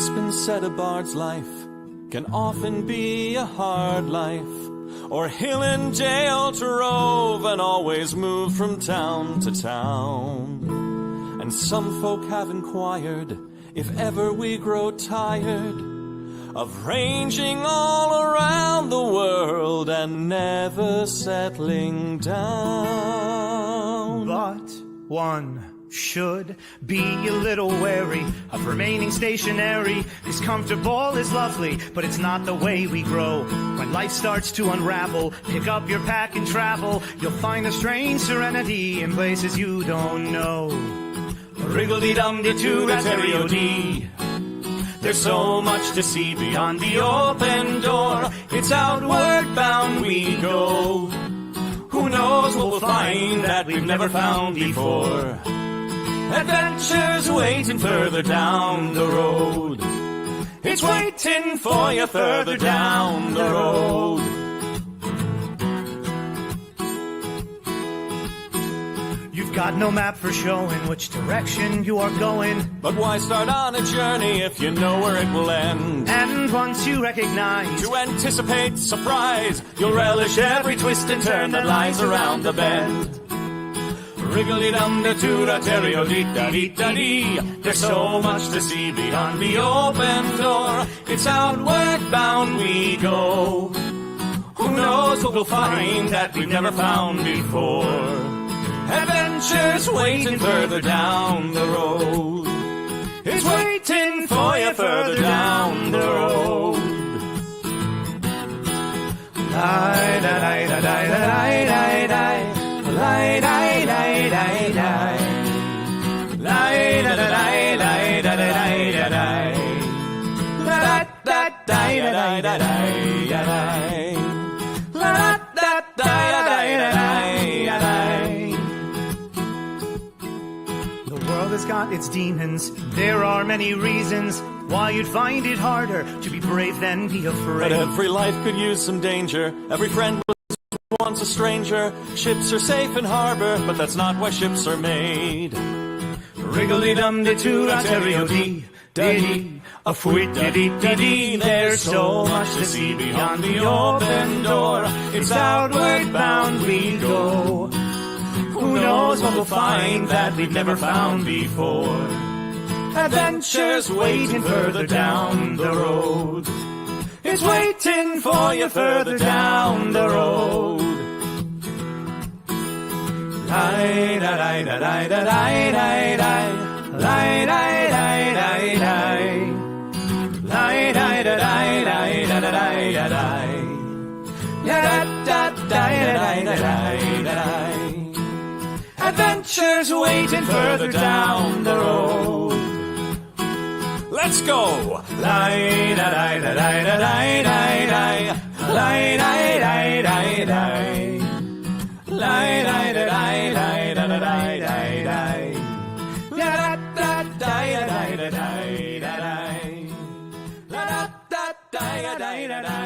It's been said a bard's life can often be a hard life, or hill and jail to rove and always move from town to town. And some folk have inquired if ever we grow tired of ranging all around the world and never settling down. But one should be a little wary of remaining stationary, 'cause comfortable is lovely, but it's not the way we grow. When life starts to unravel, pick up your pack and travel. You'll find a strange serenity in places you don't know. Wriggle-dee-dum-dee-doo-da-terry-o-dee. There's so much to see beyond the open door. It's outward bound we go. Who knows what we'll find that we've never found before. Adventures waiting further down the road. It's waiting for you further down the road. You've got no map for showing which direction you are going. But why start on a journey if you know where it will end? And once you recognize, to anticipate surprise, you'll relish every twist and turn that lies around the bend. Wriggle-dee-dum-da-doo-da-terry-o-dee-da-dee-da-dee. There's so much to see beyond the open door. It's outward bound we go. Who knows what we'll find that we've never found before. Adventures waiting further down the road. It's waiting for you further down the road. Lie-da-lie-da-lie-da-lie-da-lie. Lie-da-lie-da-lie-da-lie. Lie-da-da-lie-da-lie-da-lie-da-lie. La-da-da-lie-da-lie-da-lie. La-da-da-lie-da-lie. The world has got its demons. There are many reasons why you'd find it harder to be brave than be afraid. But every life could use some danger. Every friend was once a stranger. Ships are safe in harbor, but that's not why ships are made. Wriggle-dee-dum-dee-doo-da-terry-o-dee-da-dee. A fwit-da-dee-da-dee. There's so much to see beyond the open door. It's outward bound we go. Who knows what we'll find that we've never found before. Adventures waiting further down the road. It's waiting for you further down the road. Lie-da-lie-da-lie-da-lie-da-lie. Lie-da-lie-da-lie-da-lie. Lie-da-lie-da-lie-da-lie-da-lie. Da-da-da-da-da-da-da-da-da. Adventures waiting further down the road. Let's go! Lie-da-lie-da-lie-da-lie-da-lie. Lie-da-lie-da-lie-da-lie. Lie-da-lie-da-lie-da-lie-da-lie. Da-da-da-da-da-da-da-da-da. La-da-da-da-da-da-da-da-da.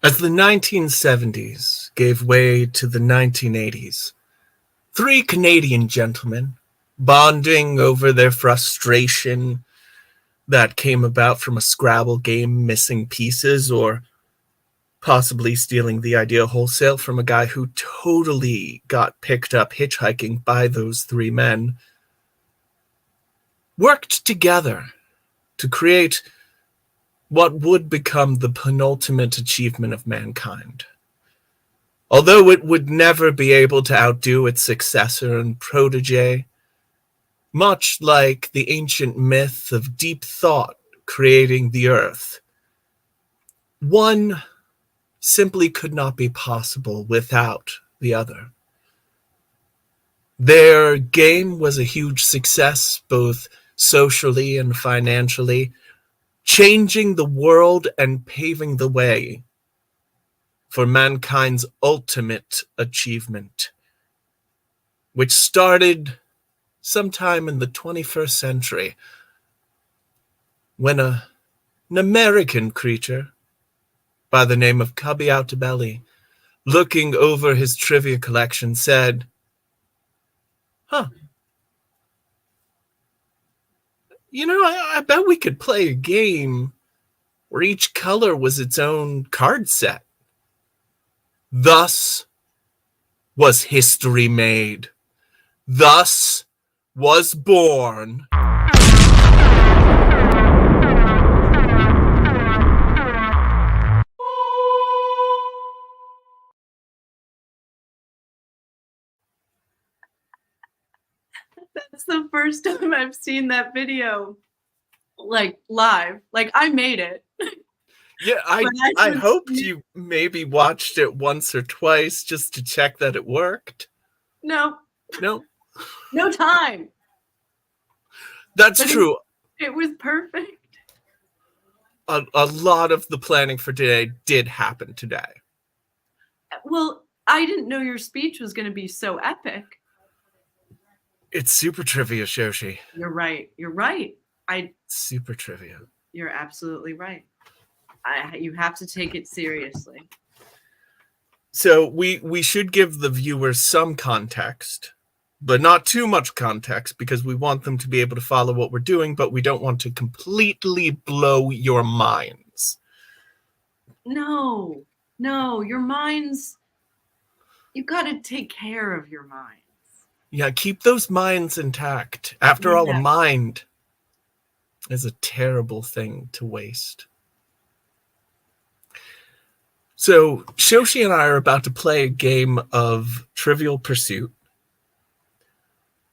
As the 1970s gave way to the 1980s, three Canadian gentlemen, bonding over their frustration that came about from a Scrabble game missing pieces, or possibly stealing the idea wholesale from a guy who totally got picked up hitchhiking by those three men, worked together to create what would become the penultimate achievement of mankind. Although it would never be able to outdo its successor and protege, much like the ancient myth of deep thought creating the earth, one simply could not be possible without the other. Their game was a huge success, both socially and financially, changing the world and paving the way for mankind's ultimate achievement, which started sometime in the 21st century when an American creature by the name of Cubby Outabelli, looking over his trivia collection, said, you know, I bet we could play a game where each color was its own card set. Thus was history made. Thus was born. That's the first time I've seen that video, like, live. Like, I made it. Yeah, I haven't hoped seen it. you maybe watched it once or twice just to check that it worked. No time. That's But true. It was perfect. A lot of the planning for today did happen today. Well, I didn't know your speech was going to be so epic. It's super trivia, Shoshi. You're right. You're right. Super trivia. You're absolutely right. You have to take it seriously. So we should give the viewers some context, but not too much context, because we want them to be able to follow what we're doing, but we don't want to completely blow your minds. No, your minds, you got to take care of your minds. Yeah, keep those minds intact. After all, a Yeah. mind is a terrible thing to waste. So Shoshi and I are about to play a game of Trivial Pursuit,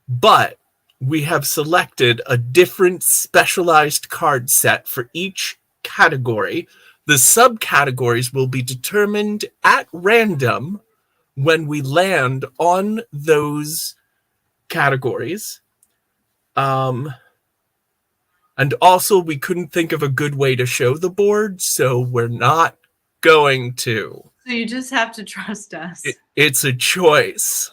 but we have selected a different specialized card set for each category. The subcategories will be determined at random when we land on those categories. And also, we couldn't think of a good way to show the board, so we're not going to. So you just have to trust us. It's a choice.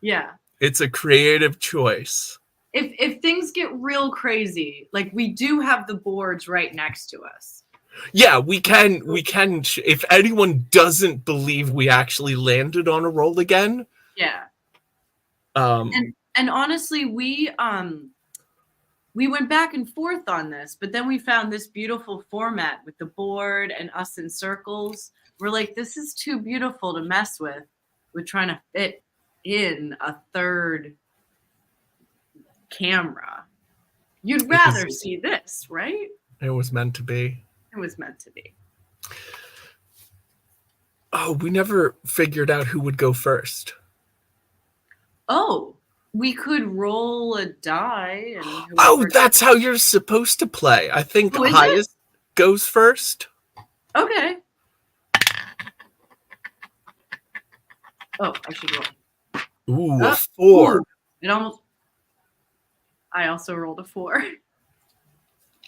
Yeah. It's a creative choice. If things get real crazy, like, we do have the boards right next to us. Yeah, we can. If anyone doesn't believe we actually landed on a roll again, Yeah. and And honestly, we went back and forth on this, but then we found this beautiful format with the board and us in circles. We're like, this is too beautiful to mess with trying to fit in a third camera. You'd rather see this, right? it was meant to be. It was meant to be. Oh, we never figured out who would go first. Oh, we could roll a die. And Oh, whoever- that's how you're supposed to play. I think Oh, is it? highest goes first. Okay. Oh, I should roll. Ooh, a Oh, 4. ooh. It almost. I also rolled a 4.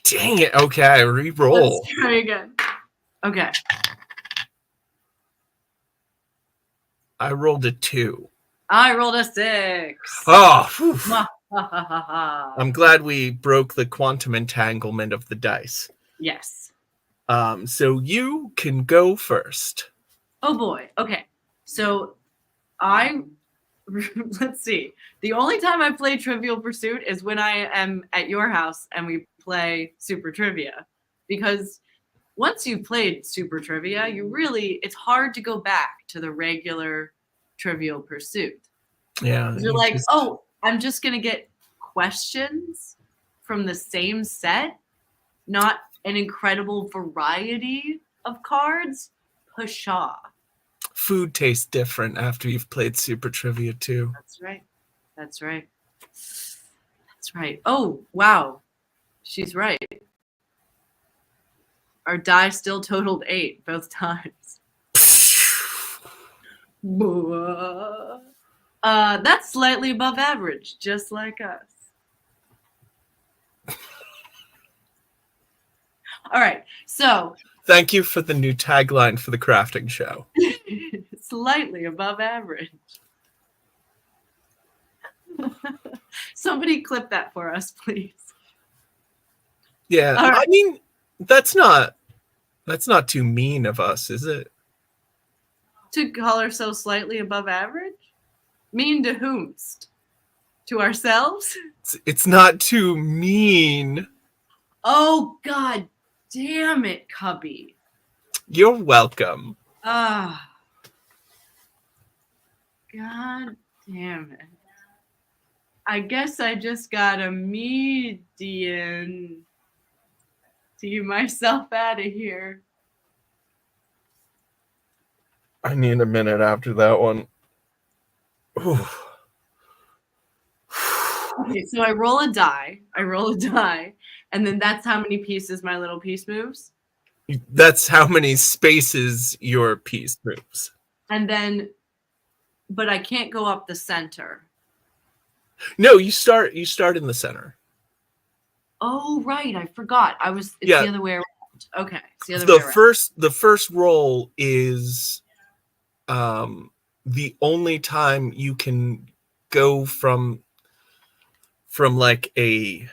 Dang it. Okay, re-roll. Let's try again. Okay. I rolled a 2. I rolled a 6. Oh, phew. Ha, ha, ha, ha, ha. I'm glad we broke the quantum entanglement of the dice. Yes. So you can go first. Oh boy. Okay. So let's see. The only time I play Trivial Pursuit is when I am at your house and we play Super Trivia, because once you've played Super Trivia, it's hard to go back to the regular Trivial Pursuit. Yeah. You're like, oh, I'm just going to get questions from the same set, not an incredible variety of cards. Pshaw. Food tastes different after you've played Super Trivia too. That's right. That's right. That's right. Oh, wow. She's right. Our die still totaled 8 both times. That's slightly above average, just like us. All right, so Thank you for the new tagline for the crafting show. slightly above average. Somebody clip that for us, please. Yeah, All right. I mean, that's not too mean of us, is it? To call ourselves slightly above average? Mean to whomst? To ourselves? It's not too mean. Oh, God damn it, Cubby. You're welcome. Ah. God damn it. I guess I just got a median to get myself out of here. I need a minute after that one. Ooh. Okay, so I roll a die, and then that's how many pieces my little piece moves. That's how many spaces your piece moves. And then, but I can't go up the center. No, you start in the center. Oh, right. I forgot. It's Yeah. the other way around. Okay. It's the other way around. The first roll is the only time you can go from like a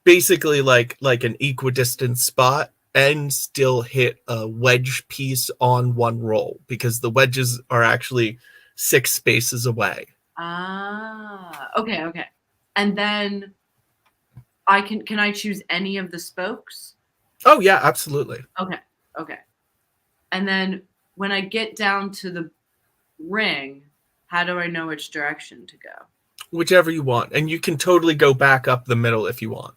basically like an equidistant spot and still hit a wedge piece on one roll, because the wedges are actually 6 spaces away. Ah, okay. And then can I choose any of the spokes? Oh yeah, absolutely. Okay. And then when I get down to the ring, how do I know which direction to go? Whichever you want, and you can totally go back up the middle if you want.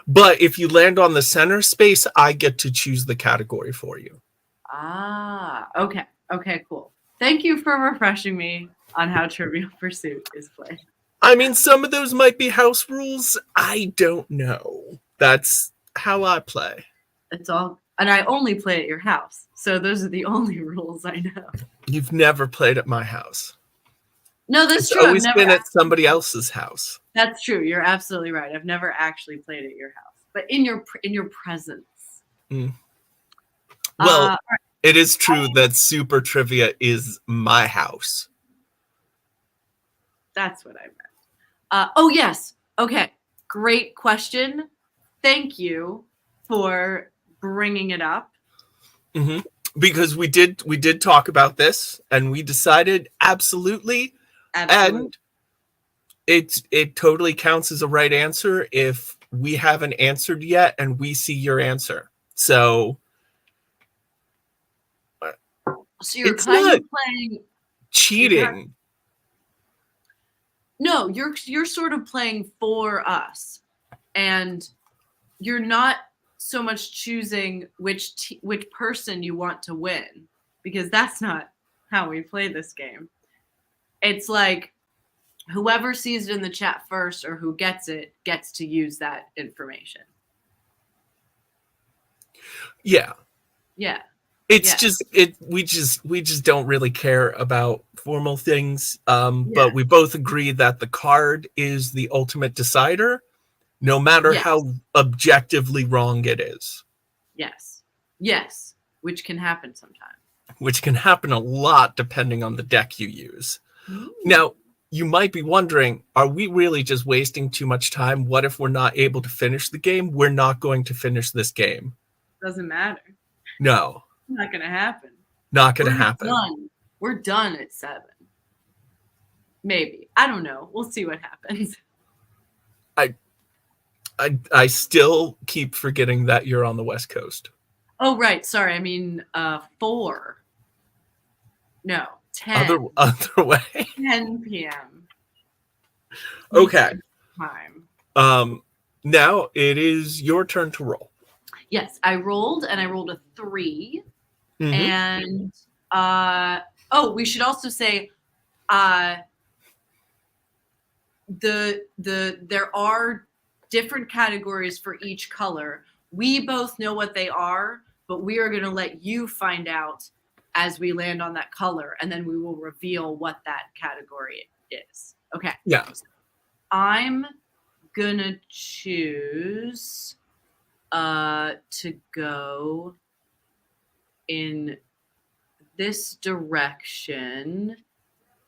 But if you land on the center space, I get to choose the category for you. Ah, okay. Okay, cool. Thank you for refreshing me on how Trivial Pursuit is played. I mean, some of those might be house rules. I don't know. That's how I play. It's all, and I only play at your house. So those are the only rules I know. You've never played at my house. No, that's It's true. always been at somebody else's house. That's true. You're absolutely right. I've never actually played at your house, but in your presence. Well, all right. it is true that Super Trivia is my house. That's what I meant. Oh yes. Okay. Great question. Thank you for bringing it up. Mm-hmm. Because we did talk about this, and we decided absolutely. And it totally counts as a right answer if we haven't answered yet and we see your answer. So you're it's kind not of playing cheating. No, you're sort of playing for us, and you're not so much choosing which person you want to win, because that's not how we play this game. It's like whoever sees it in the chat first or who gets it gets to use that information. Yeah. Yeah. It's Yeah. we just don't really care about formal things. But we both agree that the card is the ultimate decider, no matter how objectively wrong it is. Yes. Yes. Which can happen sometimes. Which can happen a lot depending on the deck you use. Ooh. Now, you might be wondering, are we really just wasting too much time? What if we're not able to finish the game? We're not going to finish this game. Doesn't matter. No. Not going to happen. Not going to happen. Done. We're done at 7. Maybe. I don't know. We'll see what happens. I still keep forgetting that you're on the West Coast. Oh, right. Sorry. I mean, 4. No, 10. Other way. 10 p.m. Okay. Time. Now it is your turn to roll. Yes, I rolled a 3. Mhm. And we should also say there are different categories for each color. We both know what they are, but we are going to let you find out as we land on that color, and then we will reveal what that category is. Okay. Yeah. I'm gonna choose to go in this direction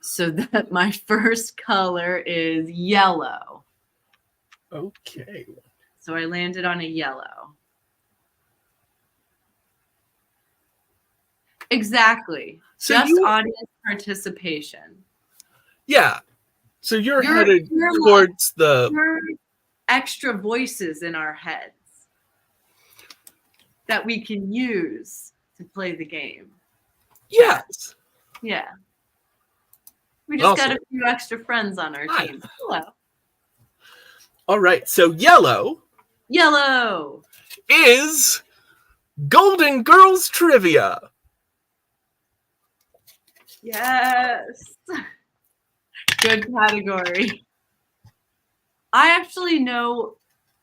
so that my first color is yellow. Okay. So I landed on a yellow. Exactly. So Just you- audience participation. Yeah. So you're You're headed like- towards the. There extra voices in our heads that we can use to play the game. Yes. Yeah. We just got Awesome. a few extra friends on our Hi. team. Hello. All right. So yellow Yellow. is Golden Girls trivia. Yes. Good category. I actually know,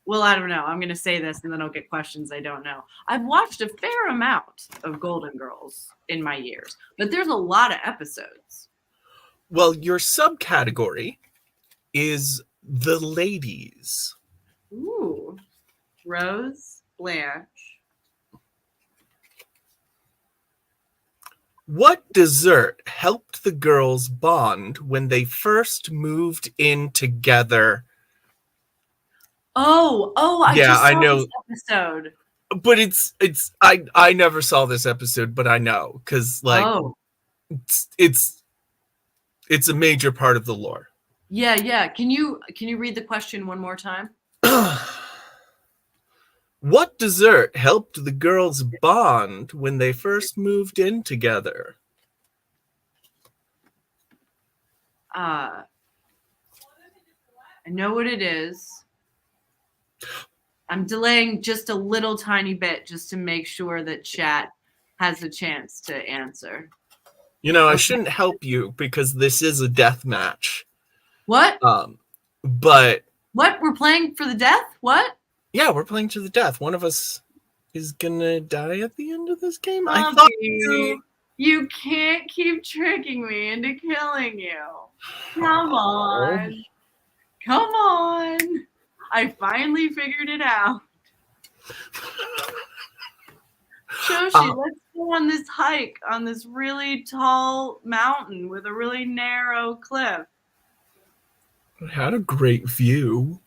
well, I don't know. I'm going to say this and then I'll get questions I don't know. I've watched a fair amount of Golden Girls in my years, but there's a lot of episodes. Well, your subcategory is the ladies. Ooh. Rose, Blanche. What dessert helped the girls bond when they first moved in together? Oh, I Yeah, just saw I know. this episode. But I never saw this episode, but I know because Oh, it's a major part of the lore. yeah. Can you read the question one more time? What dessert helped the girls bond when they first moved in together? I know what it is. I'm delaying just a little tiny bit just to make sure that chat has a chance to answer. You know, I shouldn't help you because this is a death match. What? But What? We're playing for the death? What? yeah, we're playing to the death. One of us is gonna die at the end of this game. I Bobby, thought you can't keep tricking me into killing you. Come on. Come on. I finally figured it out. Shoshi, let's go on this hike on this really tall mountain with a really narrow cliff. it had a great view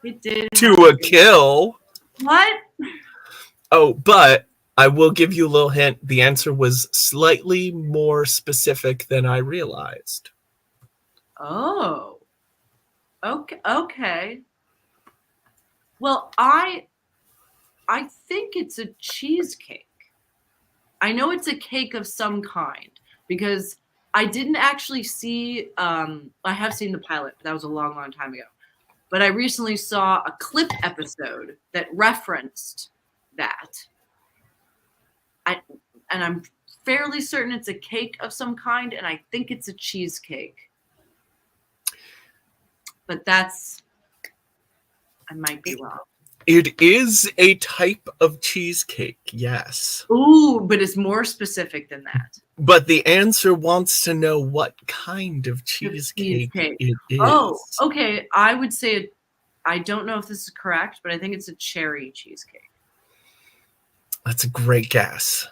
It did. to a kill. What? Oh, but I will give you a little hint. The answer was slightly more specific than I realized. Oh. Okay. Well, I think it's a cheesecake. I know it's a cake of some kind because I didn't actually see I have seen the pilot, but that was a long, long time ago. But I recently saw a clip episode that referenced that. And I'm fairly certain it's a cake of some kind, and I think it's a cheesecake. But I might be wrong. It is a type of cheesecake, yes. Ooh, but it's more specific than that. But the answer wants to know what kind of cheesecake cheesecake. it is. Oh, okay. I would say, I don't know if this is correct, but I think it's a cherry cheesecake. That's a great guess.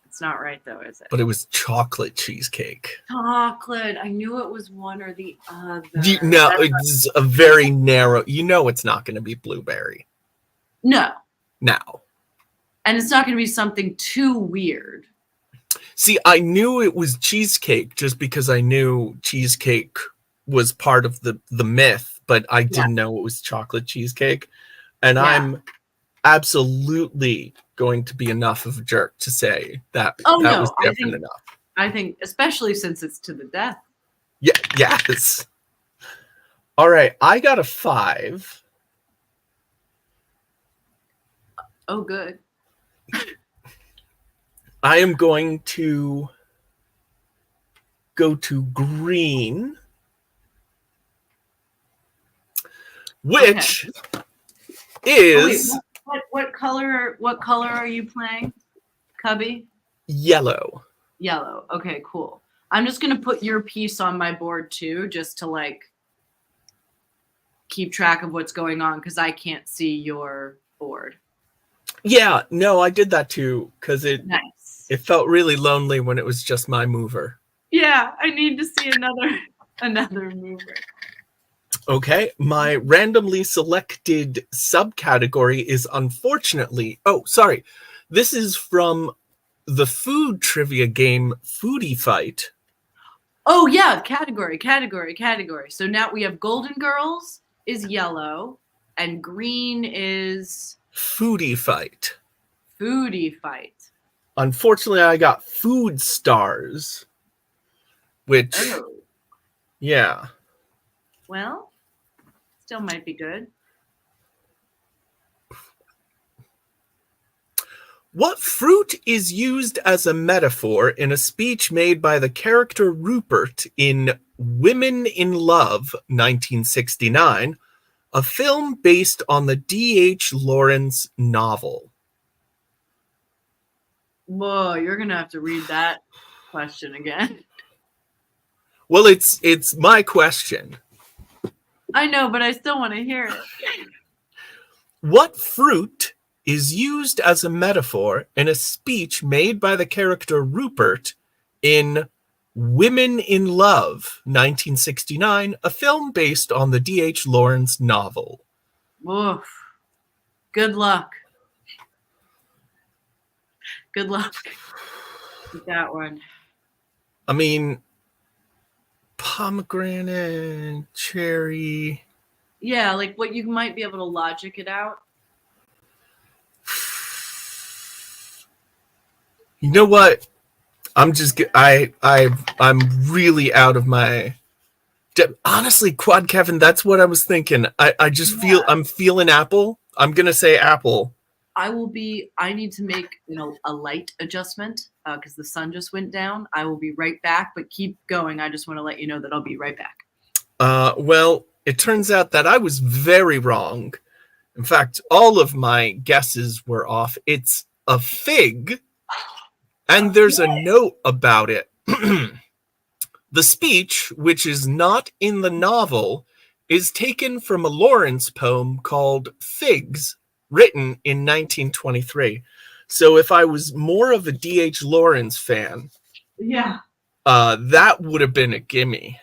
It's not right though, is it? But it was chocolate cheesecake. Chocolate. I knew it was one or the other. No, it's a very narrow. You know it's not going to be blueberry. No. Now. And it's not going to be something too weird. See, I knew it was cheesecake just because I knew cheesecake was part of the myth, but I didn't know it was chocolate cheesecake. And Yeah. I'm absolutely going to be enough of a jerk to say that Oh, that no, was I different think- enough. I think, especially since it's to the death. Yeah, yes. All right, I got a 5. Oh, good. I am going to go to green, which is Oh, wait, what color? What color are you playing, Cubby? yellow. Yellow. Okay, cool. I'm just gonna put your piece on my board too, just to like keep track of what's going on because I can't see your board. Yeah, no, I did that too because Nice. it felt really lonely when it was just my mover. Yeah, I need to see another mover. Okay, my randomly selected subcategory is unfortunately. Oh, sorry. This is from the food trivia game Foodie Fight. Oh yeah, category. So now we have Golden Girls is yellow, and green is Foodie Fight. Foodie Fight. Unfortunately, I got Food Stars, which, Oh, yeah. well, still might be good. What fruit is used as a metaphor in a speech made by the character Rupert in Women in Love, 1969, a film based on the D.H. Lawrence novel? Whoa, you're gonna have to read that question again. Well, it's my question. I know, but I still want to hear it. What fruit is used as a metaphor in a speech made by the character Rupert in Women in Love, 1969, a film based on the D.H. Lawrence novel? Oof. Good luck. Good luck with that one. I mean, pomegranate, cherry. Yeah, like what you might be able to logic it out. You know what? I'm really out of my depth. Honestly, Quad Kevin, that's what I was thinking. I just feel I'm feeling apple. I'm gonna say apple. I need to make, a light adjustment because the sun just went down. I will be right back, but keep going. I just want to let you know that I'll be right back. Well, it turns out that I was very wrong. In fact, all of my guesses were off. It's a fig, and there's a note about it. The speech, which is not in the novel, is taken from a Lawrence poem called Figs, written in 1923. So if I was more of a D.H. Lawrence fan, Yeah. that would have been a gimme.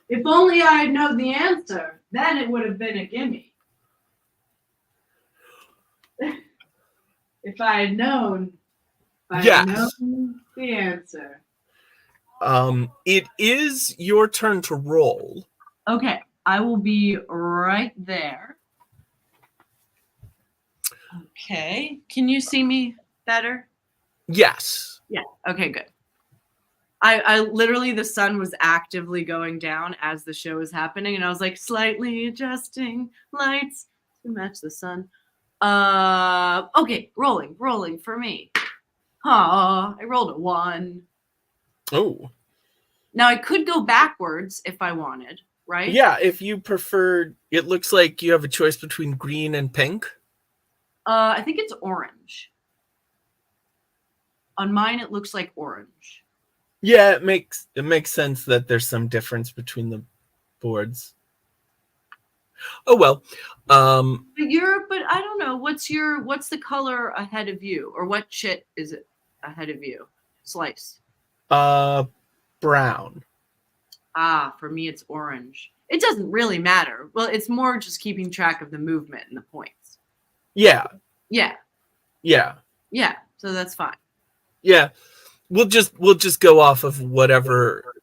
If only I had known the answer, then it would have been a gimme. If I had known the answer. It is your turn to roll. Okay, I will be right there. Okay, can you see me better? Yes. Yeah, okay, good. I literally, the sun was actively going down as the show was happening, and I was like slightly adjusting lights to match the sun. Okay, rolling for me. I rolled a 1. Oh. Now I could go backwards if I wanted, right? Yeah, if you preferred, it looks like you have a choice between green and pink. I think it's orange. On mine, it looks like orange. Yeah, it makes sense that there's some difference between the boards. Oh well. But I don't know. What's the color ahead of you, or what chit is it ahead of you? Slice. Brown. For me, it's orange. It doesn't really matter. Well, it's more just keeping track of the movement and the points. Yeah. Yeah. Yeah. Yeah. So that's fine. Yeah. We'll just go off of whatever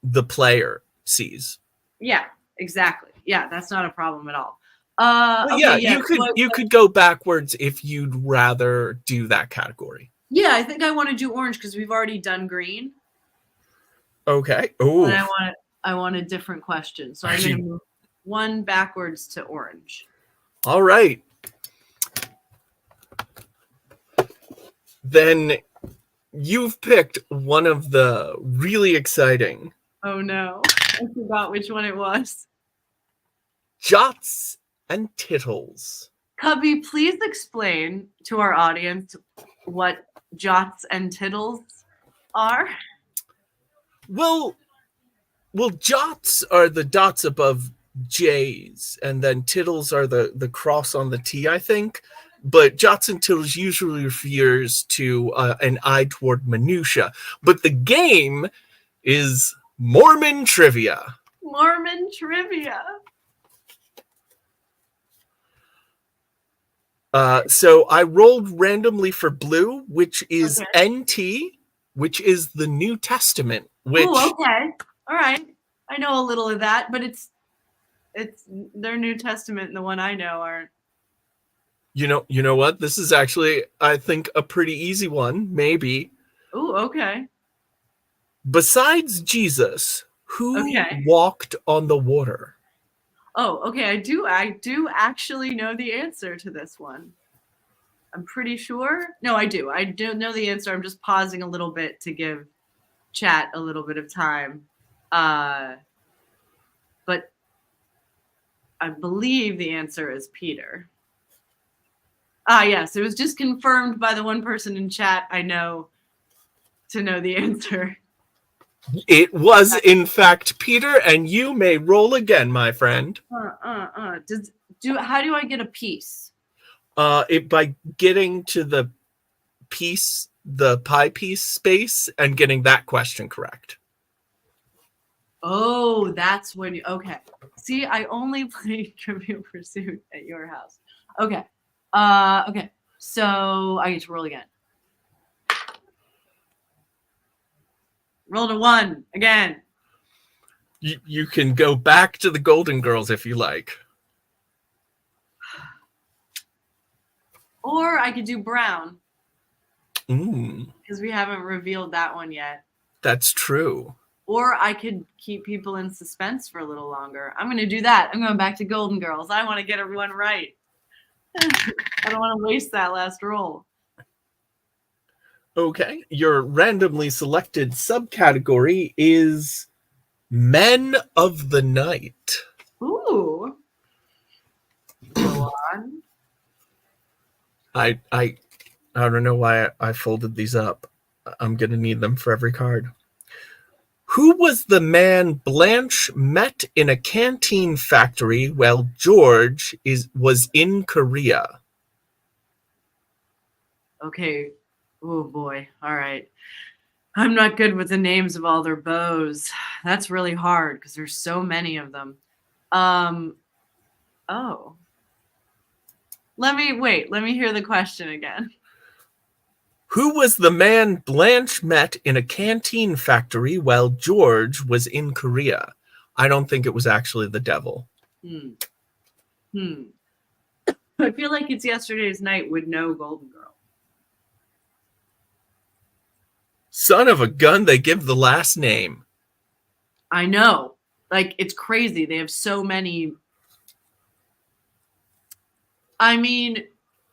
the player sees. Yeah. Exactly. Yeah, that's not a problem at all. Well, Okay, yeah, you could go backwards if you'd rather do that category. Yeah, I think I want to do orange because we've already done green, Okay. and Oh, I want a different question. So I'm Actually- going to move one backwards to orange. all right. Then you've picked one of the really exciting Oh no, I forgot which one it was. Jots and Tittles. Cubby, please explain to our audience what jots and tittles are. Well, jots are the dots above J's, and then tittles are the cross on the T, I think. But jots and tittles usually refers to an eye toward minutia. But the game is Mormon trivia. Mormon trivia. So I rolled randomly for blue, which is Okay. NT, which is the New Testament. Which Oh, okay. All right. I know a little of that, but it's their New Testament and the one I know aren't. you know what? This is actually, I think, a pretty easy one. Maybe. Oh, okay. Besides Jesus, who Okay. walked on the water? Oh, okay. I do actually know the answer to this one. I'm pretty sure. No, I do. I do know the answer. I'm just pausing a little bit to give chat a little bit of time. But I believe the answer is Peter. Yes. It was just confirmed by the one person in chat I know to know the answer. It was, in fact, Peter, and you may roll again, my friend. How do I get a piece? By getting to the pie piece space, and getting that question correct. Oh, that's when you. Okay. See, I only played Trivial Pursuit at your house. Okay. Okay. So I get to roll again. Roll to 1 again. You can go back to the Golden Girls if you like. Or I could do brown because we haven't revealed that one yet. That's true. Or I could keep people in suspense for a little longer. I'm going to do that. I'm going back to Golden Girls. I want to get everyone right. I don't want to waste that last roll. Okay, your randomly selected subcategory is Men of the Night. Ooh. Go on. I don't know why I folded these up. I'm gonna need them for every card. Who was the man Blanche met in a canteen factory while George was in Korea? Okay. Oh boy. All right. I'm not good with the names of all their beaux. That's really hard because there's so many of them. Oh. Let me hear the question again. Who was the man Blanche met in a canteen factory while George was in Korea? I don't think it was actually the devil. I feel like It's Yesterday's Night would know Golden Girl. Son of a gun, they give the last name. I know. Like, it's crazy. They have so many. I mean,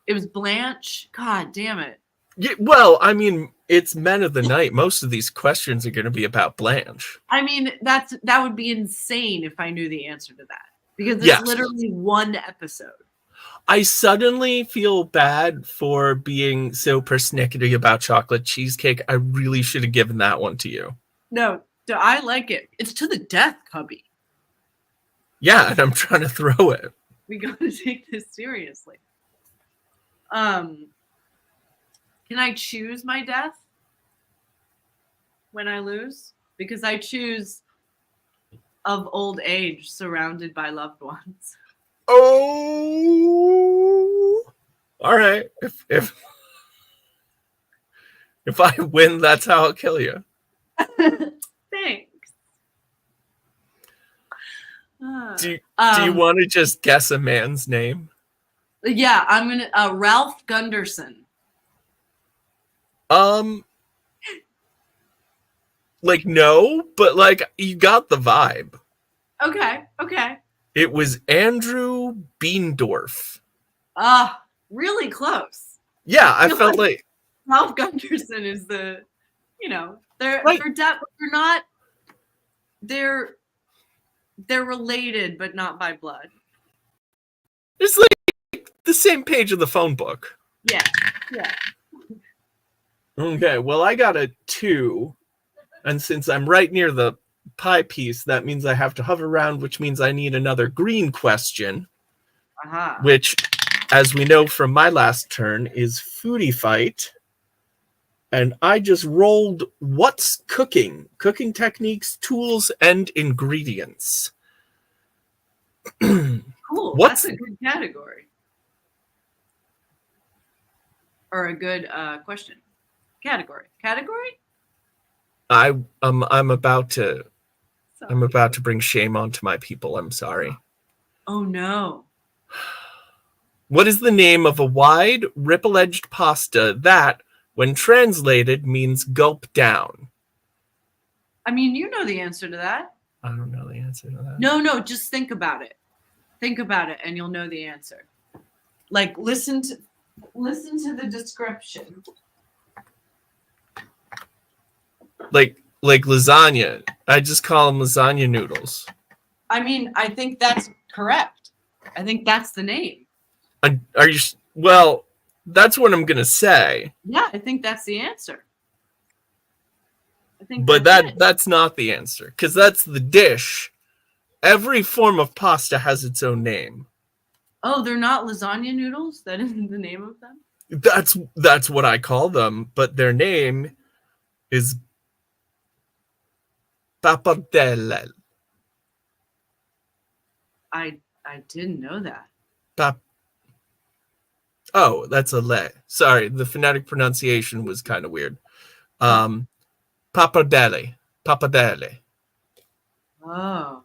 it was Blanche. God damn it. Yeah, well, I mean, it's Men of the Night. Most of these questions are going to be about Blanche. I mean, that would be insane if I knew the answer to that. Because it's Yes. literally one episode. I suddenly feel bad for being so persnickety about chocolate cheesecake. I really should have given that one to you. No, I like it. It's to the death, Cubby. Yeah, and I'm trying to throw it. We gotta take this seriously. Can I choose my death when I lose? Because I choose of old age, surrounded by loved ones. Oh, all right. If I win, that's how I'll kill you. Thanks. Do you want to just guess a man's name? Yeah, I'm gonna Ralph Gunderson. Like no, but like you got the vibe. Okay. It was Andrew Beendorf. Really close. Yeah, I felt like Ralph Gunderson is the, they're Right. they're related, but not by blood. it's like the same page of the phone book. Yeah. Okay, well I got a 2, and since I'm right near the pie piece, that means I have to hover around, which means I need another green question, which, as we know from my last turn, is Foodie Fight. And I just rolled what's cooking techniques, tools, and ingredients. Cool. What's- That's a good category. Or a good question. Category. I'm about to bring shame onto my people. I'm sorry. Oh no. What is the name of a wide, ripple-edged pasta that, when translated, means gulp down? I mean, you know the answer to that. I don't know the answer to that. No, just think about it. Think about it and you'll know the answer. Like listen to the description. Like lasagna. I just call them lasagna noodles. I mean, I think that's correct. I think that's the name. Are you? Well, that's what I'm gonna say. Yeah, I think that's the answer. I think But that's it. that's not the answer, because that's the dish. Every form of pasta has its own name. Oh, they're not lasagna noodles? That isn't the name of them? That's what I call them, but their name is pappardelle. I didn't know that. Oh, that's a le. Sorry, the phonetic pronunciation was kind of weird. Pappardelle. Oh.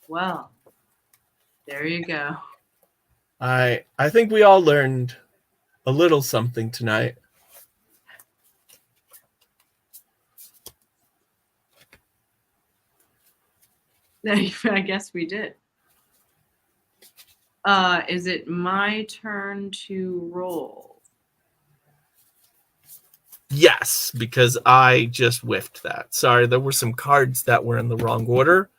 Well, there you go. I think we all learned a little something tonight. I guess we did. Is it my turn to roll? Yes, because I just whiffed that. Sorry, there were some cards that were in the wrong order.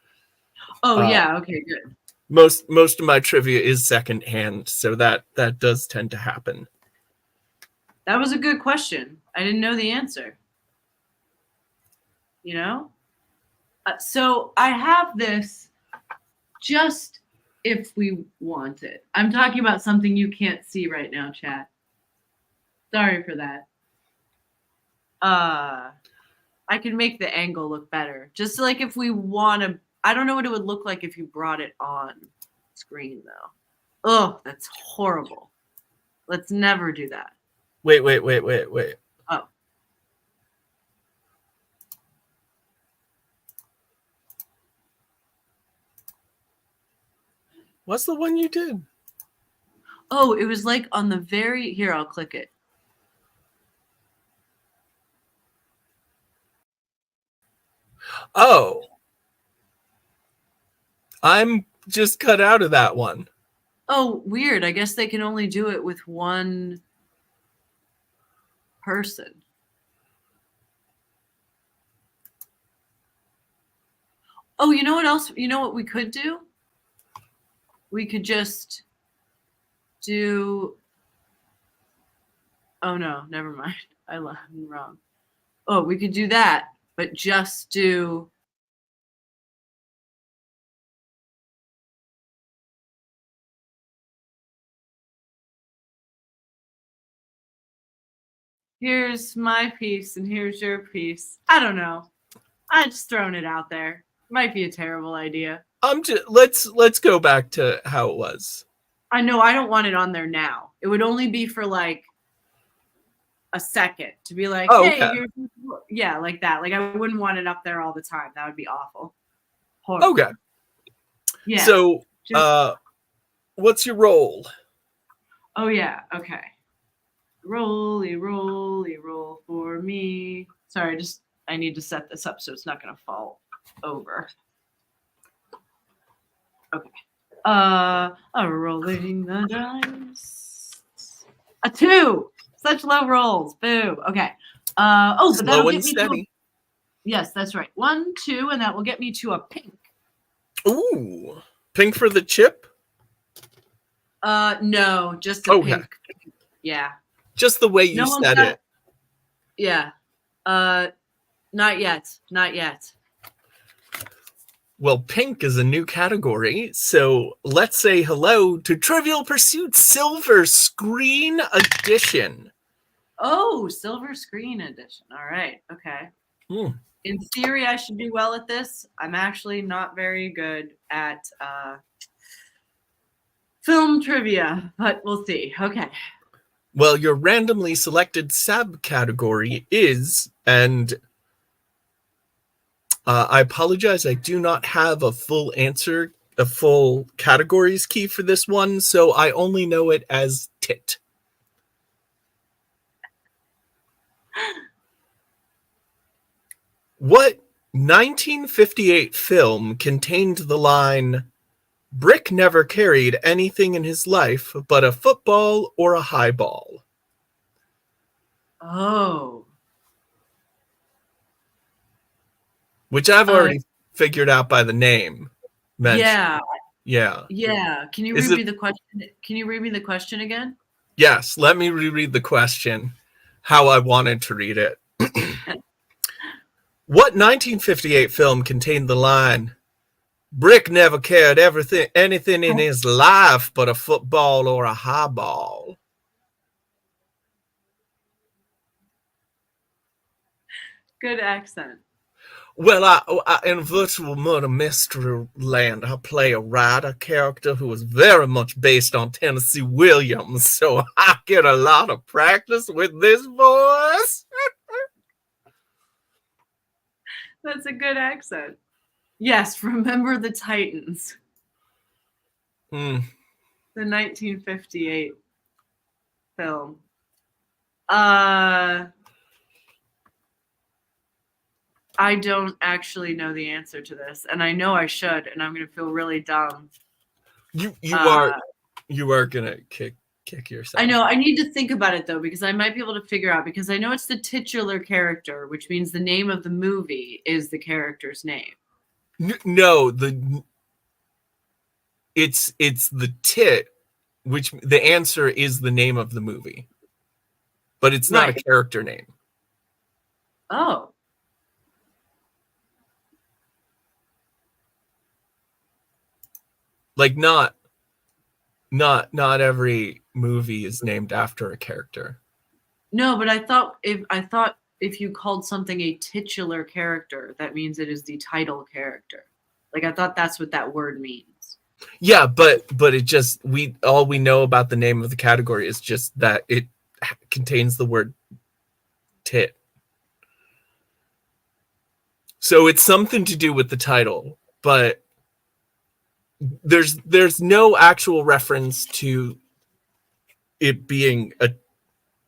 Oh, yeah. Okay, good. Most of my trivia is secondhand, so that does tend to happen. That was a good question. I didn't know the answer. So I have this just if we want it. I'm talking about something you can't see right now, chat. Sorry for that. I can make the angle look better. Just like if we want to. I don't know what it would look like if you brought it on screen, though. Oh, that's horrible. Let's never do that. Wait. Oh. What's the one you did? Oh, it was like on the very... Here, I'll click it. Oh. I'm just cut out of that one. Oh, weird. I guess they can only do it with one person. Oh, you know what else? You know what we could do? We could just do... Oh, no. Never mind. I'm wrong. Oh, we could do that, but just do... Here's my piece and here's your piece. I don't know. I just thrown it out there. Might be a terrible idea. Let's go back to how it was. I know I don't want it on there now. It would only be for like a second to be like, Oh, hey, okay. yeah, like that. Like I wouldn't want it up there all the time. That would be awful. Horrible. Okay. Yeah. So, Just- what's your role? Oh yeah. Okay. Roly, roly, roll for me. Sorry, I need to set this up so it's not gonna fall over. Okay. Rolling the dice. A 2. Such low rolls. Boo. Okay. But Slow that'll and get me to steady. yes, that's right. 1, 2, and that will get me to a pink. Ooh, pink for the chip. No, just a Okay. pink. Yeah. Just the way you No one said got- it. Yeah. Not yet. Not yet. Well, pink is a new category, so let's say hello to Trivial Pursuit Silver Screen Edition. Oh, silver screen edition. All right. Okay. Hmm. In theory, I should do well at this. I'm actually not very good at film trivia, but we'll see. Okay. Well, your randomly selected subcategory is, and I apologize, I do not have a full answer, a full categories key for this one, so I only know it as tit. What 1958 film contained the line, Brick never carried anything in his life but a football or a highball? Oh. Which I've already figured out by the name. mentioned. Yeah. Yeah. Yeah. Can you Is read me the question? Can you read me the question again? Yes. Let me reread the question how I wanted to read it. What 1958 film contained the line, Brick never carried anything in his life but a football or a highball? Good accent. Well, I in Virtual Murder Mystery Land, I play a writer character who is very much based on Tennessee Williams, so I get a lot of practice with this voice. That's a good accent. Yes, Remember the Titans, Hmm. the 1958 film. I don't actually know the answer to this, and I know I should, and I'm gonna feel really dumb. You Uh, are gonna kick yourself. I know. I need to think about it though, because I might be able to figure out. Because I know it's the titular character, which means the name of the movie is the character's name. No, it's the tit, which the answer is the name of the movie, but it's not a Right. character name. Oh, Like not every movie is named after a character. no, but I thought if you called something a titular character, that means it is the title character. Like I thought that's what that word means. Yeah, but it just all we know about the name of the category is just that it contains the word tit. So it's something to do with the title, but there's no actual reference to it being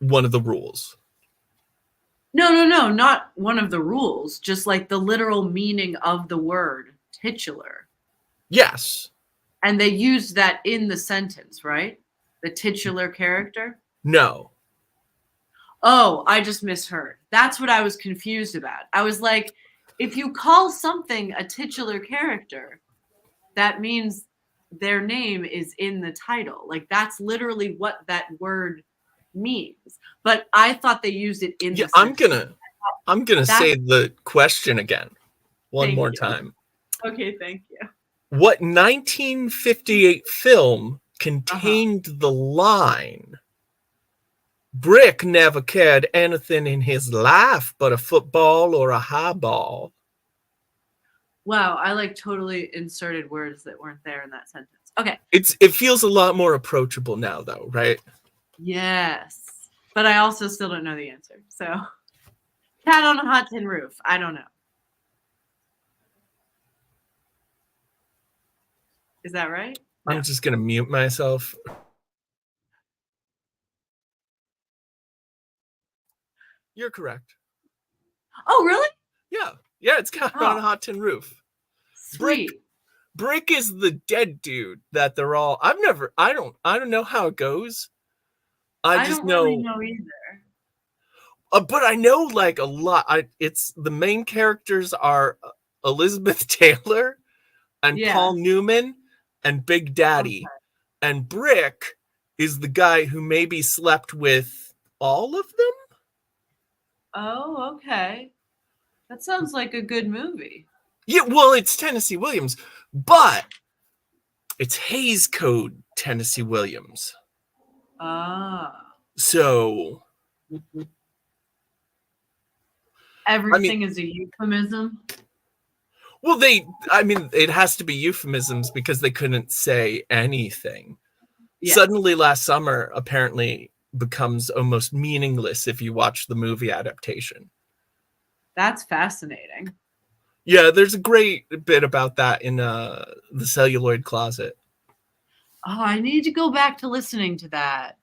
one of the rules. No, not one of the rules. Just like the literal meaning of the word titular, Yes. and they used that in the sentence, right? The titular character. No. Oh, I just misheard. That's what I was confused about. I was like, if you call something a titular character, that means their name is in the title. Like that's literally what that word means. But I thought they used it in Yeah, the I'm sentence. gonna say the question again one Thank more you. time. Okay, thank you. What 1958 film contained the line, Brick never carried anything in his life but a football or a highball? Wow, I like totally inserted words that weren't there in that sentence. Okay. It feels a lot more approachable now though, right? Yes. But I also still don't know the answer. So, cat on a hot tin roof. I don't know. Is that right? No. I'm just gonna mute myself. You're correct. Oh, really? Yeah, it's got on a hot tin roof. Sweet. Brick is the dead dude that they're all. I don't know how it goes. I just don't know. really know either. But I know like a lot. It's the main characters are Elizabeth Taylor and Yeah. Paul Newman and Big Daddy, and Brick is the guy who maybe slept with all of them. Oh, okay. That sounds like a good movie. Yeah, well, it's Tennessee Williams, but it's Hays Code Tennessee Williams. Ah. So Everything is a euphemism. well, it has to be euphemisms because they couldn't say anything. Yeah. Suddenly last summer apparently becomes almost meaningless if you watch the movie adaptation. That's fascinating. Yeah, there's a great bit about that in the Celluloid Closet. Oh, I need to go back to listening to that.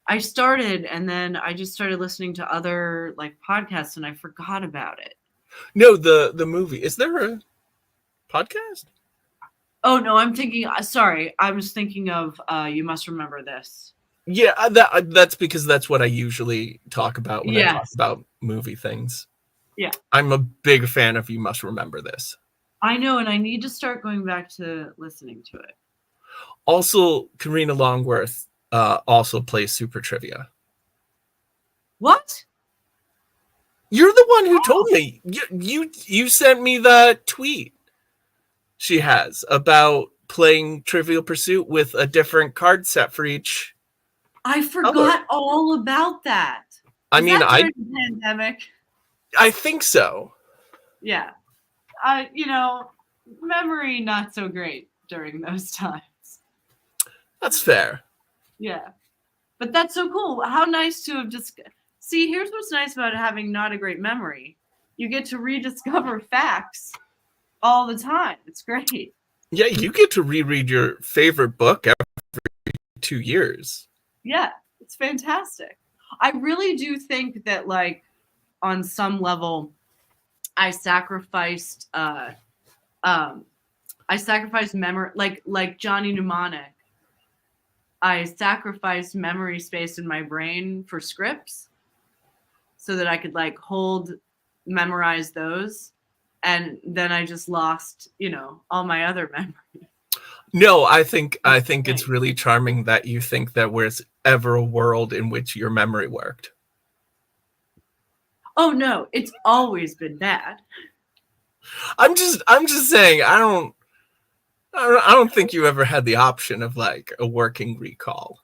I started and then I just started listening to other like podcasts and I forgot about it. No, the movie. Is there a podcast? Oh no, I'm thinking. Sorry, I was thinking of. You must remember this. Yeah, that's because that's what I usually talk about when I talk about movie things. Yeah, I'm a big fan of You Must Remember This. I know, and I need to start going back to listening to it. Also, Karina Longworth also plays Super Trivia. What? You're the one who told me. You sent me that tweet she has about playing Trivial Pursuit with a different card set for each. I forgot all about that. I mean, during the pandemic. I think so. Yeah, memory not so great during those times. That's fair. Yeah, but that's so cool. How nice to have just see. Here's what's nice about having not a great memory. You get to rediscover facts all the time. It's great. Yeah, you get to reread your favorite book every 2 years. Yeah, it's fantastic. I really do think that, like, on some level, I sacrificed memory, like Johnny Mnemonic. I sacrificed memory space in my brain for scripts so that I could like memorize those. And then I just lost, all my other memories. No, I think it's really charming that you think that there's ever a world in which your memory worked. Oh no, it's always been bad. I'm just saying I don't think you ever had the option of like a working recall.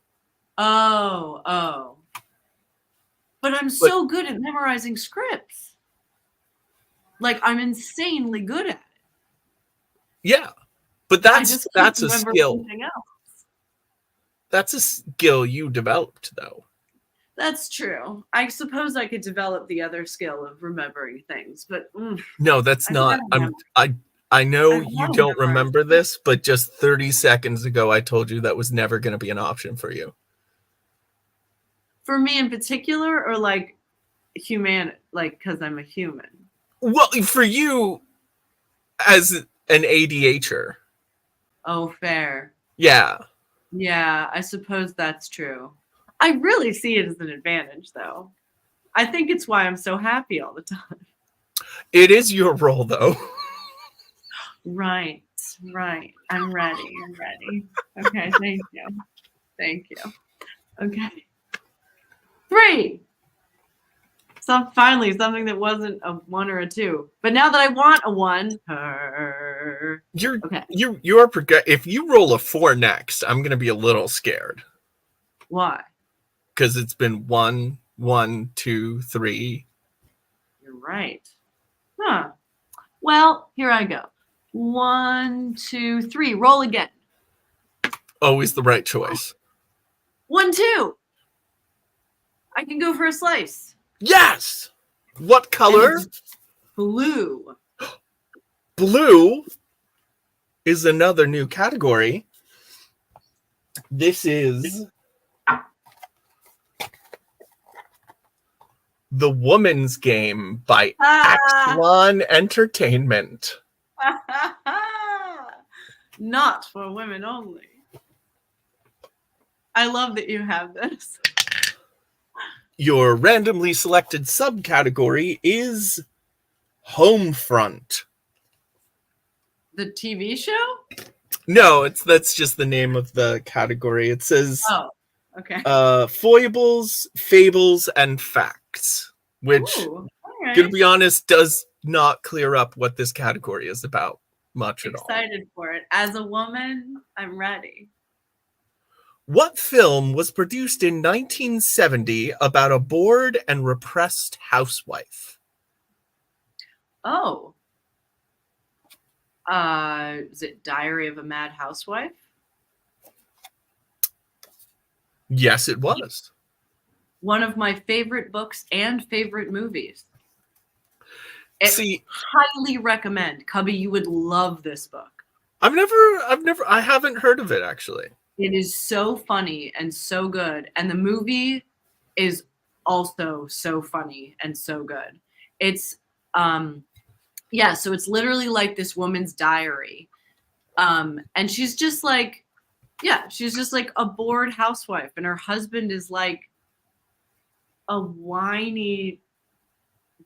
Oh. But I'm so good at memorizing scripts. Like I'm insanely good at it. Yeah. But that's a skill. That's a skill you developed though. That's true. I suppose I could develop the other skill of remembering things, but no, that's not. I know you don't remember this, but just 30 seconds ago, I told you that was never going to be an option for you. For me in particular, or like because I'm a human? Well, for you as an ADHDer. Oh, fair. Yeah. Yeah, I suppose that's true. I really see it as an advantage, though. I think it's why I'm so happy all the time. It is your role, though. Right. I'm ready. Okay, thank you. Okay. 3. Finally, something that wasn't a 1 or a 2. But now that I want a 1, if you roll a 4 next, I'm gonna be a little scared. Why? Because it's been 1, 1, 2, 3. You're right. Huh. Well, here I go. 1, 2, 3. Roll again. Always the right choice. 1, 2. I can go for a slice. Yes. What color? And it's blue. Blue is another new category. This is The Woman's Game by Axlon Entertainment. Not for women only. I love that you have this. Your randomly selected subcategory is Homefront. The TV show? No, that's just the name of the category. It says Oh, okay. foibles, fables, and facts, which, Ooh, all right. to be honest, does not clear up what this category is about much at all. Excited for it. As a woman, I'm ready. What film was produced in 1970 about a bored and repressed housewife? Oh. Is it Diary of a Mad Housewife? Yes, it was. One of my favorite books and favorite movies. See, Highly recommend. Cubby, you would love this book. I haven't heard of it actually. It is so funny and so good. And the movie is also so funny and so good. It's so it's literally like this woman's diary. And she's just like a bored housewife, and her husband is like a whiny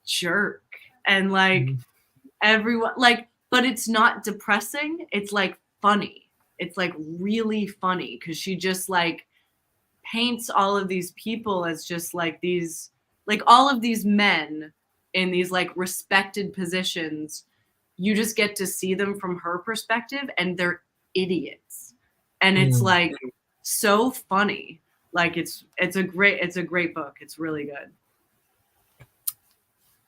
jerk. And like everyone but it's not depressing. It's like funny. It's like really funny because she just like paints all of these people as just like these, like all of these men in these like respected positions. You just get to see them from her perspective, and they're idiots. And it's like so funny. Like it's a great book. It's really good.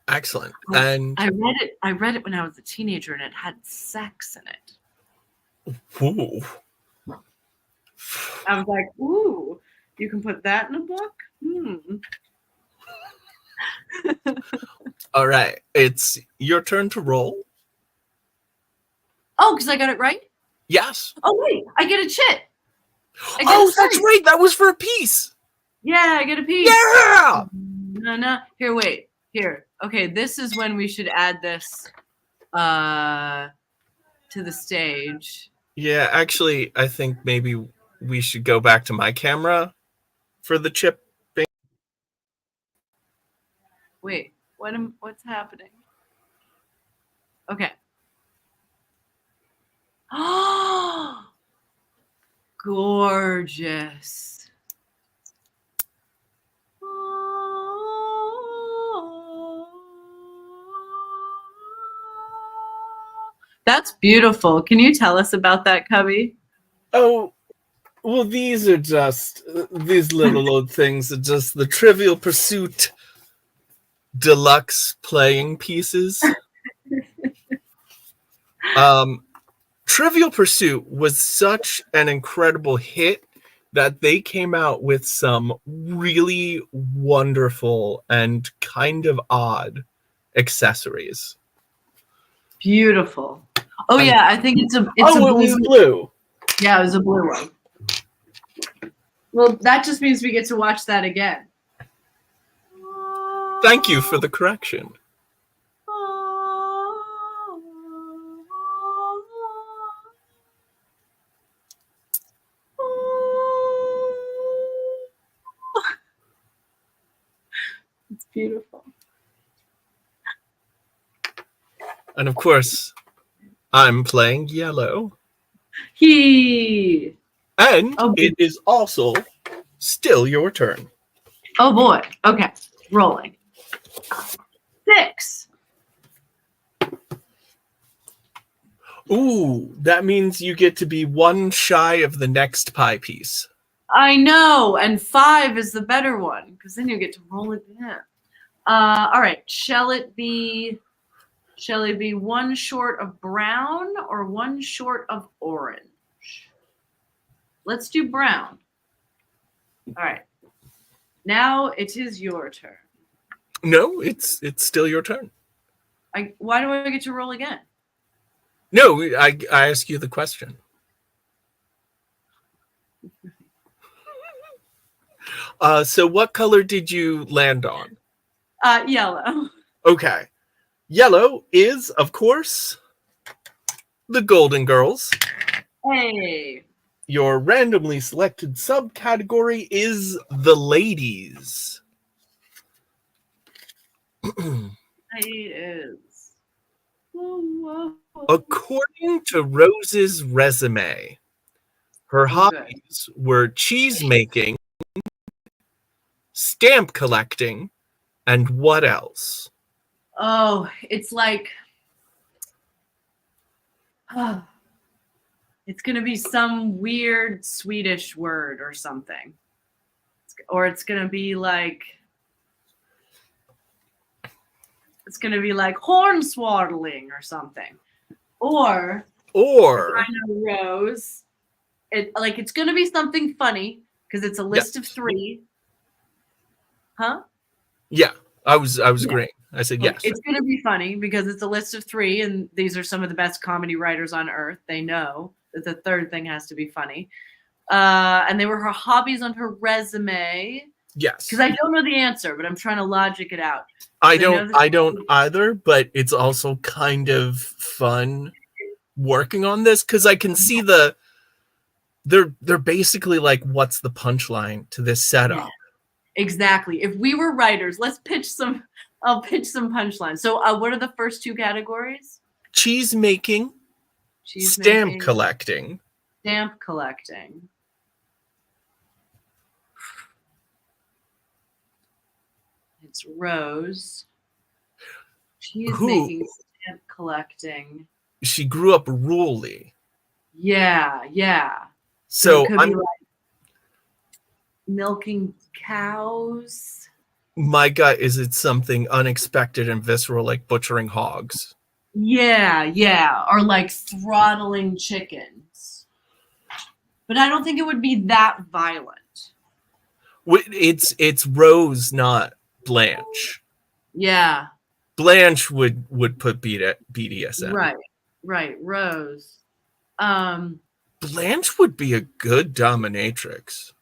Excellent. And I read it when I was a teenager, and it had sex in it. ooh. I was like, ooh, you can put that in a book? All right, it's your turn to roll. Oh, because I got it right? Yes. Oh, wait, I get a chit. Oh, that's right. That was for a piece. Yeah, I get a piece. Yeah. No. Here, wait. Here. Okay, this is when we should add this to the stage. Yeah, actually, I think maybe we should go back to my camera for the chip. Wait, what's happening? Okay. Oh, gorgeous. That's beautiful. Can you tell us about that, Cubby? Oh, well, these are just these little old things are just the Trivial Pursuit deluxe playing pieces. Trivial Pursuit was such an incredible hit that they came out with some really wonderful and kind of odd accessories. Beautiful. Oh yeah, I think it's a it was blue. Yeah, it was a blue one. Well, that just means we get to watch that again. Thank you for the correction. It's beautiful. And of course, I'm playing yellow. And it is also still your turn. Oh boy. Okay. Rolling. 6. Ooh, that means you get to be one shy of the next pie piece. I know, and 5 is the better one because then you get to roll it down. All right. Shall it be one short of brown or one short of orange? Let's do brown. All right. Now it is your turn. No, it's still your turn. Why do I get to roll again? No, I ask you the question. So what color did you land on? Yellow. Okay. Yellow is, of course, the Golden Girls. Hey. Your randomly selected subcategory is the ladies. It is. Whoa. According to Rose's resume, her Okay. hobbies were cheese making, stamp collecting, and what else? Oh, it's like it's gonna be some weird Swedish word or something. Or it's gonna be like hornswaddling or something. Or I know Rose. It's gonna be something funny because it's a list of 3. Huh? Yeah, I was agreeing. I said yes. It's gonna be funny because it's a list of 3, and these are some of the best comedy writers on earth. They know that the third thing has to be funny. And they were her hobbies on her resume. Yes. Because I don't know the answer, but I'm trying to logic it out. I don't either, but it's also kind of fun working on this because I can see they're basically like, what's the punchline to this setup? Yeah, exactly. If we were writers, I'll pitch some punchlines. So what are the first 2 categories? Cheese making, stamp collecting. Stamp collecting. It's Rose. Cheese making, stamp collecting. She grew up rurally. Yeah. So I'm like milking cows. My gut is it's something unexpected and visceral, like butchering hogs. Yeah. Or like throttling chickens. But I don't think it would be that violent. It's Rose, not Blanche. Yeah. Blanche would put BDSM. Right. Rose. Blanche would be a good dominatrix.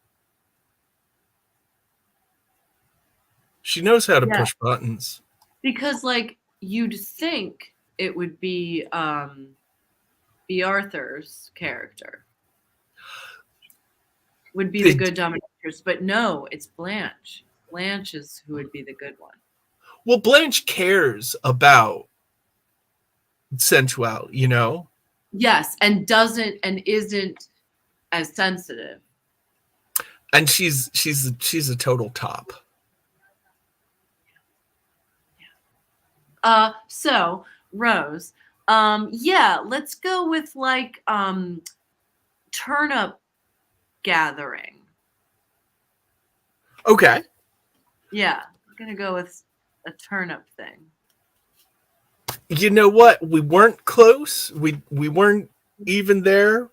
She knows how to push buttons. Because like you'd think it would be Arthur's character. Would be the good dominatrix, but no, it's Blanche. Blanche is who would be the good one. Well, Blanche cares about sensuality, you know? Yes, and isn't as sensitive. And she's a total top. So Rose, let's go with like turnip gathering. Okay. Yeah, I'm gonna go with a turnip thing. You know what? We weren't close. We weren't even there.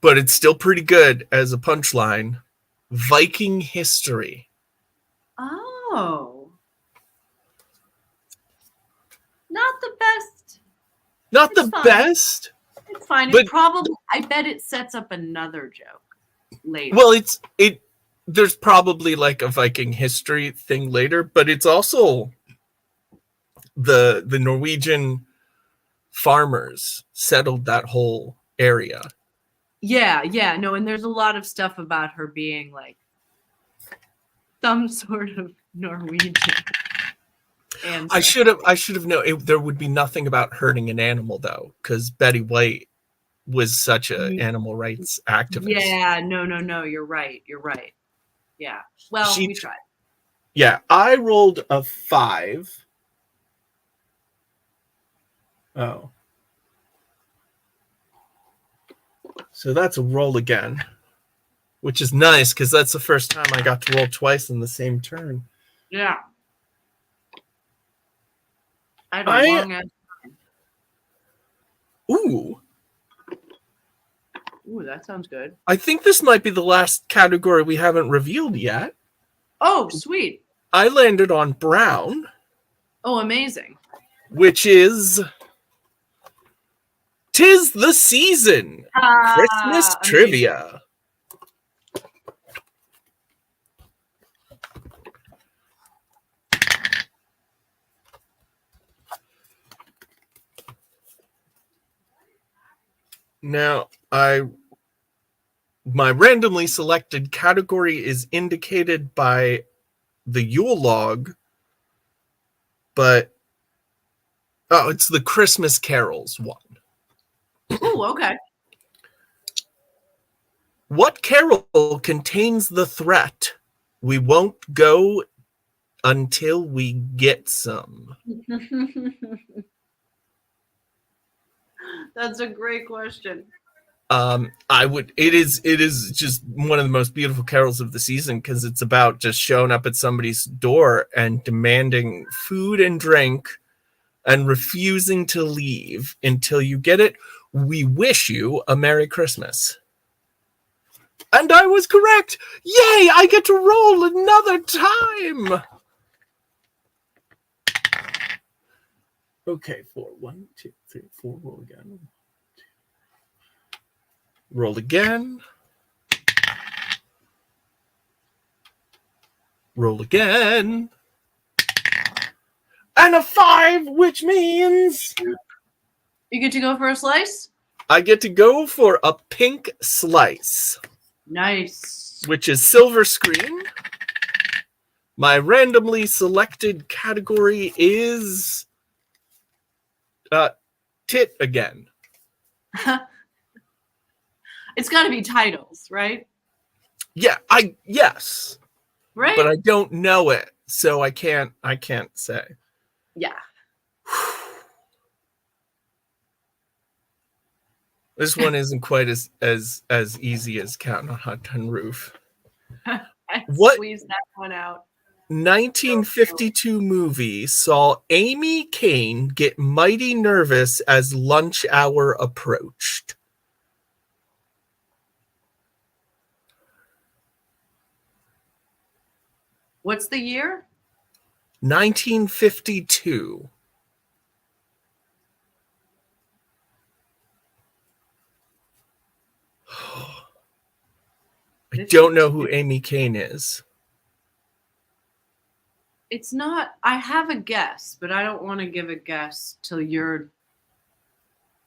But it's still pretty good as a punchline. Viking history. Oh. Not the best. Not It's the fine. best. It's fine. But- I bet it sets up another joke later. Well, there's probably like a Viking history thing later, but it's also the Norwegian farmers settled that whole area. Yeah, no, and there's a lot of stuff about her being like some sort of Norwegian. I should have known there would be nothing about hurting an animal though, because Betty White was such an animal rights activist. Yeah, no, you're right. Yeah. Well, we tried. Yeah, I rolled a 5. Oh. So that's a roll again, which is nice because that's the first time I got to roll twice in the same turn. Yeah. I had a long ass. Ooh, Ooh, that sounds good. I think this might be the last category we haven't revealed yet. Oh, sweet. I landed on brown, Oh, amazing. which is 'Tis the Season. Christmas Amazing. trivia. Now, my randomly selected category is indicated by the Yule log, but it's the Christmas carols one. Oh, okay. What carol contains the threat, "We won't go until we get some"? That's a great question. It is just one of the most beautiful carols of the season because it's about just showing up at somebody's door and demanding food and drink and refusing to leave until you get it. We wish you a Merry Christmas. And I was correct. Yay, I get to roll another time. Okay, 4, 1, 2, 3, 4, roll again. Roll again. Roll again. And a 5, which means You get to go for a slice? I get to go for a pink slice, Nice. which is silver screen. My randomly selected category is tit again. It's got to be titles, right? Yeah, yes, Right? but I don't know it, so I can't say. Yeah. This one isn't quite as easy as Counting on Hot Tin Roof. I What? squeezed that one out. 1952 movie saw Amy Kane get mighty nervous as lunch hour approached. What's the year? 1952. I don't know who Amy Kane is. It's not. I have a guess, but I don't want to give a guess till you're.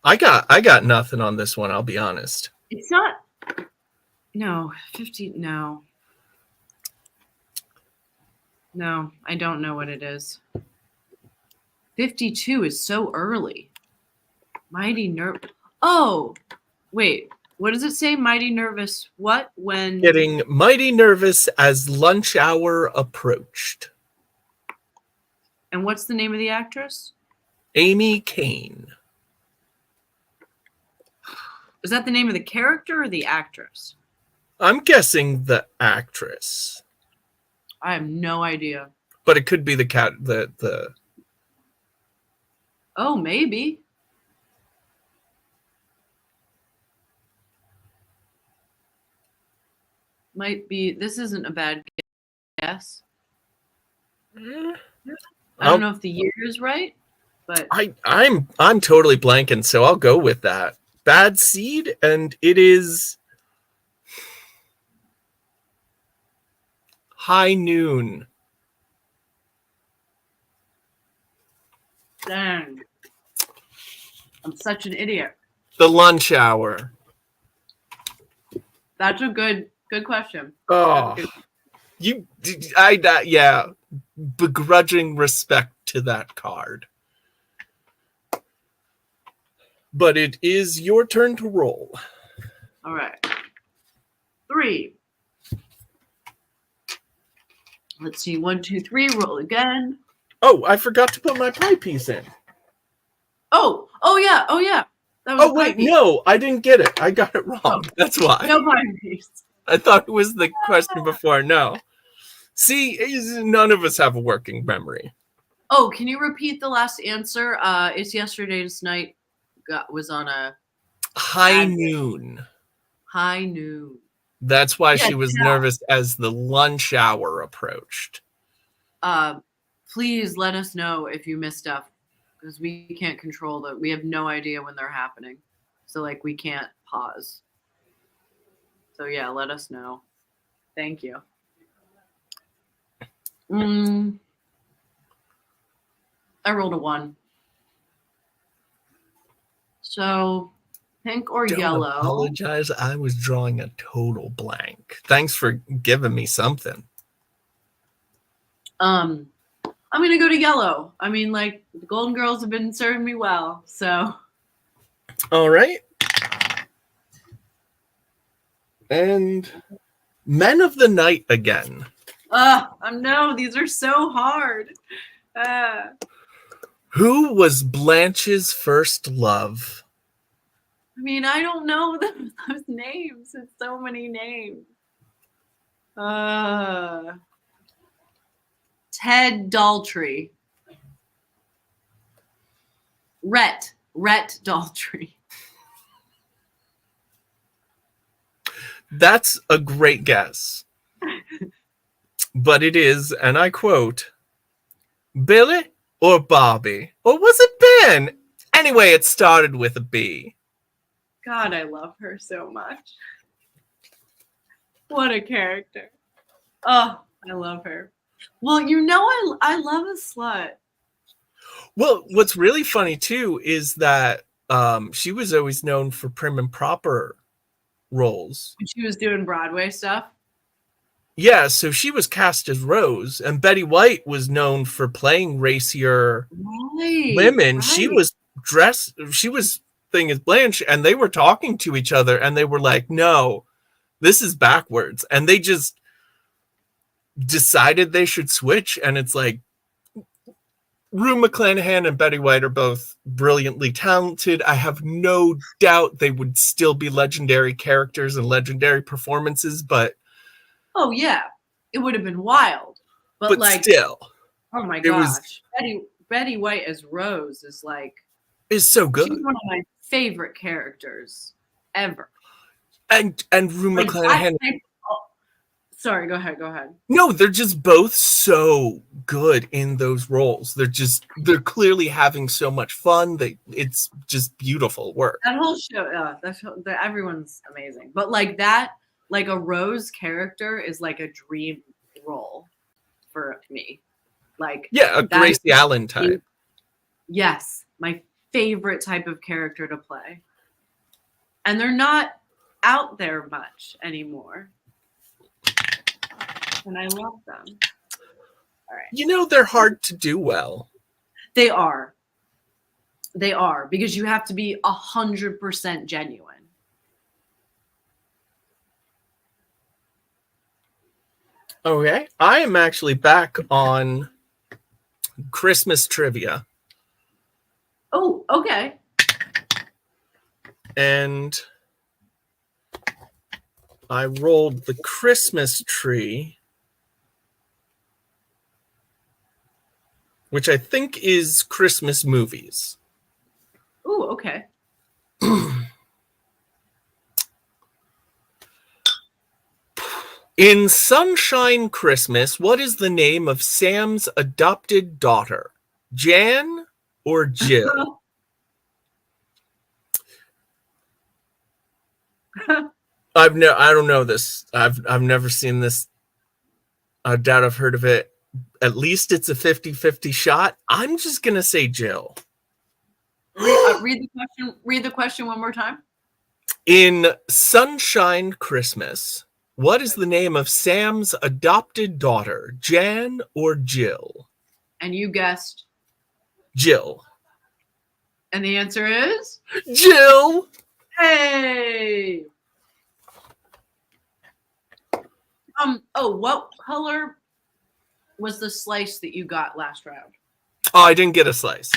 I got nothing on this one, I'll be honest. It's not. No, 50. No. No, I don't know what it is. 52 is so early. Mighty nervous. Oh, wait. What does it say? Mighty nervous. What? When? Getting mighty nervous as lunch hour approached. And what's the name of the actress? Amy Kane. Is that the name of the character or the actress? I'm guessing the actress, I have no idea. but it could be the Oh, maybe. Might be. This isn't a bad guess. I don't know if the year is right, but I'm totally blanking, so I'll go with that. Bad Seed, and it is High Noon. dang. I'm such an idiot. The lunch hour. That's a good question. Oh, yeah, begrudging respect to that card. But it is your turn to roll. All right. 3. Let's see. 1, 2, 3. Roll again. Oh, I forgot to put my pie piece in. Oh yeah. That was Oh, a wait, pie piece. no, I didn't get it. I got it wrong. That's why. No pie piece. I thought it was the question before. No. See, none of us have a working memory. Oh, can you repeat the last answer? It's yesterday tonight. Was on a High Noon. High Noon. That's why Yeah, she was nervous as the lunch hour approached. Please let us know if you miss stuff, because we can't control that. We have no idea when they're happening. So like we can't pause. So yeah, let us know. Thank you. I rolled a 1. So pink or Don't yellow? apologize. I was drawing a total blank. Thanks for giving me something. I'm gonna go to yellow. I mean, like the Golden Girls have been serving me well, so. All right. And Men of the Night again. No, these are so hard. Who was Blanche's first love? I mean, I don't know those names. It's so many names. Ted Daltrey. Rhett Daltrey. That's a great guess. But it is, and I quote, Billy or Bobby? Or was it Ben? Anyway, it started with a B. God, I love her so much. What a character. Oh, I love her. Well, you know, I love a slut. Well, what's really funny too is that she was always known for prim and proper roles. When she was doing Broadway stuff. Yeah, so she was cast as Rose, and Betty White was known for playing racier women. Right. She was thing as Blanche, and they were talking to each other, and they were like, "No, this is backwards," and they just decided they should switch. And it's like, Rue McClanahan and Betty White are both brilliantly talented. I have no doubt they would still be legendary characters and legendary performances, but oh yeah, it would have been wild. But like, still, oh my gosh, Betty White as Rose is so good. She's one of my favorite characters ever. And Rue McClanahan. Sorry, go ahead. No, they're just both so good in those roles. They're clearly having so much fun. It's just beautiful work. That whole show, everyone's amazing. But like that, like a Rose character is like a dream role for me. Like, yeah, a Gracie Allen type. Yes, my favorite type of character to play. And they're not out there much anymore. And I love them. All right. You know, they're hard to do well. They are. Because you have to be 100% genuine. Okay. I am actually back on Christmas trivia. Oh, okay. And I rolled the Christmas tree, which I think is Christmas movies. Ooh, okay. In Sunshine Christmas, what is the name of Sam's adopted daughter? Jan or Jill? I don't know this. I've never seen this. I doubt I've heard of it. At least it's a 50-50 shot. I'm just gonna say Jill. Read the question one more time. In Sunshine Christmas, what is the name of Sam's adopted daughter, Jan or Jill? And you guessed Jill. And the answer is Jill. Hey. What color was the slice that you got last round? Oh, I didn't get a slice.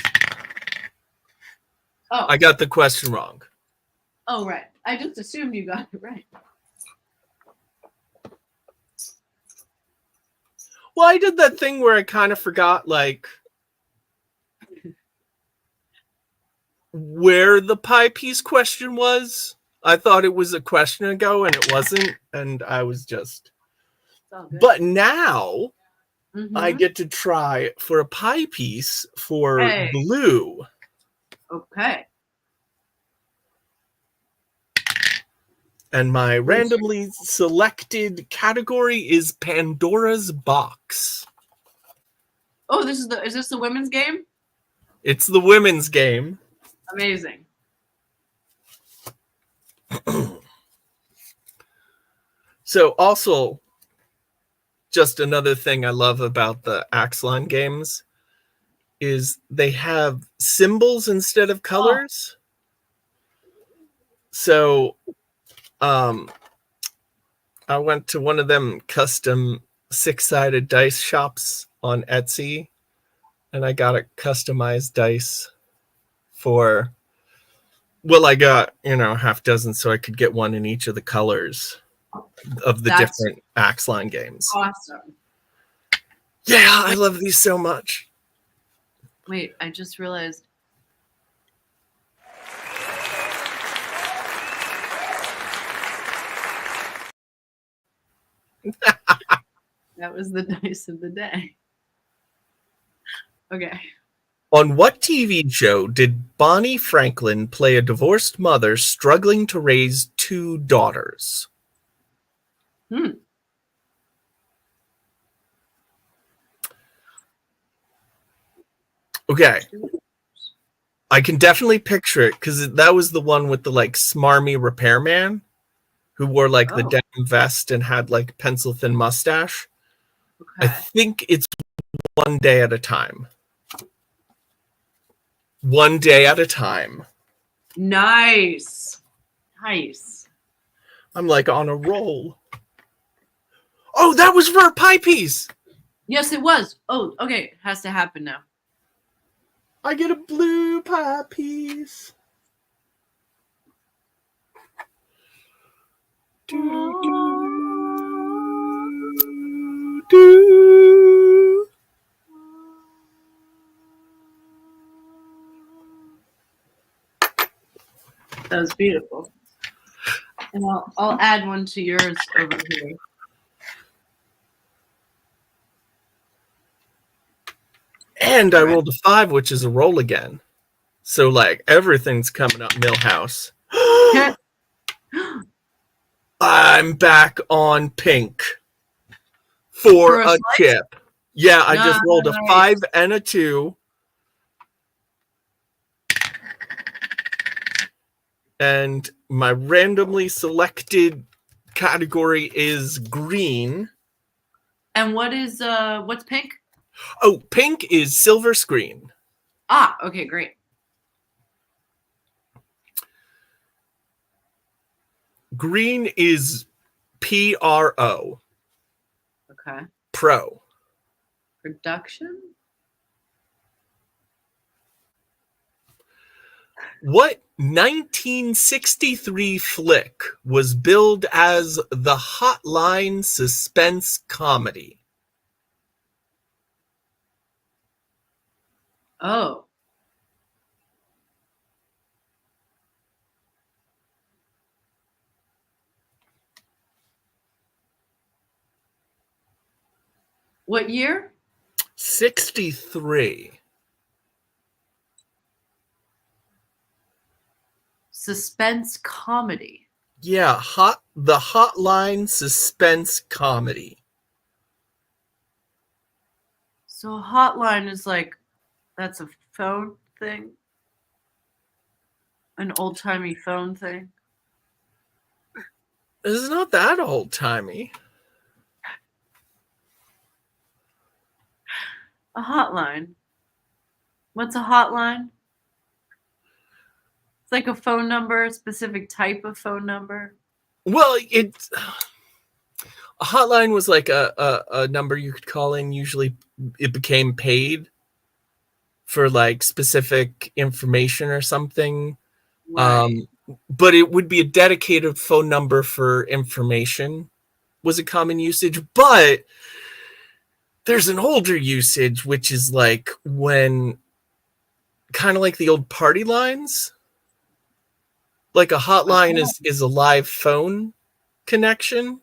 Oh. I got the question wrong. Oh, right. I just assumed you got it right. Well, I did that thing where I kind of forgot, like, where the pie piece question was. I thought it was a question ago and it wasn't, and I was just. It's all good. But now I Mhm. get to try for a pie piece for Hey. Blue. Okay. And my randomly selected category is Pandora's Box. Oh, is this the women's game? It's the women's game. Amazing. So also, just another thing I love about the Axeline games is they have symbols instead of colors. So I went to one of them custom 6-sided dice shops on Etsy, and I got a customized dice for, well, I got, half dozen so I could get one in each of the colors of the That's different Axeline games. awesome. Yeah, I love these so much. Wait, I just realized. That was the dice of the day. Okay. On what TV show did Bonnie Franklin play a divorced mother struggling to raise 2 daughters? Okay. I can definitely picture it because that was the one with the smarmy repairman who wore the Oh. denim vest and had pencil thin mustache. I Okay. think it's One Day at a Time. One Day at a Time. Nice. Nice. I'm on a roll. Oh, that was for a pie piece. Yes, it was. Oh, okay. It has to happen now. I get a blue pie piece. Do, do, do. That was beautiful. And I'll add one to yours over here. And I rolled a 5, which is a roll again. So everything's coming up Millhouse. I'm back on pink for a slice? chip. Yeah, I just rolled a Nice. 5 and a 2. And my randomly selected category is green. And what's pink? Oh, pink is silver screen. Ah, okay, great. Green is PRO. Okay. Pro. Production? What 1963 flick was billed as the Hotline suspense comedy? Oh. What year? 63. Suspense comedy. Yeah, the Hotline suspense comedy. So hotline is that's a phone thing? An old-timey phone thing? It's not that old-timey. A hotline. What's a hotline? It's like a phone number, a specific type of phone number. Well, a hotline was a number you could call in. Usually it became paid for specific information or something. Right. But it would be a dedicated phone number for information was a common usage. But there's an older usage, which is when kind of like the old party lines. Like a hotline is a live phone connection.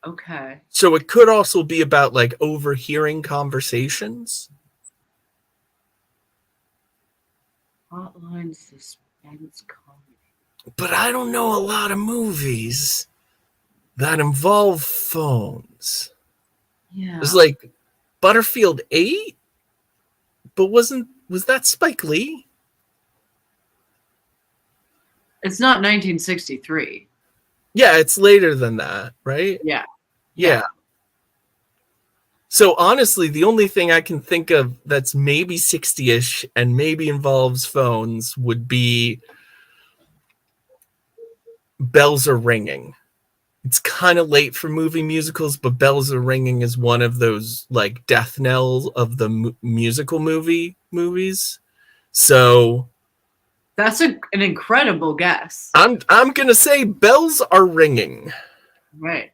Okay. So it could also be about like overhearing conversations. Hotline suspense comedy. But I don't know a lot of movies that involve phones. Yeah. It's like Butterfield 8, but was that Spike Lee? It's not 1963. Yeah, it's later than that, right? Yeah. Yeah. So honestly, the only thing I can think of that's maybe 60-ish and maybe involves phones would be Bells Are Ringing. It's kind of late for movie musicals, but Bells Are Ringing is one of those like death knell of the musical movies. So That's an incredible guess. I'm gonna say Bells Are Ringing. Right.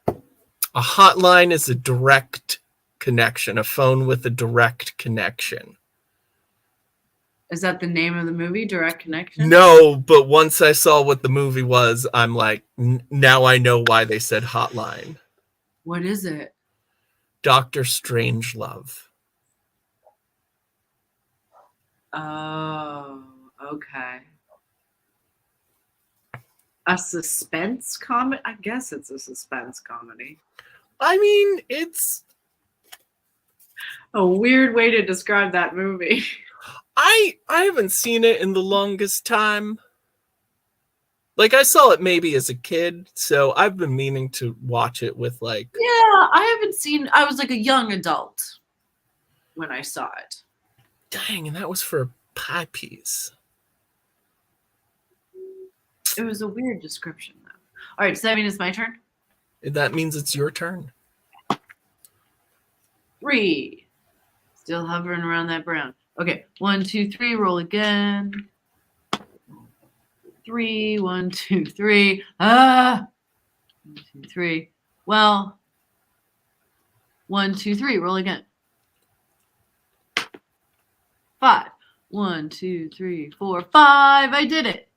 A hotline is a direct connection, a phone with a direct connection. Is that the name of the movie, Direct Connection? No, but once I saw what the movie was, I'm like, now I know why they said hotline. What is it? Dr. Strangelove. Oh, okay. A suspense comedy? I guess it's a suspense comedy. I mean, it's A weird way to describe that movie. I haven't seen it in the longest time. Like I saw it maybe as a kid, so I've been meaning to watch it with like Yeah, I was like a young adult when I saw it. dang, and that was for pie piece. It was a weird description though. All right, does that mean it's my turn? That means it's your turn. 3. Still hovering around that brown. Okay, 1, 2, 3. Roll again. 3, 1, 2, 3. 1, 2, 3. Well, 1, 2, 3. Roll again. 5. 1, 2, 3, 4, 5. I did it.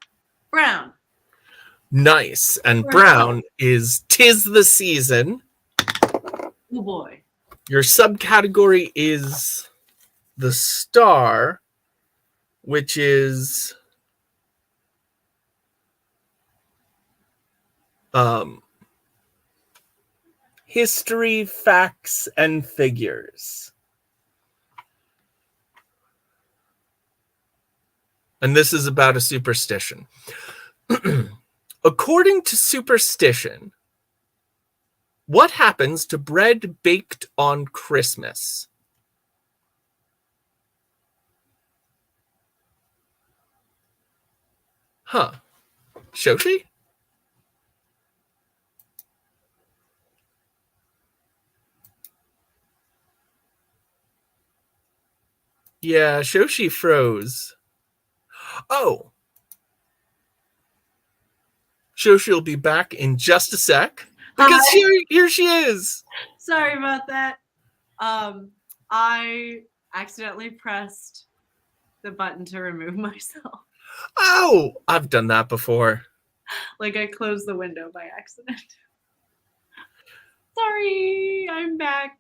Brown. Nice. And brown is 'Tis the Season. Oh boy. Your subcategory is the star, which is history, facts, and figures. And this is about a superstition. According to superstition, what happens to bread baked on Christmas? Huh. Shoshi? Yeah, Shoshi froze. Oh. Shoshi will be back in just a sec. Because here she is. Sorry about that. I accidentally pressed the button to remove myself. Oh, I've done that before. Like I closed the window by accident. Sorry, I'm back.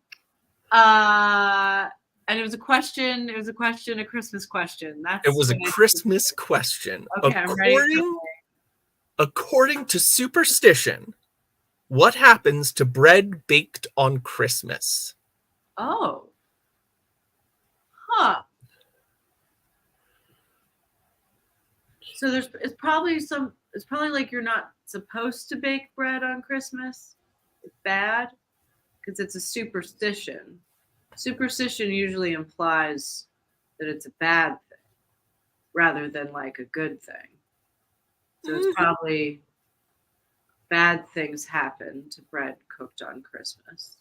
And it was a question. It was a question, a Christmas question. It was a Christmas question. Okay, I'm ready. According to superstition, what happens to bread baked on Christmas? Oh. Huh. So it's probably like you're not supposed to bake bread on Christmas. It's bad because it's a superstition. Superstition usually implies that it's a bad thing rather than like a good thing. So it's probably bad things happen to bread cooked on Christmas.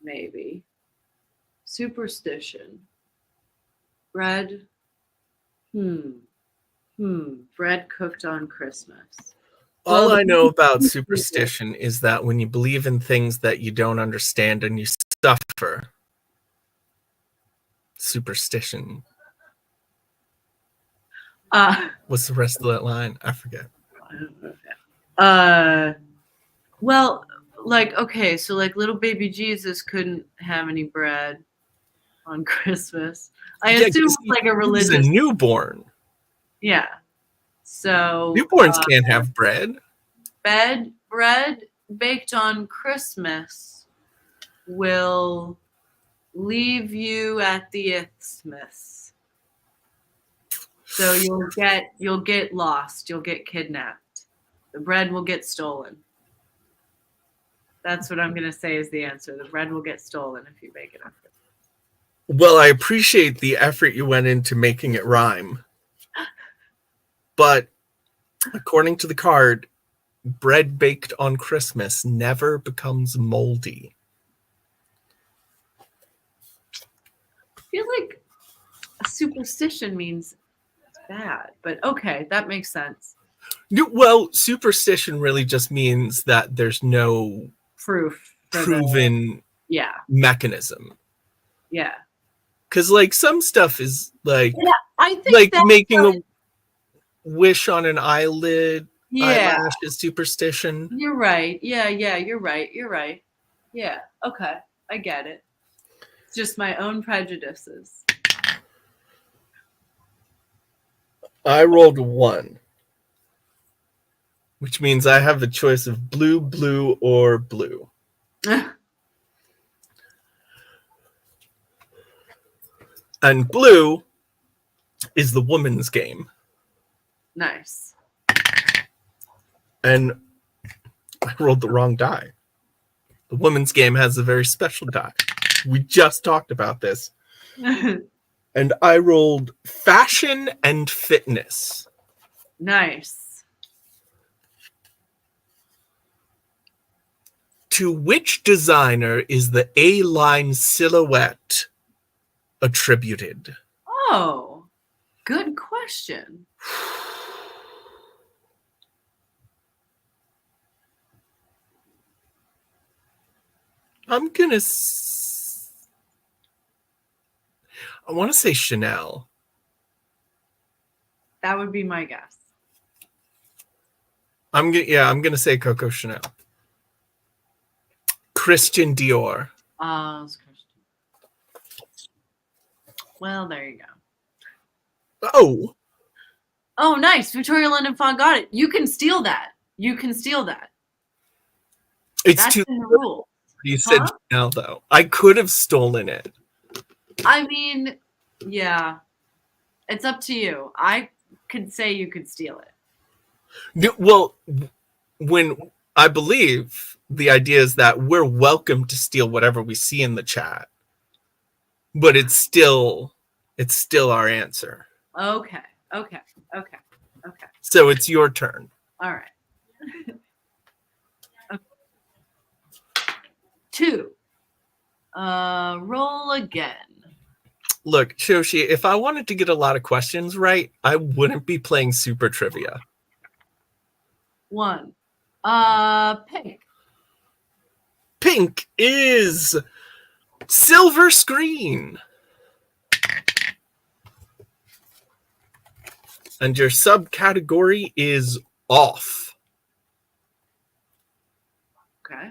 Maybe. Superstition. Bread. Bread cooked on Christmas. All I know about superstition is that when you believe in things that you don't understand and you suffer, superstition What's the rest of that line? I forget. Well, like, okay, so like little baby Jesus couldn't have any bread on Christmas. I Yeah, assume 'cause it's like a He's a religious. newborn. Yeah. So Newborns can't have bread. bread baked on Christmas will leave you at the isthmus. So you'll get lost, you'll get kidnapped. The bread will get stolen. That's what I'm gonna say is the answer. The bread will get stolen if you bake it on Christmas. Well, I appreciate the effort you went into making it rhyme. But according to the card, bread baked on Christmas never becomes moldy. I feel like a superstition means it's bad, but okay, that makes sense. Well, superstition really just means that there's no Proof for the proven yeah, mechanism. yeah. Because, like, some stuff is like I think like that's making what- a wish on an eyelid. yeah. Eyelash is superstition. You're right. Yeah, you're right. You're right. Yeah. Okay. I get it. It's just my own prejudices. I rolled a 1, which means I have the choice of blue, blue, or blue. And blue is the woman's game. Nice. And I rolled the wrong die. The women's game has a very special die. We just talked about this. And I rolled fashion and fitness. Nice. To which designer is the A-line silhouette attributed? Oh, good question. I'm gonna. I want to say Chanel. That would be my guess. I'm gonna say Coco Chanel. Christian Dior. It's Christian. Well, there you go. Oh, Oh, nice. Victoria London Font got it. You can steal that. You can steal that. it's That's too. in the rule. You said Huh? Chanel though. I could have stolen it. I mean, yeah. It's up to you. I could say you could steal it. No, well, when I believe the idea is that we're welcome to steal whatever we see in the chat, but it's still our answer. Okay. So it's your turn. All right. Okay. 2. Roll again. Look, Shoshi, if I wanted to get a lot of questions right, I wouldn't be playing Super Trivia. 1. Pink. Pink is silver screen. And your subcategory is off. Okay.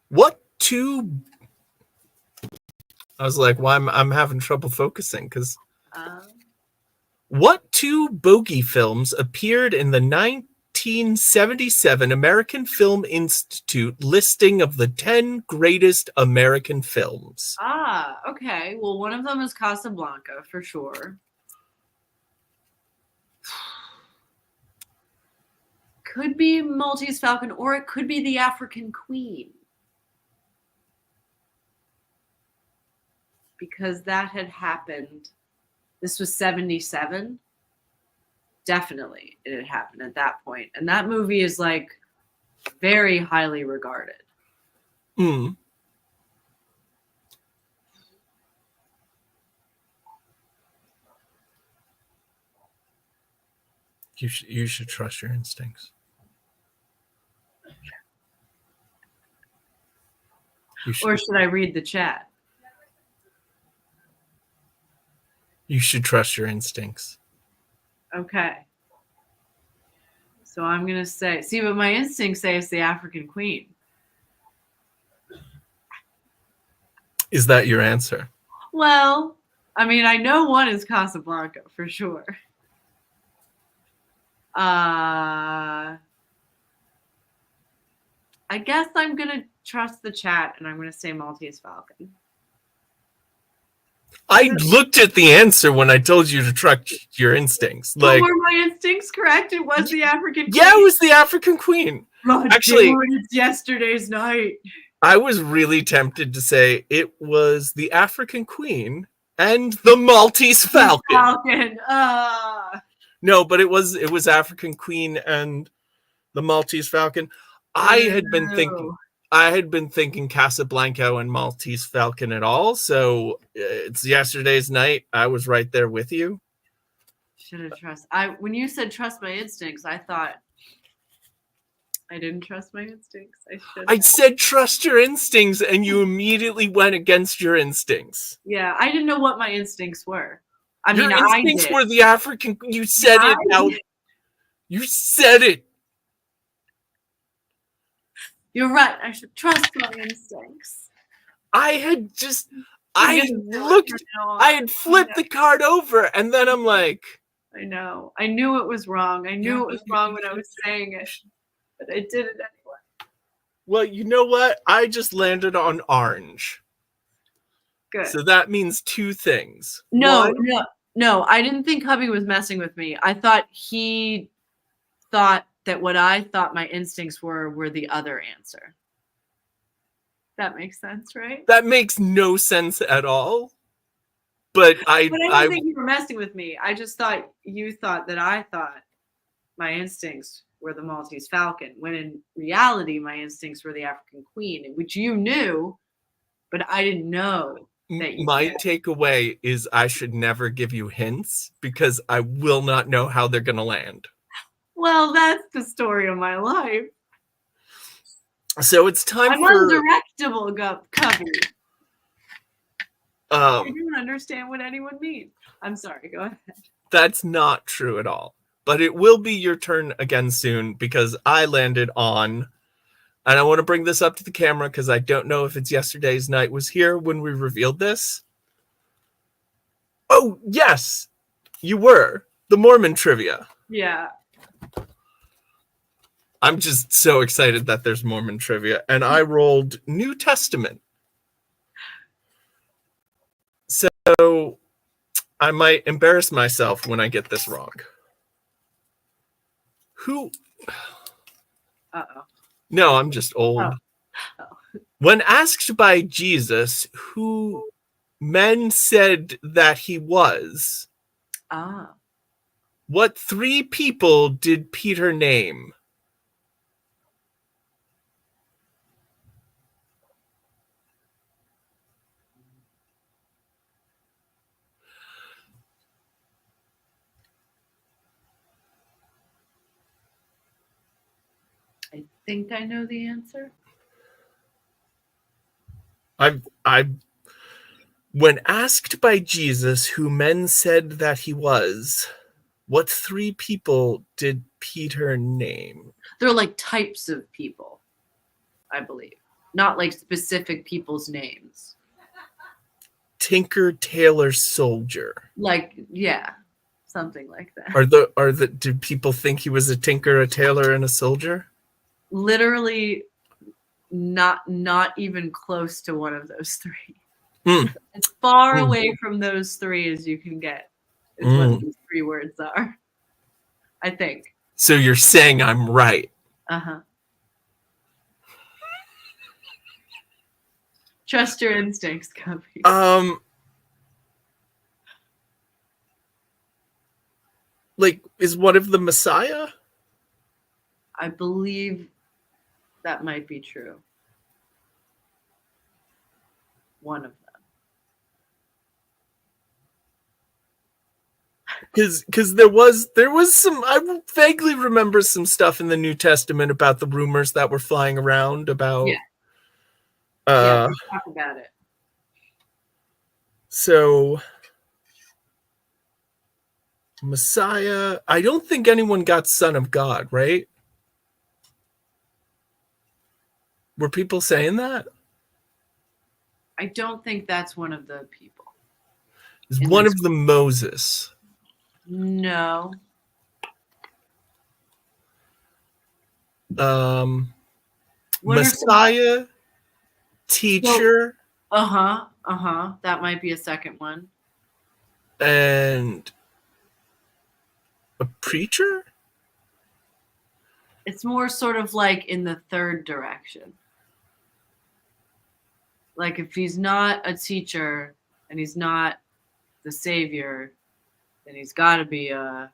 What two? I was like, well, I'm having trouble focusing because what 2 bogey films appeared in the 1977 American Film Institute listing of the 10 greatest American films? Okay. Well, one of them is Casablanca for sure. Could be Maltese Falcon, or it could be The African Queen. Because that had happened. This was 77. Definitely it had happened at that point. And that movie is like very highly regarded. Hmm. You should trust your instincts. Or should I read the chat? You should trust your instincts. Okay. So I'm gonna say, see, what my instincts say it's the African queen. Is that your answer? Well, I mean, I know one is Casablanca for sure. I guess I'm gonna trust the chat and I'm gonna say Maltese Falcon. I looked at the answer when I told you to trust your instincts. But Like, were my instincts correct? It was the African queen. yeah, it was the African queen. God Actually, damn it, it's yesterday's night. I was really tempted to say it was the African queen and the Maltese Falcon. Falcon. No, but it was African queen and the Maltese Falcon. I had been thinking Casablanca and Maltese Falcon at all. So it's yesterday's night. I was right there with you. Should have trust. When you said trust my instincts, I thought I didn't trust my instincts. I said trust your instincts, and you immediately went against your instincts. Yeah, I didn't know what my instincts were. Your instincts were the African. You said it out. You said it. You're right. I should trust my instincts. I had flipped the card over, and then I'm like, I know. I knew it was wrong. I knew it was wrong when I was saying it, but I did it anyway. Well, you know what? I just landed on orange. Good. So that means two things. No. I didn't think hubby was messing with me. I thought he thought that what I thought my instincts were the other answer. That makes sense, right? That makes no sense at all. But I didn't think you were messing with me. I just thought you thought that I thought my instincts were the Maltese Falcon, when in reality my instincts were the African Queen, which you knew, but I didn't know. My takeaway is I should never give you hints because I will not know how they're going to land. Well, that's the story of my life. So it's time I'm undirectable, Cubby. I don't understand what anyone means. I'm sorry, go ahead. That's not true at all. But it will be your turn again soon because I landed on, and I want to bring this up to the camera because I don't know if it's yesterday's night was here when we revealed this. Oh, yes, you were. The Mormon trivia. Yeah. I'm just so excited that there's Mormon trivia. And I rolled New Testament. So I might embarrass myself when I get this wrong. Who? Uh-oh. No, I'm just old. Oh. When asked by Jesus who men said that he was, what three people did Peter name? I think I know the answer. When asked by Jesus who men said that he was, what three people did Peter name? They're like types of people, I believe. Not like specific people's names. Tinker, tailor, soldier. Like, yeah, something like that. Do people think he was a tinker, a tailor, and a soldier? Literally not even close to one of those three. As far away from those three as you can get is what these three words are, I think. So you're saying I'm right. Trust your instincts, Cubby. Like, is one of the Messiah? I believe that might be true. One of them. Because there was some, I vaguely remember some stuff in the New Testament about the rumors that were flying around about. Yeah, we talk about it. So Messiah. I don't think anyone got Son of God, right? Were people saying that? I don't think that's one of the people. Is In one this- of them Moses? No. What are some- Messiah, teacher, That might be a second one. and a preacher? It's more sort of like in the third direction. Like if he's not a teacher and he's not the savior, then he's got to be Oh,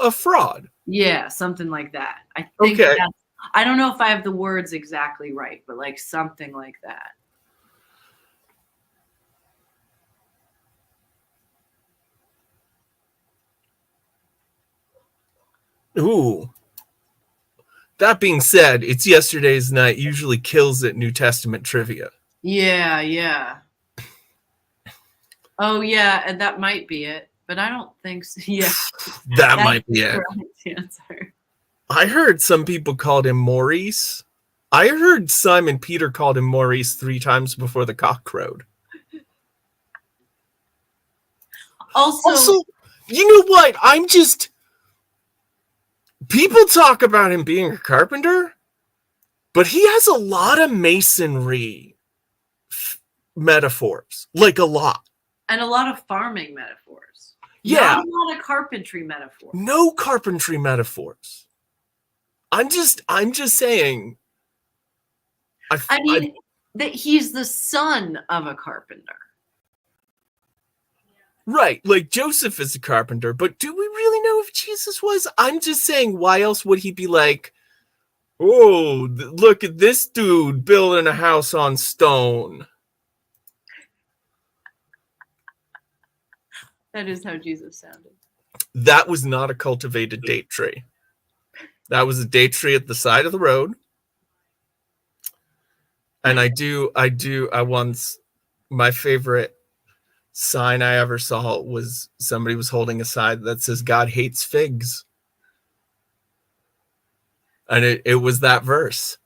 a fraud. something like that. I think Okay. I don't know if I have the words exactly right, but like something like that. Ooh. That being said, it's yesterday's night. Usually kills at New Testament trivia. Yeah. Oh yeah, and that might be it, but I don't think so. Yeah, That that's might be the it. correct answer. I heard some people called him Maurice. I heard Simon Peter called him Maurice 3 times before the cock crowed. Also, you know what? People talk about him being a carpenter, but he has a lot of masonry metaphors, like a lot. and a lot of farming metaphors. Yeah. Not a lot of carpentry metaphors. No carpentry metaphors. I'm just saying. I mean, that he's the son of a carpenter. Right, like Joseph is a carpenter, but do we really know if Jesus was? I'm just saying, why else would he be like, oh, look at this dude building a house on stone? That is how Jesus sounded. That was not a cultivated date tree. That was a date tree at the side of the road. And my favorite sign I ever saw was somebody was holding a sign that says God hates figs. And it was that verse.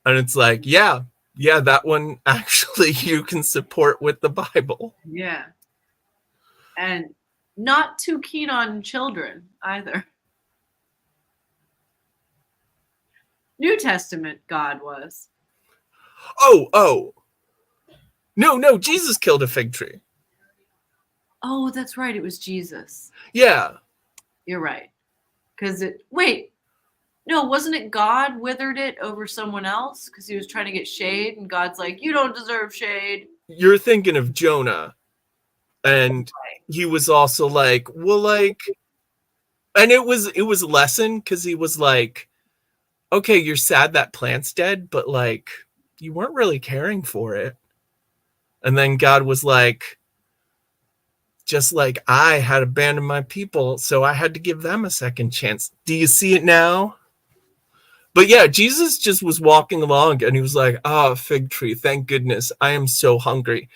And it's like, yeah, that one actually you can support with the Bible. Yeah. And not too keen on children either. New Testament God was. Oh. No, Jesus killed a fig tree. Oh, that's right. It was Jesus. Yeah. You're right. Wasn't it God withered it over someone else because he was trying to get shade, and God's like, you don't deserve shade. You're thinking of Jonah. And he was also like, well, like, and it was a lesson because he was like, okay, you're sad that plant's dead, but like, you weren't really caring for it. And then God was like, just like I had abandoned my people, so I had to give them a second chance. Do you see it now? But yeah, Jesus just was walking along and he was like, fig tree, thank goodness. I am so hungry.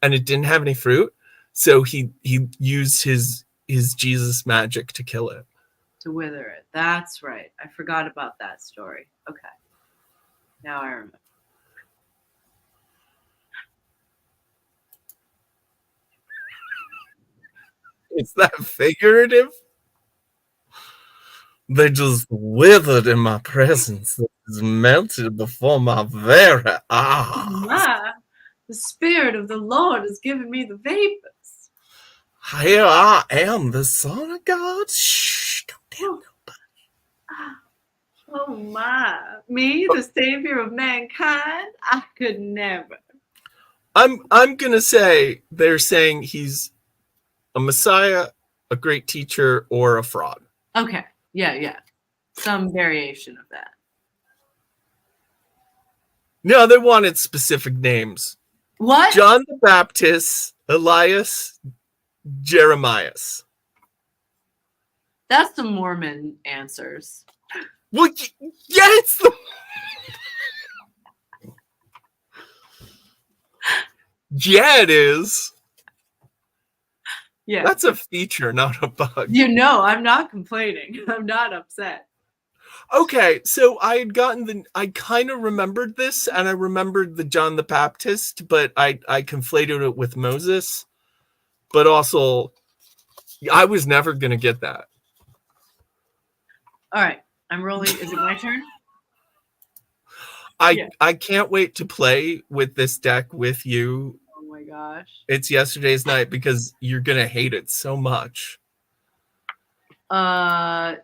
And it didn't have any fruit. So he used his Jesus magic to kill it. To wither it. That's right. I forgot about that story. Okay. Now I remember. Is that figurative? They just withered in my presence. They just melted before my very eyes. The Spirit of the Lord has given me the vapors. Here I am, the Son of God. Shh, don't tell nobody. Oh my. Me, the Savior of mankind? I could never. I'm gonna say they're saying he's a Messiah, a great teacher, or a fraud. Okay. Yeah. Some variation of that. No, they wanted specific names. What? John the Baptist, Elias, Jeremias. That's the Mormon answers. Well, yeah, it's the... Yeah, it is. Yeah. That's a feature, not a bug. You know, I'm not complaining. I'm not upset. Okay, so I had I kind of remembered this, and I remembered the John the Baptist, but I conflated it with Moses. But also, I was never going to get that. All right. I'm rolling. Is it my turn? I can't wait to play with this deck with you. Oh my gosh. It's yesterday's night because you're going to hate it so much. 2,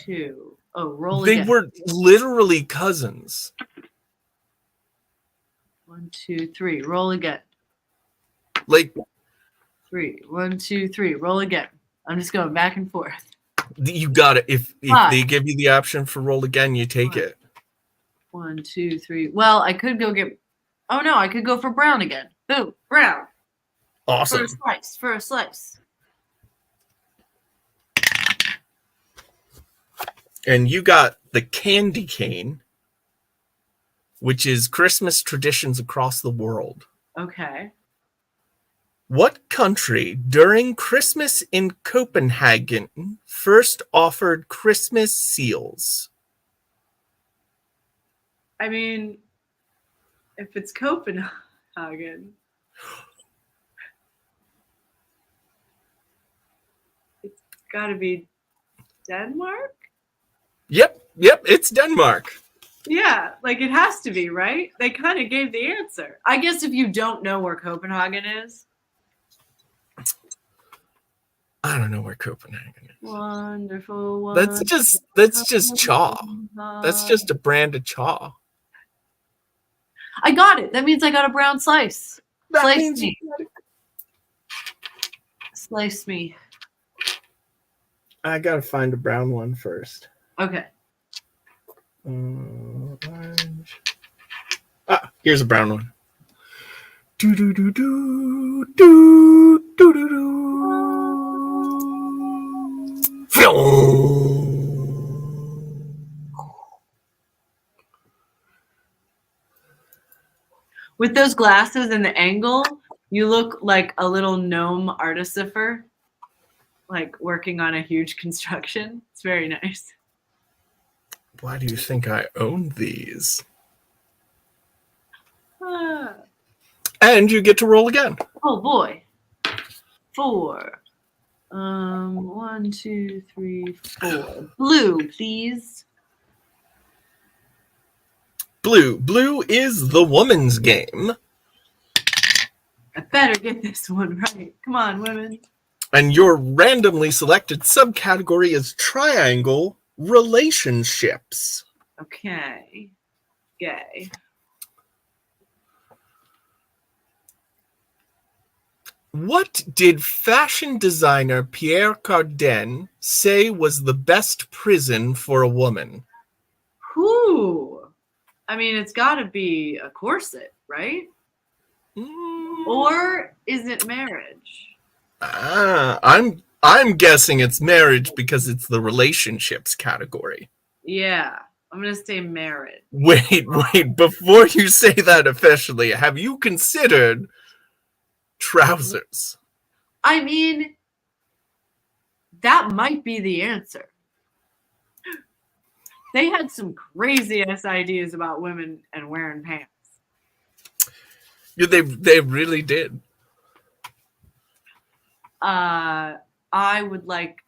2. Oh, roll They again. were literally cousins. 1, 2, 3. Roll again. Like, 3. 1, 2, 3. Roll again. I'm just going back and forth. you got it. If Five. they give you the option for roll again, you take it. 1, 2, 3. Well, I could go get. Oh no, I could go for brown again. Boom, brown. Awesome. For a slice. And you got the candy cane, which is Christmas traditions across the world. Okay. What country during Christmas in Copenhagen first offered Christmas seals? I mean, if it's Copenhagen, it's got to be Denmark? Yep, it's Denmark. Yeah, like it has to be, right? They kind of gave the answer. I guess if you don't know where Copenhagen is. I don't know where Copenhagen is. Wonderful. That's just chaw. That's just a brand of chaw. I got it. That means I got a brown slice. That Slice means me. Slice me. I gotta find a brown one first. Okay. Orange. Ah, here's a brown one. Do do do do do do do do. With those glasses and the angle, you look like a little gnome artificer, like working on a huge construction. It's very nice. Why do you think I own these? Ah. And you get to roll again. Oh boy. 4. 1, 2, 3, 4. Blue, please. Blue. Blue is the woman's game. I better get this one right. Come on, women. And your randomly selected subcategory is triangle relationships. Okay. Gay. What did fashion designer Pierre Cardin say was the best prison for a woman? Whew. I mean, it's got to be a corset, right? Or is it marriage? I'm guessing it's marriage because it's the relationships category. Yeah, I'm going to say marriage. Wait, before you say that officially, have you considered trousers? I mean, that might be the answer. They had some crazy ass ideas about women and wearing pants. Yeah, they really did. I would like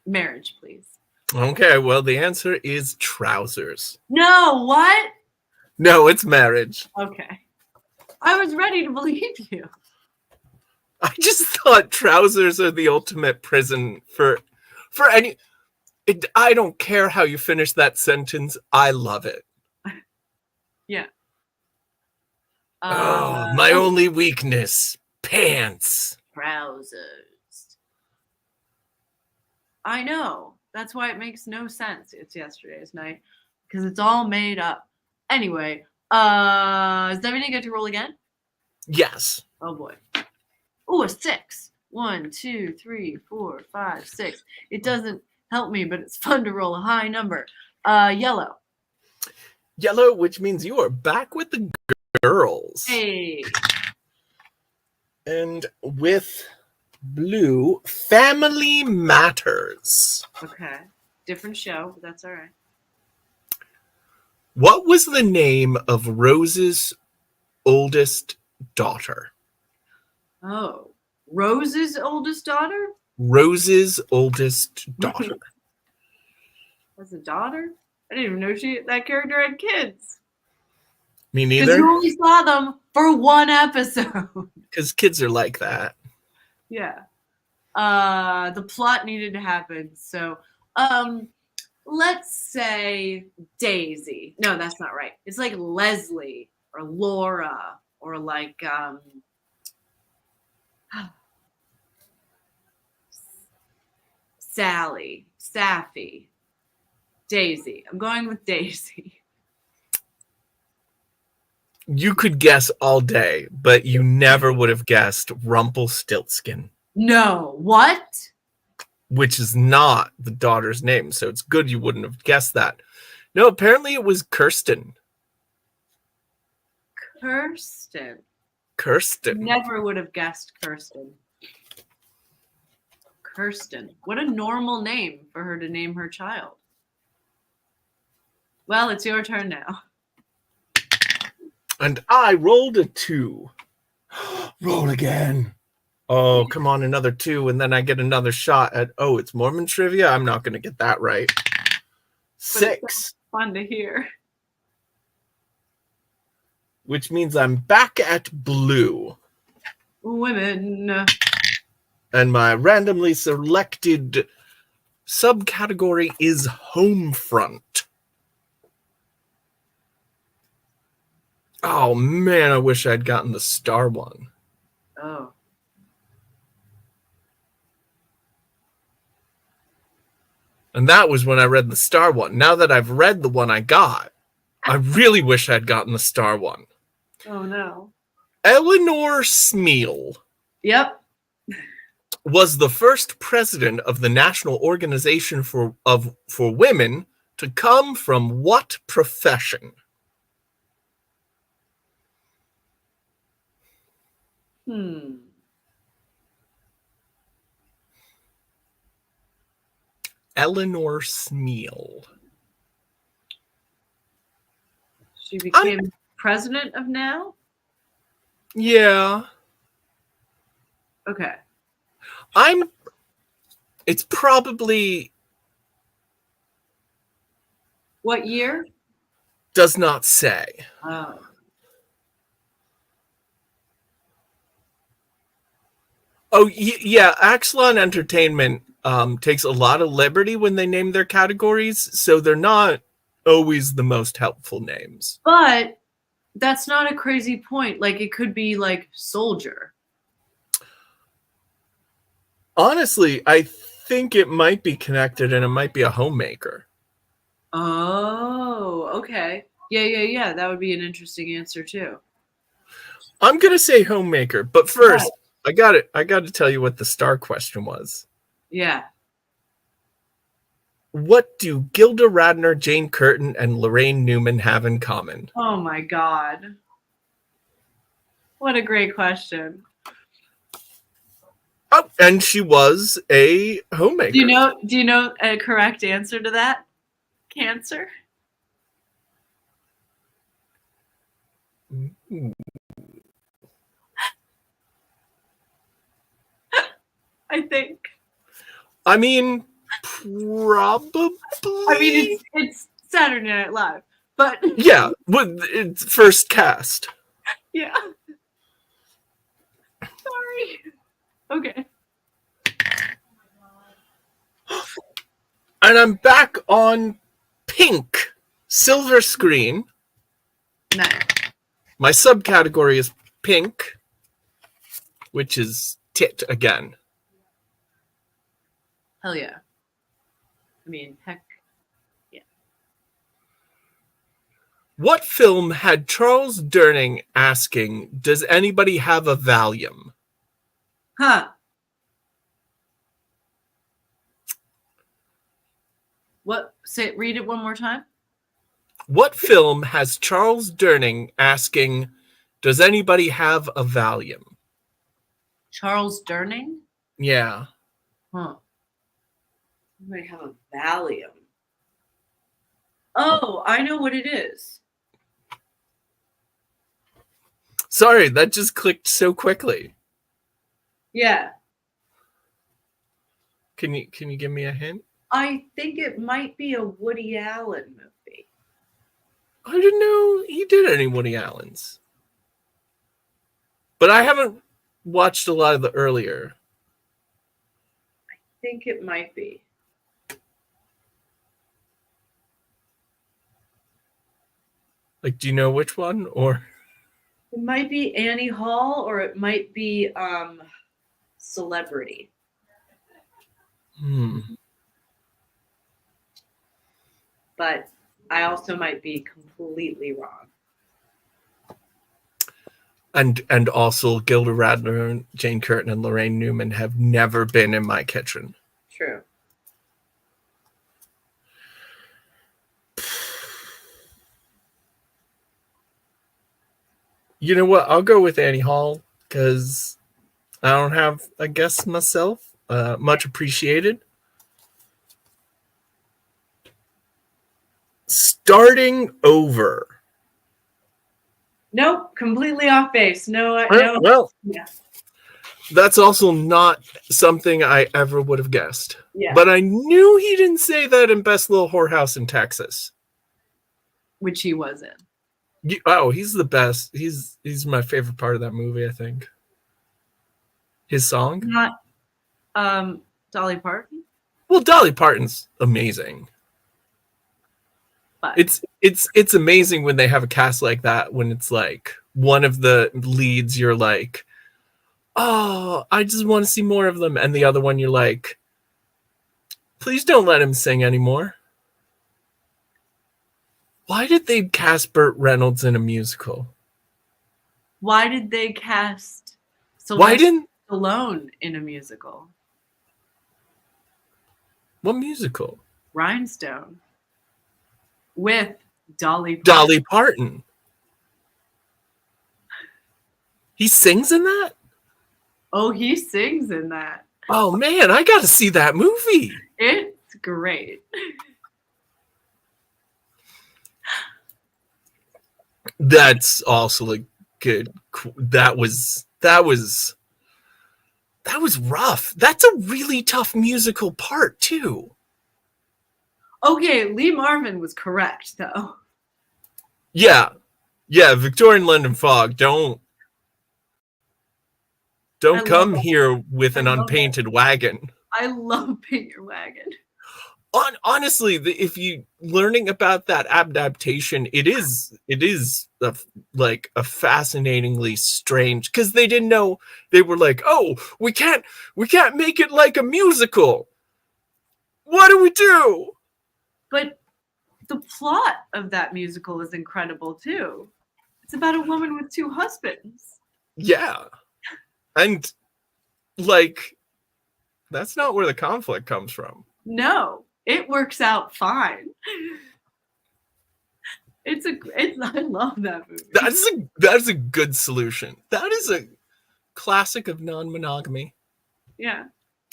marriage, please. Okay, well, the answer is trousers. No, what? No, it's marriage. Okay. I was ready to believe you. I just thought trousers are the ultimate prison for any. I don't care how you finish that sentence. I love it. Yeah. My only weakness, pants. Trousers. I know. That's why it makes no sense. It's yesterday's night because it's all made up. Anyway, is Debbie get to roll again? Yes. Oh boy. Ooh, a 6. 1, 2, 3, 4, 5, 6. It doesn't help me, but it's fun to roll a high number. Yellow. Yellow, which means you are back with the girls. Hey. And with blue, Family Matters. Okay. Different show, but that's all right. What was the name of Rose's oldest daughter? Oh. Rose's oldest daughter? Rose's oldest daughter. Has a daughter? I didn't even know that character had kids. Me Because neither. you only saw them for one episode. Because kids are like that. Yeah. The plot needed to happen. So, let's say Daisy. No, that's not right. It's like Leslie or Laura or like Sally, Saffy, Daisy. I'm going with Daisy. You could guess all day, but you never would have guessed Rumpelstiltskin, No, what? which is not the daughter's name. So it's good you wouldn't have guessed that. No, apparently it was Kirsten. Kirsten. Kirsten. Never would have guessed Kirsten. Kirsten. What a normal name for her to name her child. Well, it's your turn now. And I rolled a 2. Roll again. Oh, come on, another 2. And then I get another shot at, oh, it's Mormon trivia? I'm not going to get that right. 6. Fun to hear. Which means I'm back at blue. Women. And my randomly selected subcategory is home front. Oh man, I wish I'd gotten the star one. Oh. And that was when I read the star one. Now that I've read the one I got, I really wish I'd gotten the star one. Oh no. Eleanor Smeal Yep. was the first president of the National Organization for Women to come from what profession? Eleanor Smeal. She became president of now? Yeah. Okay. It's probably What year? does not say. Oh. Oh, yeah. Axelon Entertainment takes a lot of liberty when they name their categories, so they're not always the most helpful names. But that's not a crazy point. Like, it could be like soldier. Honestly, I think it might be connected and it might be a homemaker. Oh, okay. Yeah. That would be an interesting answer too. I'm going to say homemaker, but first, I got to tell you what the star question was. Yeah. What do Gilda Radner, Jane Curtin, and Lorraine Newman have in common? Oh my God. What a great question. Oh, and she was a homemaker. Do you know a correct answer to that? Cancer? I think. I mean, probably. I mean, it's Saturday Night Live, but yeah, it's first cast. yeah. Sorry. Okay. And I'm back on pink silver screen. Nice. My subcategory is pink, which is tit again. Hell yeah. I mean, heck. Yeah. What film had Charles Durning asking, "Does anybody have a Valium?" Huh. What? Read it one more time. What film has Charles Durning asking, Does anybody have a Valium? Charles Durning? Yeah. Huh. Somebody have a Valium. Oh, I know what it is. Sorry, that just clicked so quickly. Yeah. Can you give me a hint? I think it might be a Woody Allen movie. I didn't know he did any Woody Allens. But I haven't watched a lot of the earlier. I think it might be. Like, do you know which one? Or It might be Annie Hall or it might be Celebrity. But I also might be completely wrong. And also Gilda Radner, Jane Curtin, and Lorraine Newman have never been in my kitchen. True. You know what? I'll go with Annie Hall because I don't have a guess myself. Much appreciated. Starting over. Nope, completely off base. No. Well, Yeah. that's also not something I ever would have guessed. Yeah. But I knew he didn't say that in Best Little Whorehouse in Texas. Which he was in. Oh, he's the best. He's my favorite part of that movie, I think. His song? Not Dolly Parton. Well, Dolly Parton's amazing. But It's amazing when they have a cast like that, when it's like one of the leads you're like, oh, I just want to see more of them, and the other one you're like, please don't let him sing anymore. Why did they cast Burt Reynolds in a musical? why did they cast Why didn't Stallone in a musical? what musical? Rhinestone. With Dolly Parton. Dolly Parton. He sings in that? Oh, he sings in that. Oh man, I gotta see that movie. It's great. That's also like good. That was rough. That's a really tough musical part too. Okay, Lee Marvin was correct though. Yeah. Victorian London Fog. Don't come here with an unpainted wagon. I love Paint Your Wagon. Honestly, if you learning about that adaptation, it is like a fascinatingly strange, because they didn't know. They were like, oh, we can't make it like a musical. What do we do? But the plot of that musical is incredible too. It's about a woman with two husbands. Yeah. And like, that's not where the conflict comes from. No, it works out fine. I love that movie. That's a good solution. That is a classic of non-monogamy. Yeah.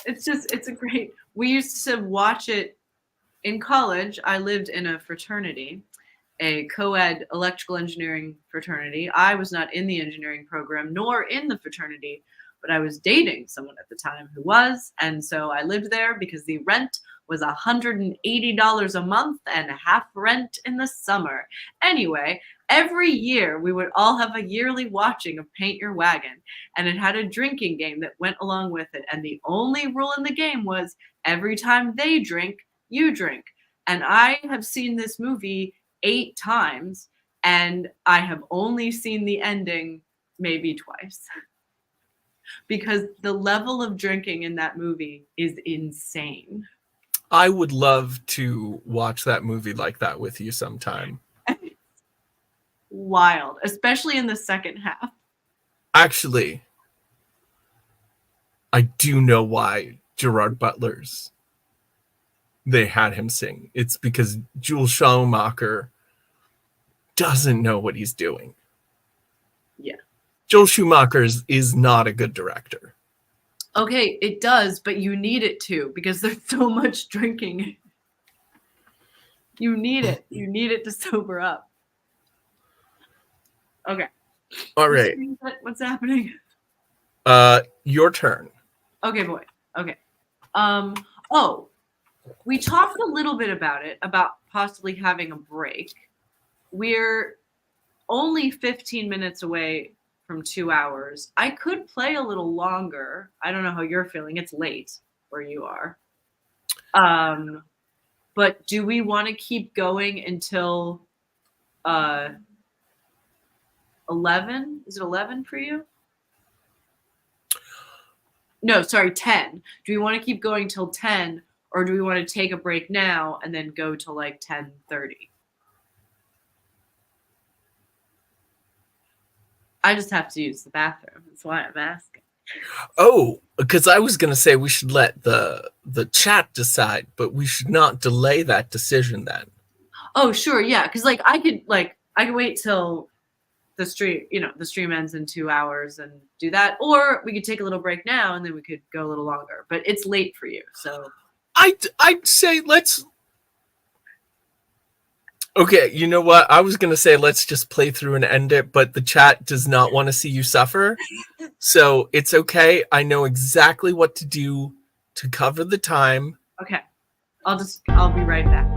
It's a great. We used to watch it in college. I lived in a fraternity, a co-ed electrical engineering fraternity. I was not in the engineering program nor in the fraternity, but I was dating someone at the time who was. And so I lived there because the rent was $180 a month and half rent in the summer. Anyway, every year we would all have a yearly watching of Paint Your Wagon, and it had a drinking game that went along with it. And the only rule in the game was every time they drink, you drink. And I have seen this movie 8 times, and I have only seen the ending maybe twice. Because the level of drinking in that movie is insane. I would love to watch that movie like that with you sometime. Wild, especially in the second half. Actually, I do know why Gerard Butler's they had him sing. It's because Joel Schumacher doesn't know what he's doing. Yeah. Joel Schumacher is not a good director. Okay, it does, but you need it to because there's so much drinking. You need it. You need it to sober up. Okay. All right. What's happening? Your turn. Okay, boy. Okay. Oh, we talked a little bit about it, about possibly having a break. We're only 15 minutes away from 2 hours. I could play a little longer. I don't know how you're feeling. It's late where you are. But do we want to keep going until 11? Is it 11 for you? No, sorry, 10. Do we want to keep going till 10, or do we want to take a break now and then go to like 10:30? I just have to use the bathroom. That's why I'm asking. Oh, because I was going to say we should let the chat decide, but we should not delay that decision then. Oh, sure, yeah, because like I could wait till the stream ends in 2 hours and do that, or we could take a little break now and then we could go a little longer. But it's late for you, so I'd say let's. Okay, you know what? I was going to say let's just play through and end it, but the chat does not want to see you suffer. So it's okay. I know exactly what to do to cover the time. okay. I'll be right back.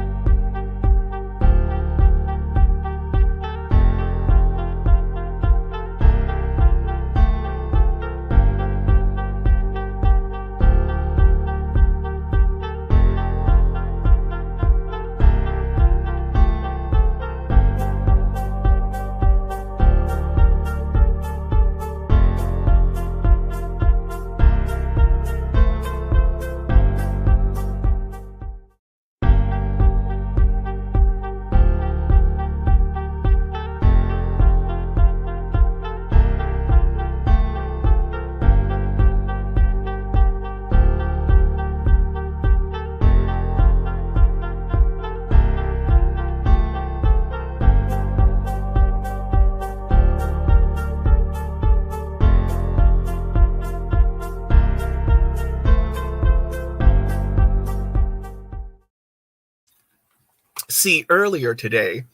See, earlier today,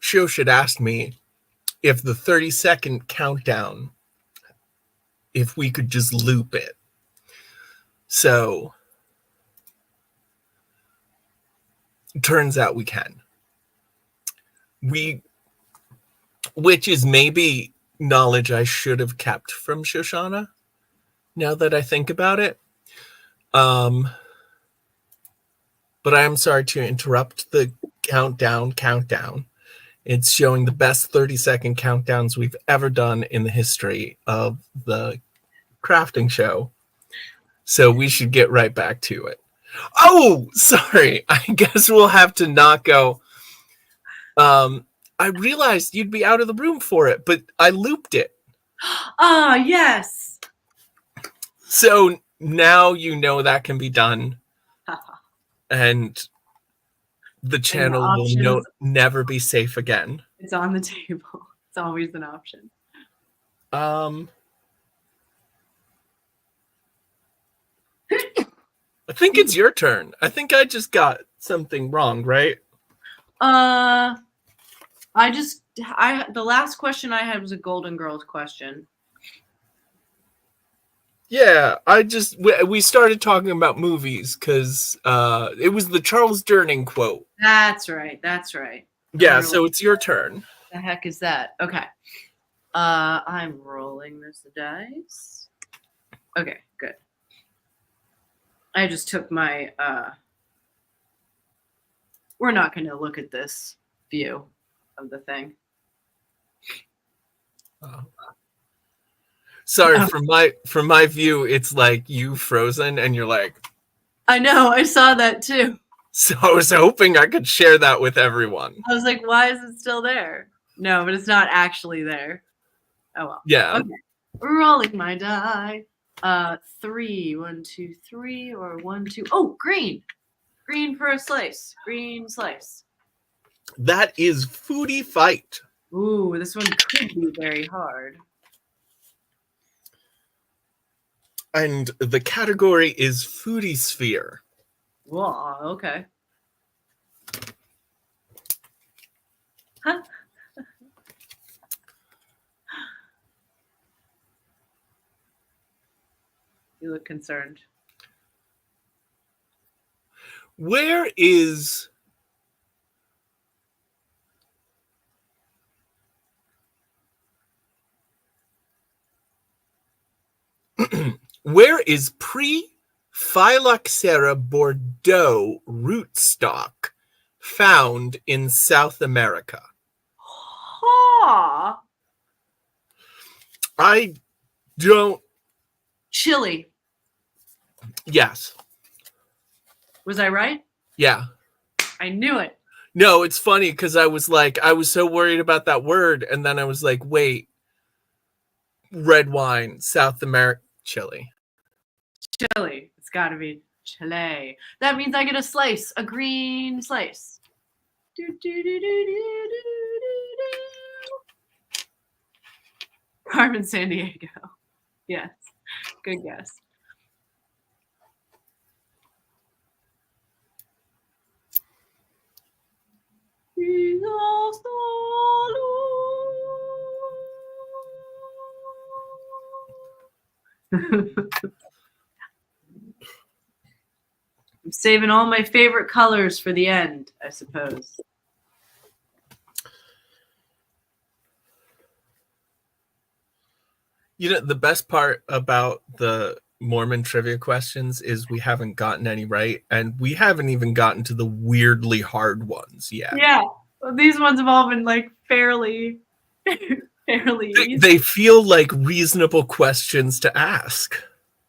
Shosh had asked me if the 30-second countdown, if we could just loop it. So, turns out we can. Which is maybe knowledge I should have kept from Shoshana, now that I think about it. But I am sorry to interrupt the countdown. It's showing the best 30-second countdowns we've ever done in the history of the crafting show. So we should get right back to it. Oh, sorry. I guess we'll have to not go. I realized you'd be out of the room for it, but I looped it. Ah, yes. So now you know that can be done. And the channel will never be safe again. It's on the table. It's always an option. I think it's your turn. I think I just got something wrong, right? The last question I had was a Golden Girls question. Yeah, we started talking about movies because it was the Charles Durning quote. That's right. Yeah, so it's your turn. The heck is that? Okay. I'm rolling this dice. Okay, good. I just took my we're not going to look at this view of the thing. Sorry, from my view, it's like you frozen and you're like, I know, I saw that too. So I was hoping I could share that with everyone. I was like, why is it still there? No, but it's not actually there. Oh well. Yeah. Okay. Rolling my die. 3, 1, 2, 3, or 1, 2. Oh, green. Green for a slice. Green slice. That is Foodie Fight. Ooh, this one could be very hard. And the category is Foodie Sphere. Whoa, okay. Huh? You look concerned. Where is where is Pre-Phylloxera Bordeaux rootstock found in South America? Aw, I don't. Chile. Yes. Was I right? Yeah. I knew it. No, it's funny because I was so worried about that word, and then I was like, wait, red wine, South America, Chile. Chile. It's got to be Chile. That means I get a slice, a green slice. Do, do, do, do, do, do, do, do. Carmen Sandiego. Yes. Good guess. I'm saving all my favorite colors for the end, I suppose. You know, the best part about the Mormon trivia questions is we haven't gotten any right, and we haven't even gotten to the weirdly hard ones yet. Yeah. Well, these ones have all been like fairly easy. They feel like reasonable questions to ask.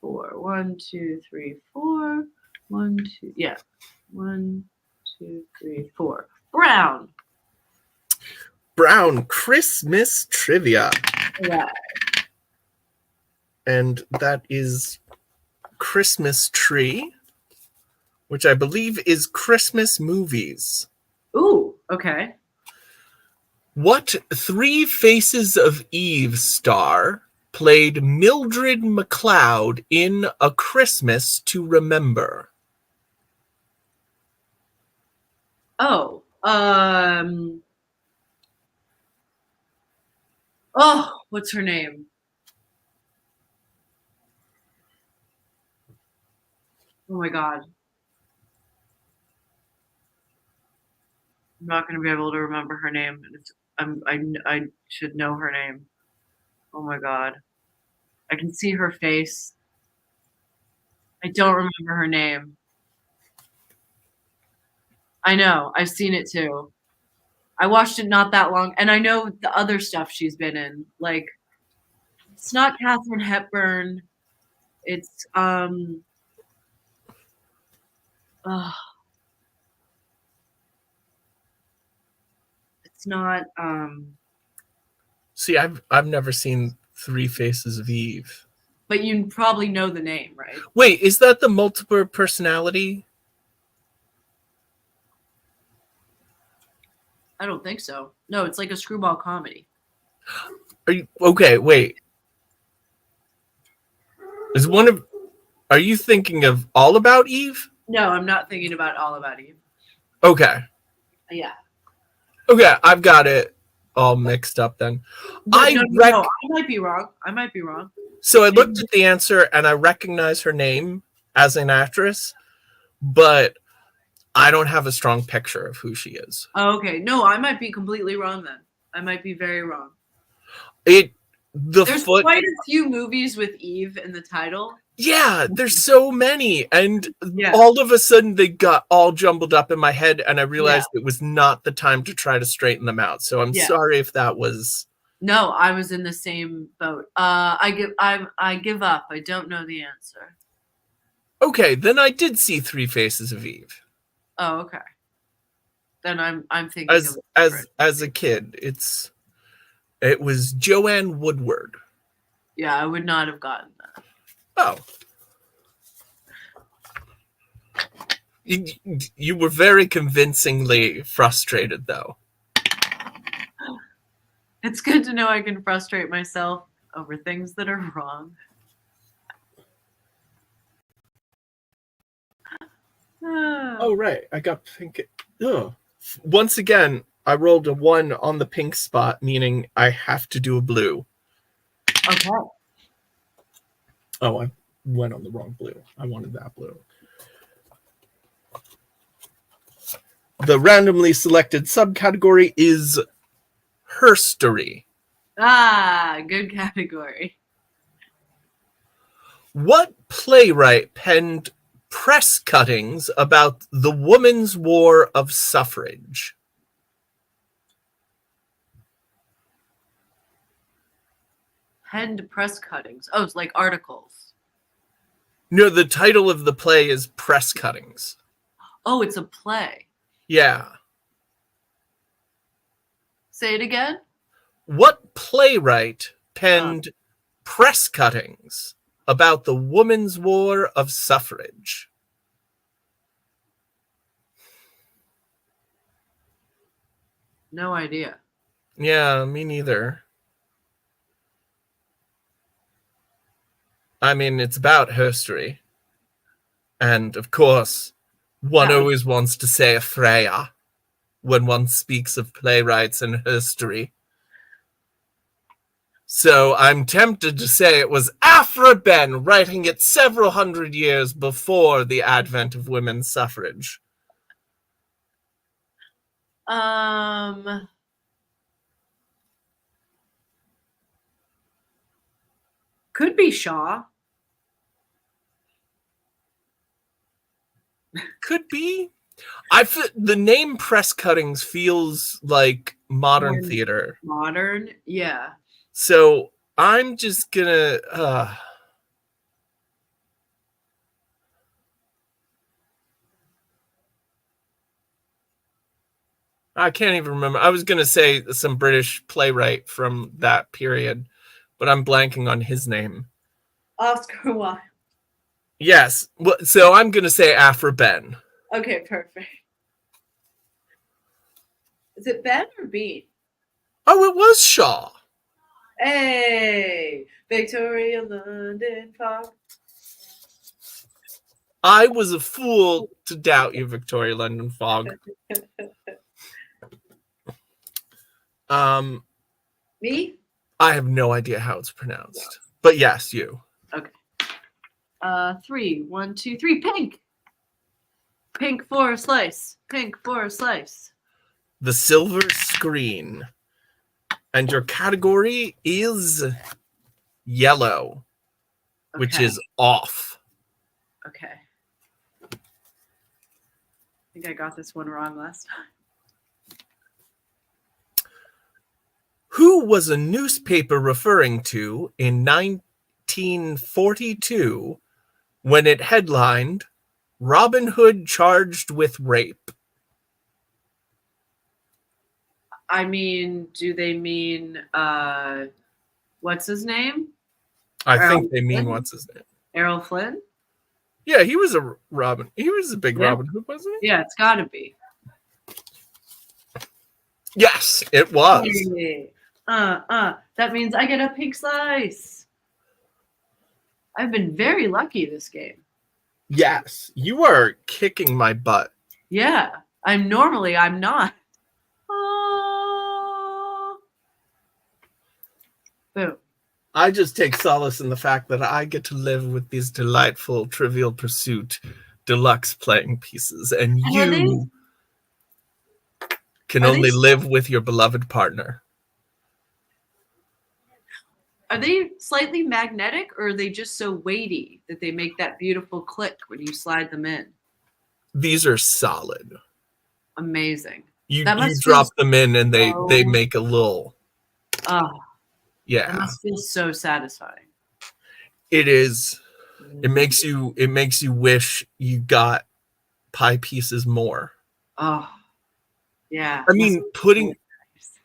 4. 1, 2, 3, 4. 1, 2. Yeah. 1, 2, 3, 4. Brown. Brown Christmas trivia. Yeah. And that is Christmas tree, which I believe is Christmas movies. Ooh, okay. What Three Faces of Eve star played Mildred McLeod in A Christmas to Remember? Oh, what's her name? Oh my God. I'm not going to be able to remember her name. I should know her name. Oh my God. I can see her face. I don't remember her name. I know. I've seen it too. I watched it not that long, and I know the other stuff she's been in. Like, it's not Katharine Hepburn. It's it's not See, I've never seen Three Faces of Eve. but you probably know the name, right? Wait, is that the multiple personality? I don't think so. No, it's like a screwball comedy. Are you okay? Wait, is one of? Are you thinking of All About Eve? No, I'm not thinking about All About Eve. Okay, Yeah. okay, I've got it all mixed up then. No, I might be wrong. So I looked at the answer and I recognize her name as an actress, but I don't have a strong picture of who she is. Oh, okay. No, I might be completely wrong then. I might be very wrong. There's quite a few movies with Eve in the title. Yeah, there's so many, and Yeah. all of a sudden they got all jumbled up in my head, and I realized it was not the time to try to straighten them out. So I'm sorry if that was. No, I was in the same boat. I give up. I don't know the answer. Okay, then I did see Three Faces of Eve. Oh, okay. Then I'm thinking as a kid. It was Joanne Woodward. Yeah, I would not have gotten that. Oh. You were very convincingly frustrated, though. It's good to know I can frustrate myself over things that are wrong. Oh, right. I got pink. Ugh. Once again, I rolled a 1 on the pink spot, meaning I have to do a blue. Okay. Oh, I went on the wrong blue. I wanted that blue. The randomly selected subcategory is herstory. Good category. What playwright penned press cuttings about the Women's War of Suffrage? Penned press cuttings. Oh, it's like articles. No, the title of the play is Press Cuttings. Oh, it's a play. Yeah. Say it again. What playwright penned press cuttings about the Women's War of Suffrage? No idea. Yeah, me neither. I mean, it's about herstory. And, of course, one Yeah. always wants to say a Freya when one speaks of playwrights and herstory. So I'm tempted to say it was Aphra Behn writing it several hundred years before the advent of women's suffrage. Could be Shaw. Could be. The name press cuttings feels like modern More theater. Modern, yeah. So I'm just gonna I can't even remember. I was gonna say some British playwright from that period, but I'm blanking on his name. Oscar Wilde. Yes. So I'm gonna say Aphra Behn. Okay, perfect. Is it Ben or B? Oh, it was Shaw. Hey, Victoria London Park. I was a fool to doubt you, Victoria London Fog. Me? I have no idea how it's pronounced. But yes, you. Okay. 3, 1, 2, 3. Pink. Pink for a slice. Pink for a slice. The Silver Screen. And your category is yellow, which Okay. is off. Okay. I think I got this one wrong last time. Who was a newspaper referring to in 1942 when it headlined Robin Hood charged with rape? I mean, do they mean what's his name? I Errol think they mean Flynn? what's his name. Errol Flynn? Yeah, he was a Robin. He was a big Yeah. Robin Hood, wasn't he? Yeah, it's gotta be. Yes, it was. Hey. That means I get a pink slice. I've been very lucky this game. Yes, you are kicking my butt. Yeah, I'm not. Oh. Boom. I just take solace in the fact that I get to live with these delightful Trivial Pursuit deluxe playing pieces, and And are you can are they only s- live with your beloved partner. Are they slightly magnetic or are they just so weighty that they make that beautiful click when you slide them in? These are solid. Amazing. You That you must feel drop them in and they so- make a little Oh, that yeah. must feel so satisfying. It is. It makes you wish you got pie pieces more. Oh, yeah. I mean, Must be putting nice.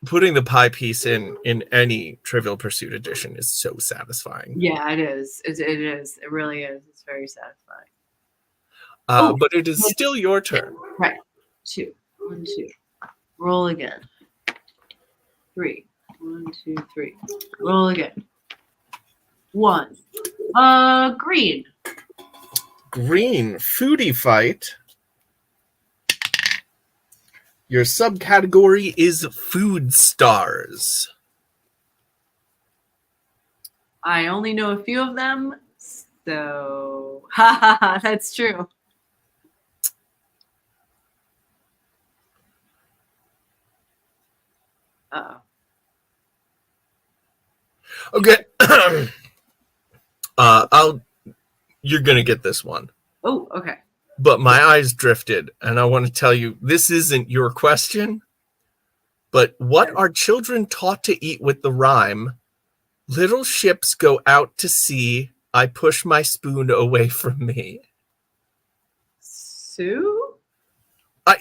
putting the pie piece in any Trivial Pursuit edition is so satisfying. Yeah, it is. It is. It really is. It's very satisfying. But it is still your turn. Right. 2. 1, 2. Roll again. 3. 1, 2, 3. Roll again. 1. Green. Green foodie fight Your subcategory is food stars. I only know a few of them, so ha, that's true. Uh-oh. Okay. You're gonna get this one. Oh, okay. But my eyes drifted, and I want to tell you, this isn't your question, but what are children taught to eat with the rhyme, little ships go out to sea, I push my spoon away from me? Sue?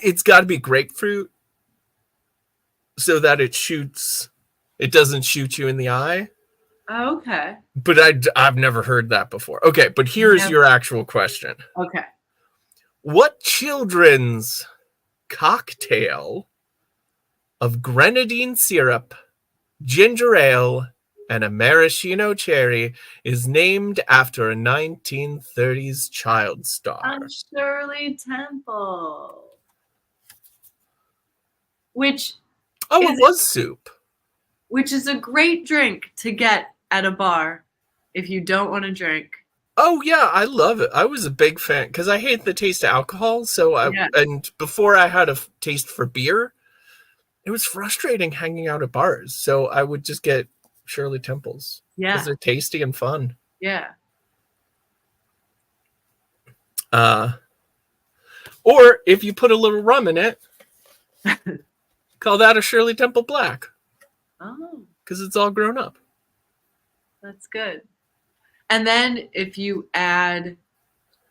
It's got to be grapefruit so that it doesn't shoot you in the eye. Oh, okay. But I've never heard that before. Okay, but here's your actual question. Okay. What children's cocktail of grenadine syrup, ginger ale, and a maraschino cherry is named after a 1930s child star? Shirley Temple. Which It was soup. Which is a great drink to get at a bar if you don't want to drink. Oh yeah, I love it. I was a big fan because I hate the taste of alcohol. And before I had a taste for beer, it was frustrating hanging out at bars. So I would just get Shirley Temples. Yeah, because they're tasty and fun. Yeah. Or if you put a little rum in it, call that a Shirley Temple Black. Oh, because it's all grown up. That's good. And then if you add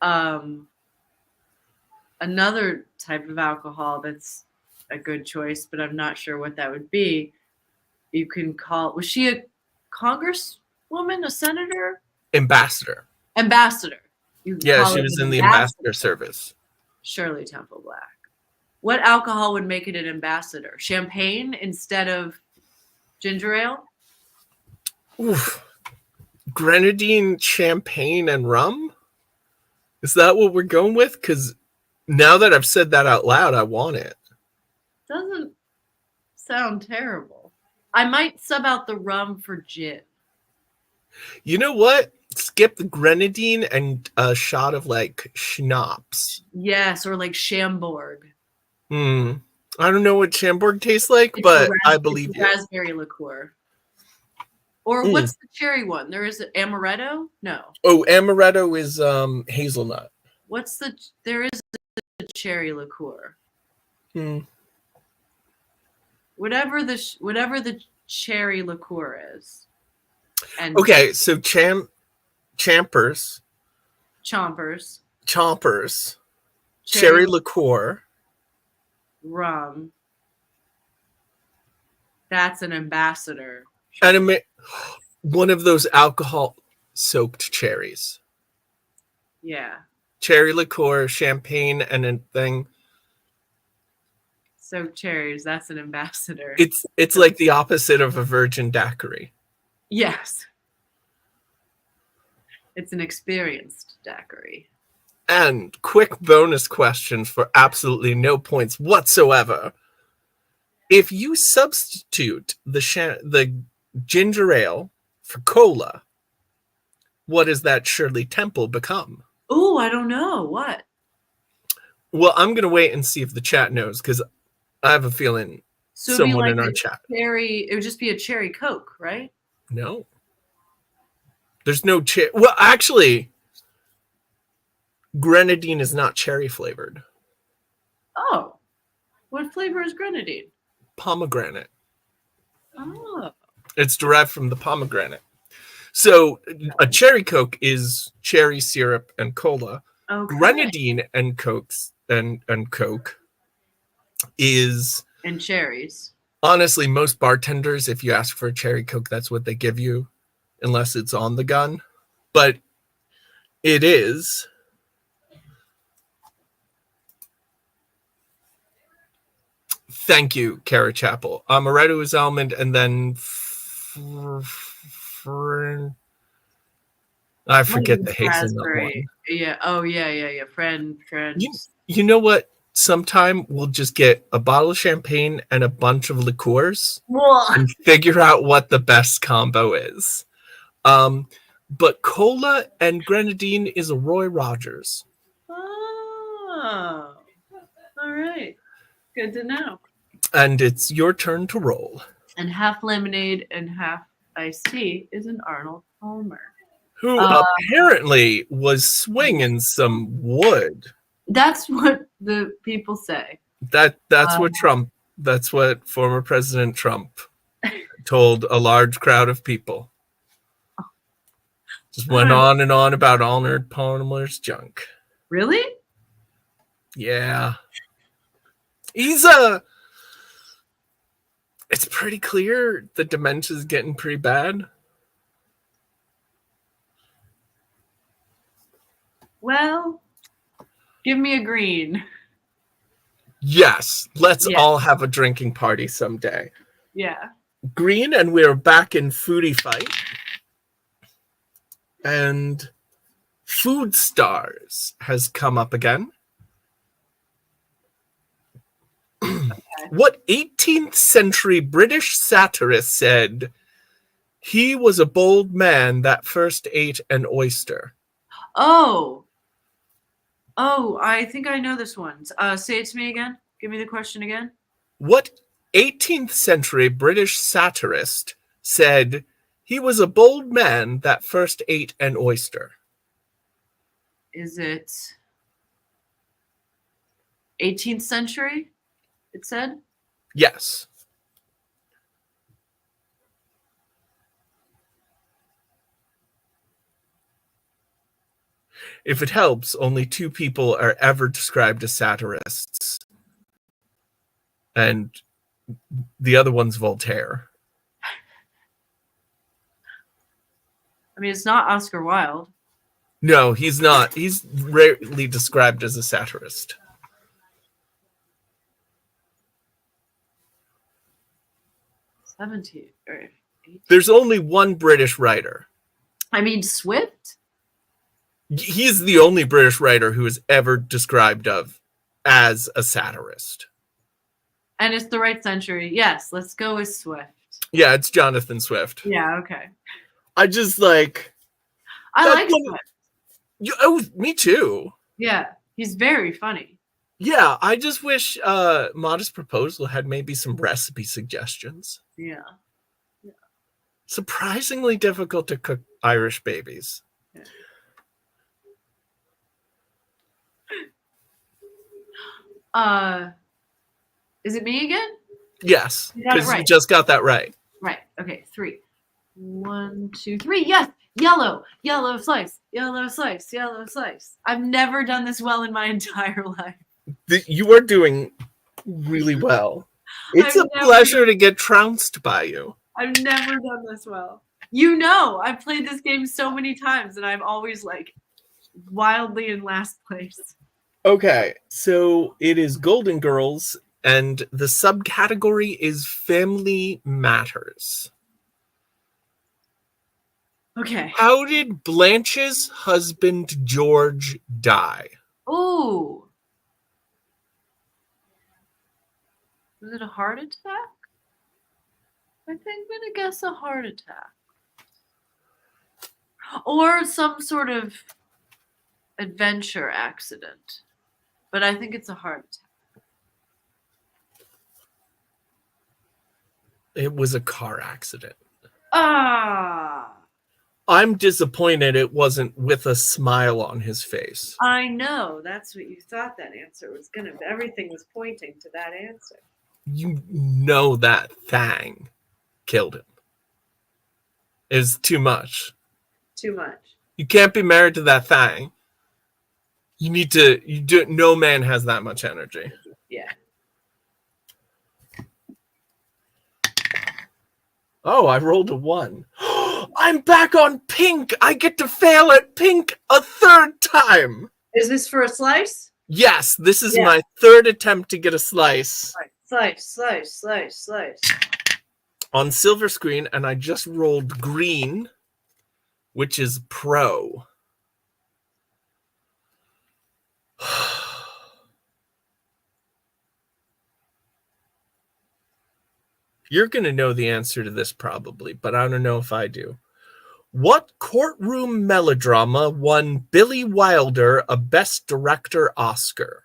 another type of alcohol that's a good choice, but I'm not sure what that would be, you can call, was she a congresswoman, a senator? Ambassador. Yeah, she was in the ambassador service. Shirley Temple Black. What alcohol would make it an ambassador? Champagne instead of ginger ale? Oof. Grenadine, champagne, and rum? Is that what we're going with? Because now that I've said that out loud, I want it. Doesn't sound terrible. I might sub out the rum for gin. You know what? Skip the grenadine and a shot of like schnapps. Yes, or like Chambord. I don't know what Chambord tastes like, but I believe you. Raspberry liqueur. Or what's the cherry one? There is amaretto? No. Oh, amaretto is hazelnut. There is a cherry liqueur. Whatever the cherry liqueur is. And okay, so chompers, cherry liqueur, rum. That's an ambassador. And one of those alcohol-soaked cherries. Yeah. Cherry liqueur, champagne, and a thing. Soaked cherries. That's an ambassador. It's like the opposite of a virgin daiquiri. Yes. It's an experienced daiquiri. And quick bonus question for absolutely no points whatsoever. If you substitute the ginger ale for cola, what does that Shirley Temple become? Oh, I don't know. What? Well, I'm going to wait and see if the chat knows, because I have a feeling someone in our chat. It would just be a cherry Coke, right? No. There's no cherry. Well, actually, grenadine is not cherry flavored. Oh. What flavor is grenadine? Pomegranate. Oh. It's derived from the pomegranate. So a cherry Coke is cherry syrup and cola. Okay. Grenadine and Coke is... And cherries. Honestly, most bartenders, if you ask for a cherry Coke, that's what they give you, unless it's on the gun. But it is... Thank you, Kara Chapel. Amaretto is almond, and then I forget the hazelnut one. Yeah. Oh, yeah. Friend. You know what? sometime we'll just get a bottle of champagne and a bunch of liqueurs Whoa. and figure out what the best combo is. But cola and grenadine is a Roy Rogers. Oh, all right. Good to know. And it's your turn to roll. And half lemonade and half iced tea is an Arnold Palmer. Who apparently was swinging some wood. That's what the people say. That's what former President Trump told a large crowd of people. Just went on and on about Arnold Palmer's junk. Really? Yeah. It's pretty clear the dementia's getting pretty bad. Well, give me a green. Yes, let's Yeah. all have a drinking party someday. Yeah. Green, and we're back in Foodie Fight. And Food Stars has come up again. What 18th century British satirist said, "He was a bold man that first ate an oyster"? Oh, I think I know this one. Say it to me again. Give me the question again. What 18th century British satirist said, "He was a bold man that first ate an oyster"? Is it 18th century? It said? Yes. If it helps, only 2 people are ever described as satirists. And the other one's Voltaire. I mean, it's not Oscar Wilde. No, he's not. He's rarely described as a satirist. Or 18. There's only one British writer. I mean, Swift? He's the only British writer who is ever described as a satirist. And it's the right century. Yes, let's go with Swift. Yeah, it's Jonathan Swift. Yeah, okay. I just like... I like Swift. Me too. Yeah, he's very funny. Yeah, I just wish Modest Proposal had maybe some recipe suggestions. Yeah. Surprisingly difficult to cook Irish babies. Is it me again? Yes, You got it because you right. just got that right. Right. Okay. 3. 1, 2, 3. Yes. Yellow. Yellow slice. Yellow slice. Yellow slice. I've never done this well in my entire life. You are doing really well. It's I've a never- pleasure to get trounced by you. I've never done this well. You know, I've played this game so many times and I'm always like wildly in last place. Okay, so it is Golden Girls, and the subcategory is Family Matters. Okay. How did Blanche's husband George die? Ooh. Was it a heart attack? I think I'm going to guess a heart attack. Or some sort of adventure accident. But I think it's a heart attack. It was a car accident. Ah. I'm disappointed it wasn't with a smile on his face. I know. That's what you thought that answer was going to be. Everything was pointing to that answer. You know that thing killed him. It's too much. Too much. You can't be married to that thing. No man has that much energy. Yeah. Oh, I rolled a 1. I'm back on pink. I get to fail at pink a 3rd time. Is this for a slice? Yes, this is Yeah. my 3rd attempt to get a slice Slice. on silver screen, and I just rolled green, which is pro. You're going to know the answer to this probably, but I don't know if I do. What courtroom melodrama won Billy Wilder a Best Director Oscar?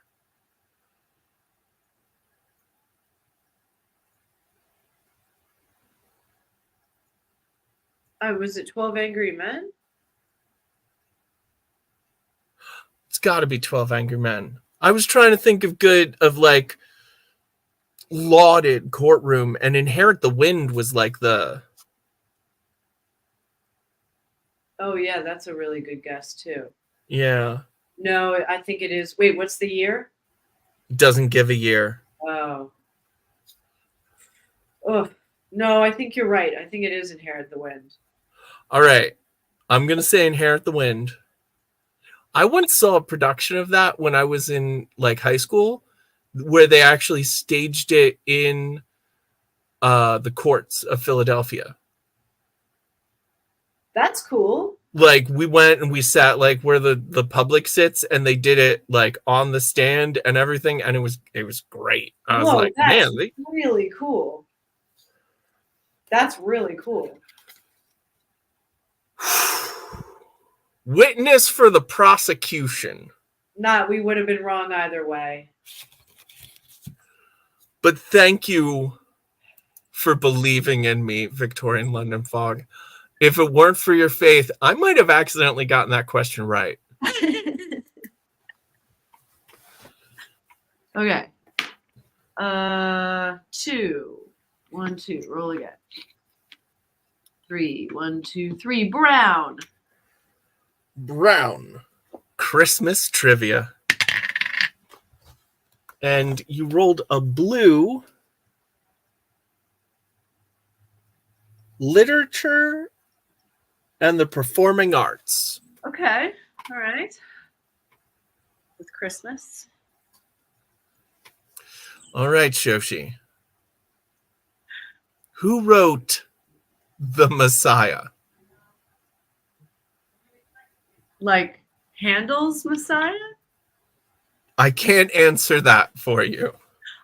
Was it 12 Angry Men? It's got to be 12 Angry Men. I was trying to think of like lauded courtroom, and Inherit the Wind was like the... Oh, yeah, that's a really good guess, too. Yeah. No, I think it is. Wait, what's the year? Doesn't give a year. Oh. Oh, no, I think you're right. I think it is Inherit the Wind. All right. I'm going to say Inherit the Wind. I once saw a production of that when I was in like high school where they actually staged it in the courts of Philadelphia. That's cool. Like we went and we sat like where the public sits, and they did it like on the stand and everything, and it was great. I was like, that's man, really cool. That's really cool. Witness for the prosecution. We would have been wrong either way. But thank you for believing in me, Victorian London Fog. If it weren't for your faith, I might have accidentally gotten that question right. Okay. 2. 1, 2. Roll again. 3. 1, 2, 3. Brown. Brown. Christmas trivia. And you rolled a blue. Literature and the performing arts. Okay. All right. With Christmas. All right, Shoshi. Who wrote The Messiah? Like Handel's Messiah? I can't answer that for you.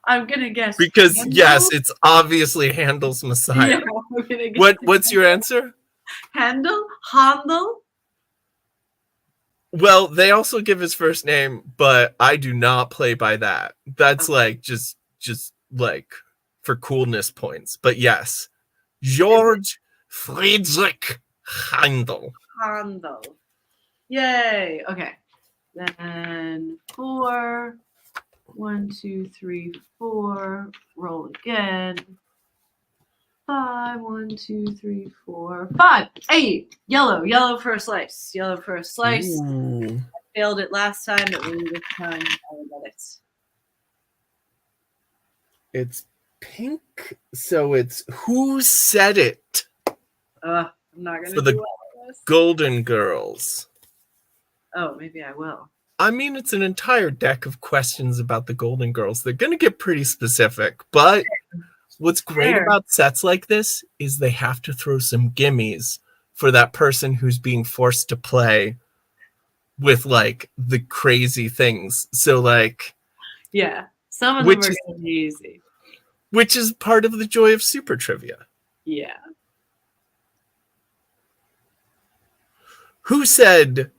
I'm going to guess. Because, Handel? yes, it's obviously Handel's Messiah. Yeah, I'm gonna guess What's your answer? Handel? Handel? Well, they also give his first name, but I do not play by that. That's like just like for coolness points. But yes, Georg Friedrich Handel. Handel. Yay. Okay. Then 4. 1, 2, 3, 4. Roll again. 5. 1, 2, 3, 4, 5. Hey, yellow. Yellow for a slice. Yellow for a slice. Ooh. Failed it last time, but maybe this time I will get it. It's pink, so it's Who Said It I'm not gonna for the do all of this. Golden Girls. Oh, maybe I will. I mean, it's an entire deck of questions about the Golden Girls. They're going to get pretty specific, but what's great Fair. about sets like this is they have to throw some gimmies for that person who's being forced to play with like the crazy things. So like, Yeah, some of them Which are is- gonna be easy. which is part of the joy of Super Trivia. Yeah. Who said,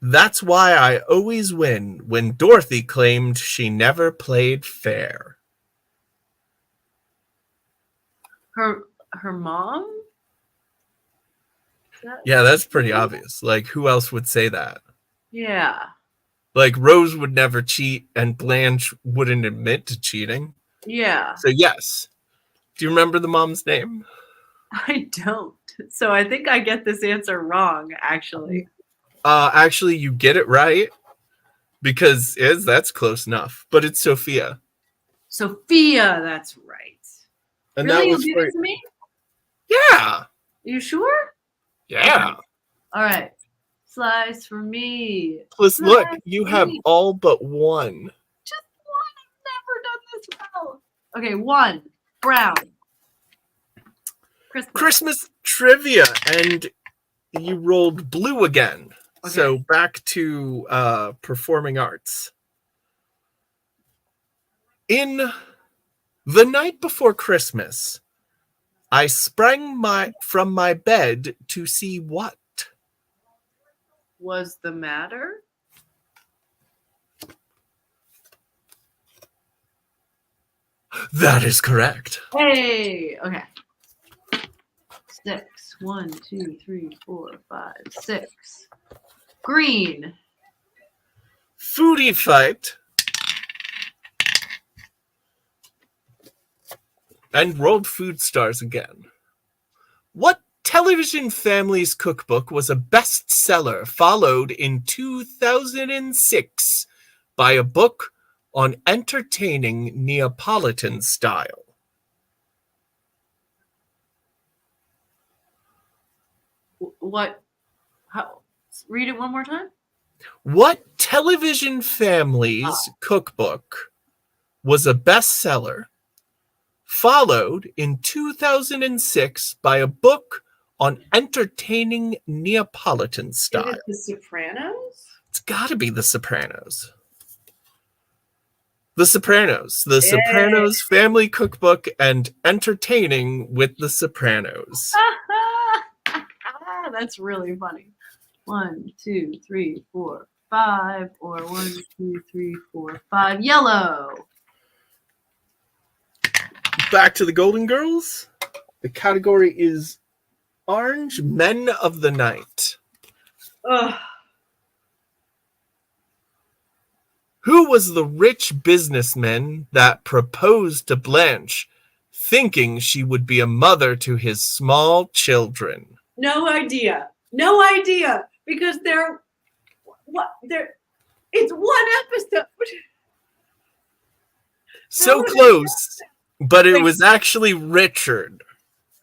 "That's why I always win," when Dorothy claimed she never played fair? Her mom? Yeah, that's pretty obvious. Like, who else would say that? Yeah. Like, Rose would never cheat, and Blanche wouldn't admit to cheating. Yeah. So, yes. Do you remember the mom's name? I don't. So I think I get this answer wrong, actually. Actually, you get it right, because that's close enough. But it's Sophia. Sophia, that's right. And Really? that You'll was give it to me? Yeah. You sure? Yeah. All right. Slice for me. Plus, look, Slice you for have me. all but one. Just one. I've never done this well. Okay, 1. Brown. Christmas trivia, and you rolled blue again. Okay. So back to performing arts. In The night before Christmas, I sprang from my bed to see what? Was the matter? That is correct. Hey, okay. 6. 1, 2, 3, 4, 5, 6. Green. Foodie fight. And rolled food stars again. What television family's cookbook was a bestseller, followed in 2006 by a book on entertaining Neapolitan style? What? How? Read it one more time. What television family's cookbook was a bestseller, followed in 2006 by a book on entertaining Neapolitan style? Is it The Sopranos? It's got to be The Sopranos. The Sopranos. The Sopranos family cookbook and entertaining with The Sopranos. That's really funny. 1, 2, 3, 4, 5, or 1, 2, 3, 4, 5. Yellow. Back to the Golden Girls. The category is Orange Men of the Night. Ugh. Who was the rich businessman that proposed to Blanche, thinking she would be a mother to his small children? No idea. No idea. Because it's one episode. So close, but it was actually Richard.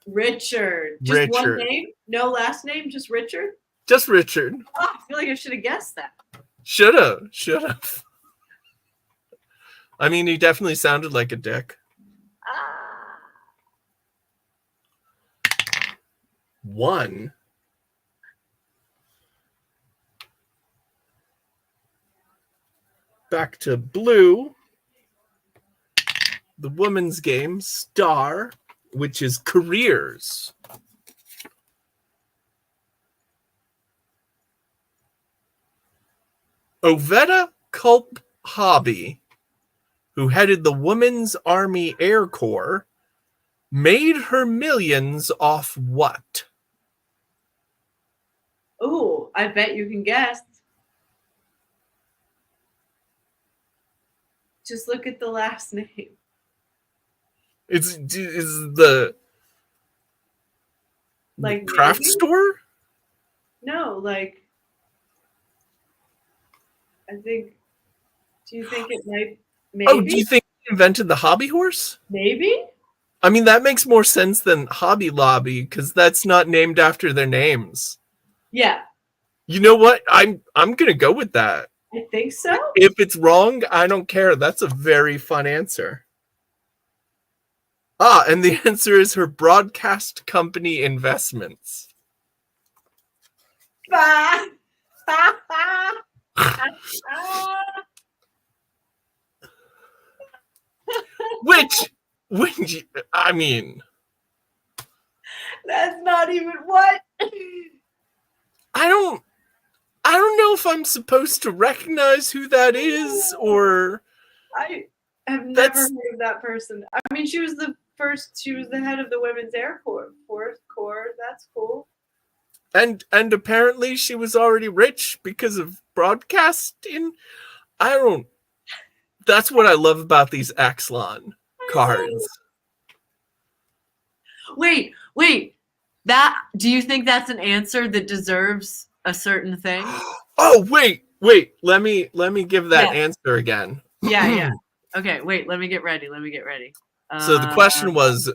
Richard. Just one Richard. name? No last name? Just Richard? Just Richard. Oh, I feel like I should have guessed that. Should have. I mean, he definitely sounded like a dick. Ah. 1. Back to blue. The women's game, Star, which is careers. Oveta Culp Hobby, who headed the Women's Army Air Corps, made her millions off what? Ooh, I bet you can guess. Just look at the last name. Is the Like craft maybe? store? No, like I think. Do you think it might? Maybe. Oh, do you think he invented the hobby horse? Maybe. I mean, that makes more sense than Hobby Lobby because that's not named after their names. Yeah, You know what? I'm gonna go with that. I think so. If it's wrong, I don't care. That's a very fun answer. Ah, and the answer is her broadcast company investments. Which, I mean, That's not even what. I don't know if I'm supposed to recognize who that is or I have never That's- heard of that person. I mean, she was the head of the Women's Air Corps. That's cool. and apparently she was already rich because of broadcasting. That's what I love about these Axlon cards. Wait. Do you think that's an answer that deserves a certain thing? Oh, wait. Let me give that Yeah. answer again. Yeah. Okay, wait, let me get ready. So the question was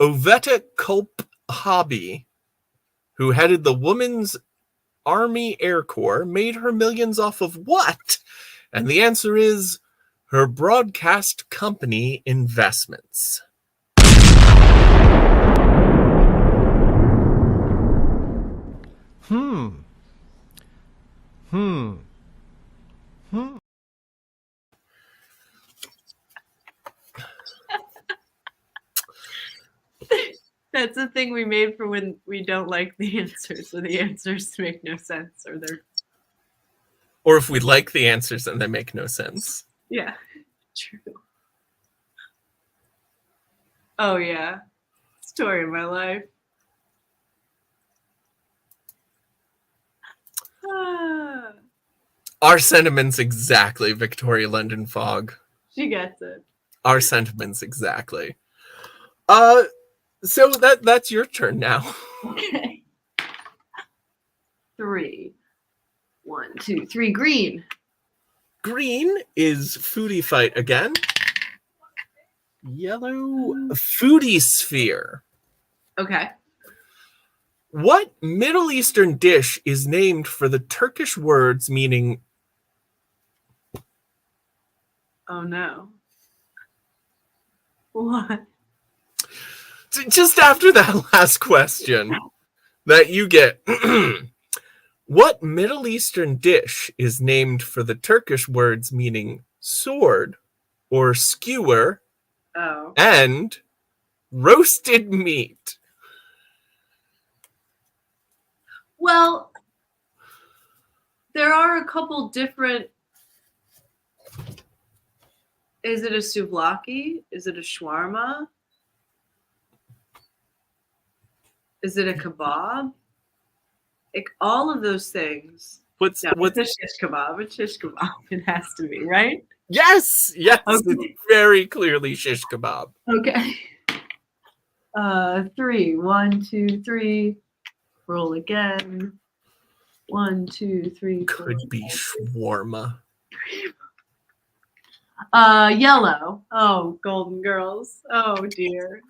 Oveta Culp Hobby, who headed the Women's Army Air Corps, made her millions off of what? And the answer is her broadcast company investments. That's a thing we made for when we don't like the answers, or the answers make no sense, or they're Or if we like the answers and they make no sense. yeah, true. Oh yeah, story of my life. Ah, Our sentiments exactly, Victoria London Fogg. she gets it. Our sentiments exactly. So that's your turn now. Okay. 3. 1, 2, 3. Green. Green is foodie fight again. Yellow, foodie sphere. Okay. What Middle Eastern dish is named for the Turkish words meaning... Oh no. What? Just after that last question that you get... What Middle Eastern dish is named for the Turkish words meaning sword or skewer Oh. and roasted meat? Well, there are a couple different. Is it a souvlaki? Is it a shawarma? Is it a kebab? Like, all of those things. What's No, it's a shish kebab. It's shish kebab. It has to be, right? Yes, Okay. it's very clearly shish kebab. Okay. 3. 1, 2, 3. Roll again. 1, 2, 3. Could be shawarma. Yellow. Oh, Golden Girls. Oh dear.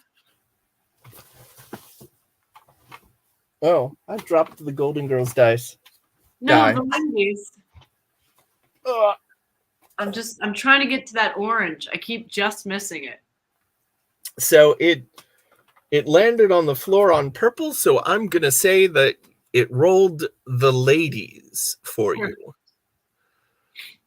Oh, I dropped the Golden Girls dice. No, Die. the Wendy's. Ugh. I'm trying to get to that orange. I keep just missing it. So it landed on the floor on purple, so I'm gonna say that it rolled the ladies for you.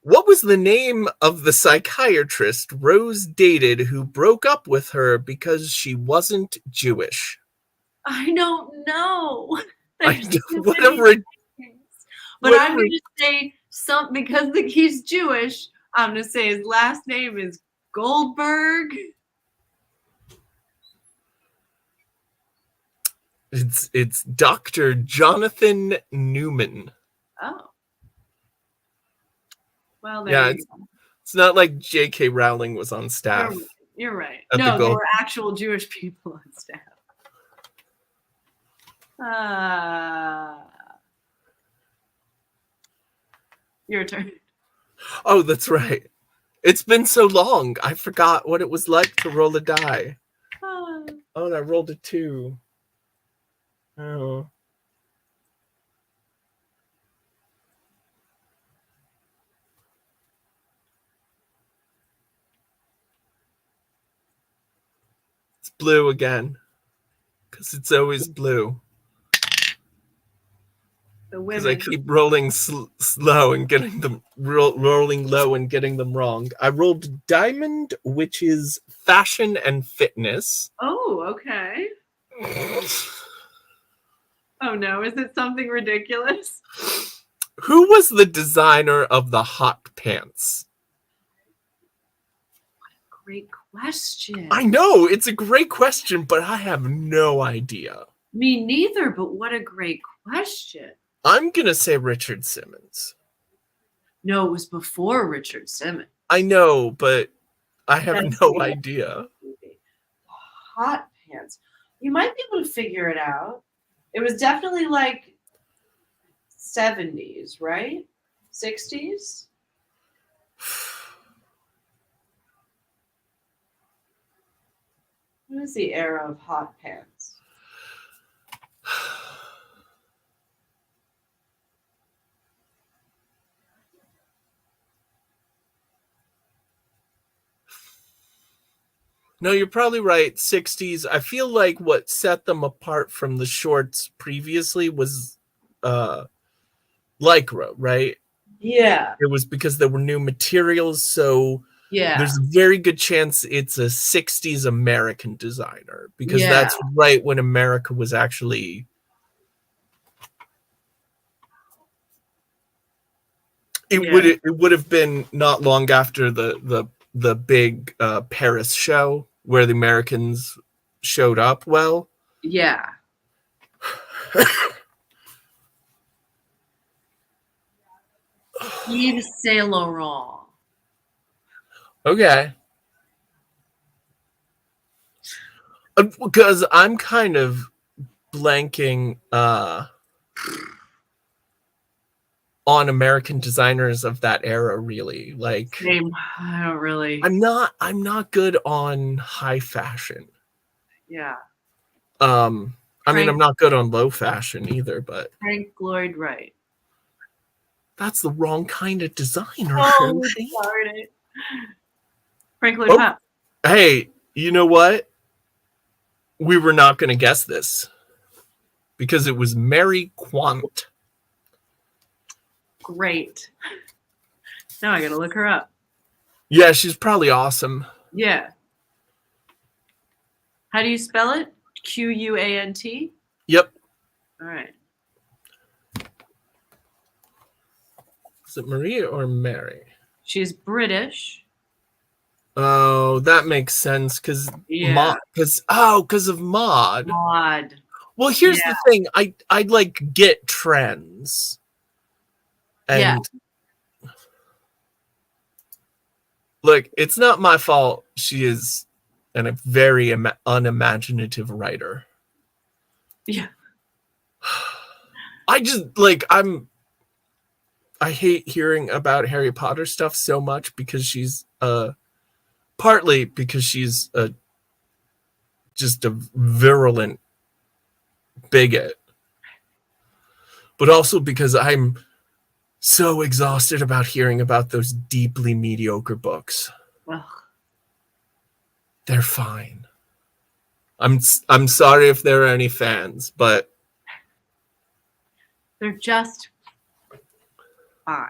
What was the name of the psychiatrist Rose dated who broke up with her because she wasn't Jewish? I don't know. I There's know, too what many a rid- things. But what a I'm going to say something because he's Jewish. I'm going to say his last name is Goldberg. It's Dr. Jonathan Newman. Oh. Well, there Yeah, you go. It's not like J.K. Rowling was on staff. You're right. At the No, there Gold- were actual Jewish people on staff. Your turn. Oh, that's right. It's been so long. I forgot what it was like to roll a die. Ah. Oh, and I rolled a 2. Oh. It's blue again. Because it's always blue. The Because I women. keep rolling slow and getting them rolling low and getting them wrong. I rolled diamond, which is fashion and fitness. Oh, okay. Oh no, is it something ridiculous? Who was the designer of the hot pants? Great question. I know, it's a great question, but I have no idea. Me neither, but what a great question. I'm going to say Richard Simmons. No, it was before Richard Simmons. I know, but I have That's no weird. idea. Hot pants. You might be able to figure it out. It was definitely like 70s, right? 60s? What is the era of hot pants? No, you're probably right. 60s. I feel like what set them apart from the shorts previously was Lycra, right? Yeah. It was because there were new materials, so Yeah. there's a very good chance it's a 60s American designer, because Yeah. that's right when America was actually it would have been not long after the big Paris show where the Americans showed up. Well, Yeah. Yves Saint Laurent. okay. Because I'm kind of blanking on American designers of that era, really. Like, Same. I don't really. I'm not good on high fashion. Yeah. I mean, Frank- I'm not good on low fashion either, but Frank Lloyd Wright. that's the wrong kind of designer. Oh, Hershey. darn it. Frank Lloyd Oh. Wright. Hey, you know what? We were not going to guess this because it was Mary Quant. Great. Now I gotta look her up. Yeah, she's probably awesome. Yeah. How do you spell it? Quant? Yep. All right. Is it Maria or Mary? She's British. Oh, that makes sense because Yeah. because of Maud. Odd. Well, here's Yeah. the thing. I like get trends. And Yeah. look, it's not my fault. She is a very unimaginative writer. Yeah. I just I hate hearing about Harry Potter stuff so much because she's partly because she's just a virulent bigot, but also because I'm so exhausted about hearing about those deeply mediocre books. Ugh. They're fine. I'm sorry if there are any fans, but They're just fine.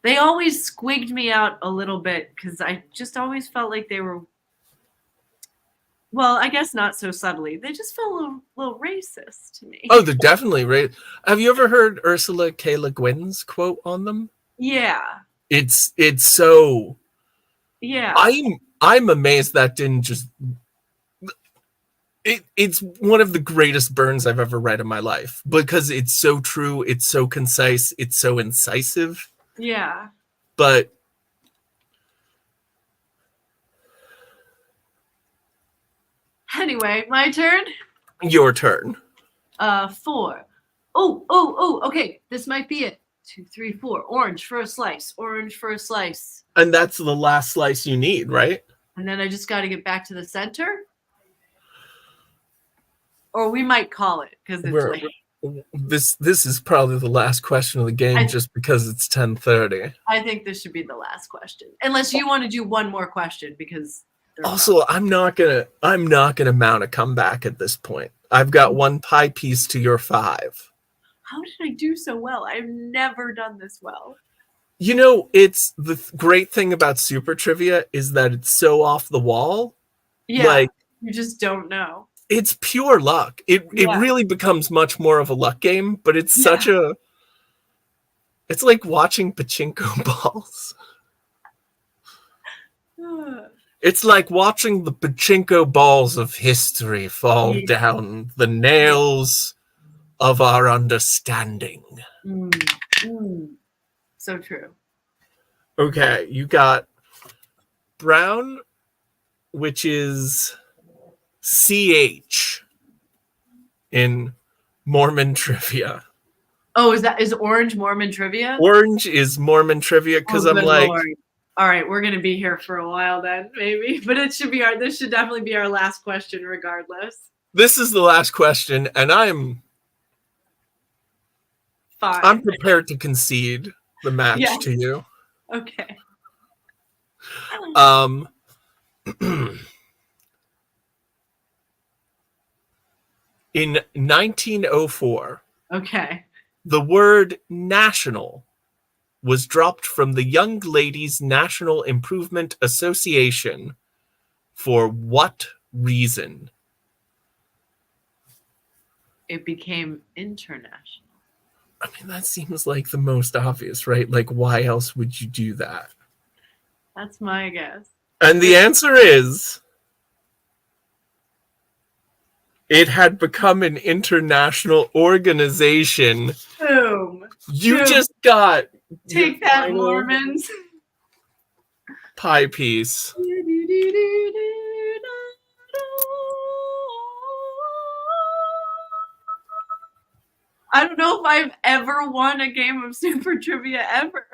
They always squigged me out a little bit because I just always felt like they were, well, I guess not so subtly. They just felt a little racist to me. oh, they're definitely right. Have you ever heard Ursula K. Le Guin's quote on them? Yeah. It's so. Yeah. I'm amazed that didn't just. It's one of the greatest burns I've ever read in my life because it's so true, it's so concise, it's so incisive. Yeah. But Anyway, my turn. your turn. 4. Oh, okay. This might be it. 2, 3, 4. Orange for a slice. Orange for a slice. And that's the last slice you need, right? And then I just got to get back to the center. Or we might call it because it's We're- late. This is probably the last question of the game just because it's 10:30. I think this should be the last question. Unless you want to do one more question because Also, I'm not gonna mount a comeback at this point. I've got one pie piece to your 5. how did I do so well? I've never done this well. You know, it's the great thing about Super Trivia is that it's so off the wall. Yeah. Like, You just don't know. it's pure luck. It Yeah. really becomes much more of a luck game, but it's such a. It's like watching pachinko balls. It's like watching the pachinko balls of history fall Yeah. down the nails of our understanding. So true. Okay, you got brown, which is CH in Mormon trivia. Oh, is orange Mormon trivia? Orange is Mormon trivia because Oh, I'm good like, Lord. All right, we're gonna be here for a while then, maybe. But this should definitely be our last question, regardless. this is the last question, and I'm Fine. prepared to concede the match Yeah. to you. Okay. In 1904, Okay. the word national was dropped from the Young Ladies National Improvement Association. For what reason? It became international. I mean, that seems like the most obvious, right? Like, why else would you do that? That's my guess. And the answer is it had become an international organization. Boom. You Boom. just got Take your that, final Mormons. pie piece. I don't know if I've ever won a game of Super Trivia ever.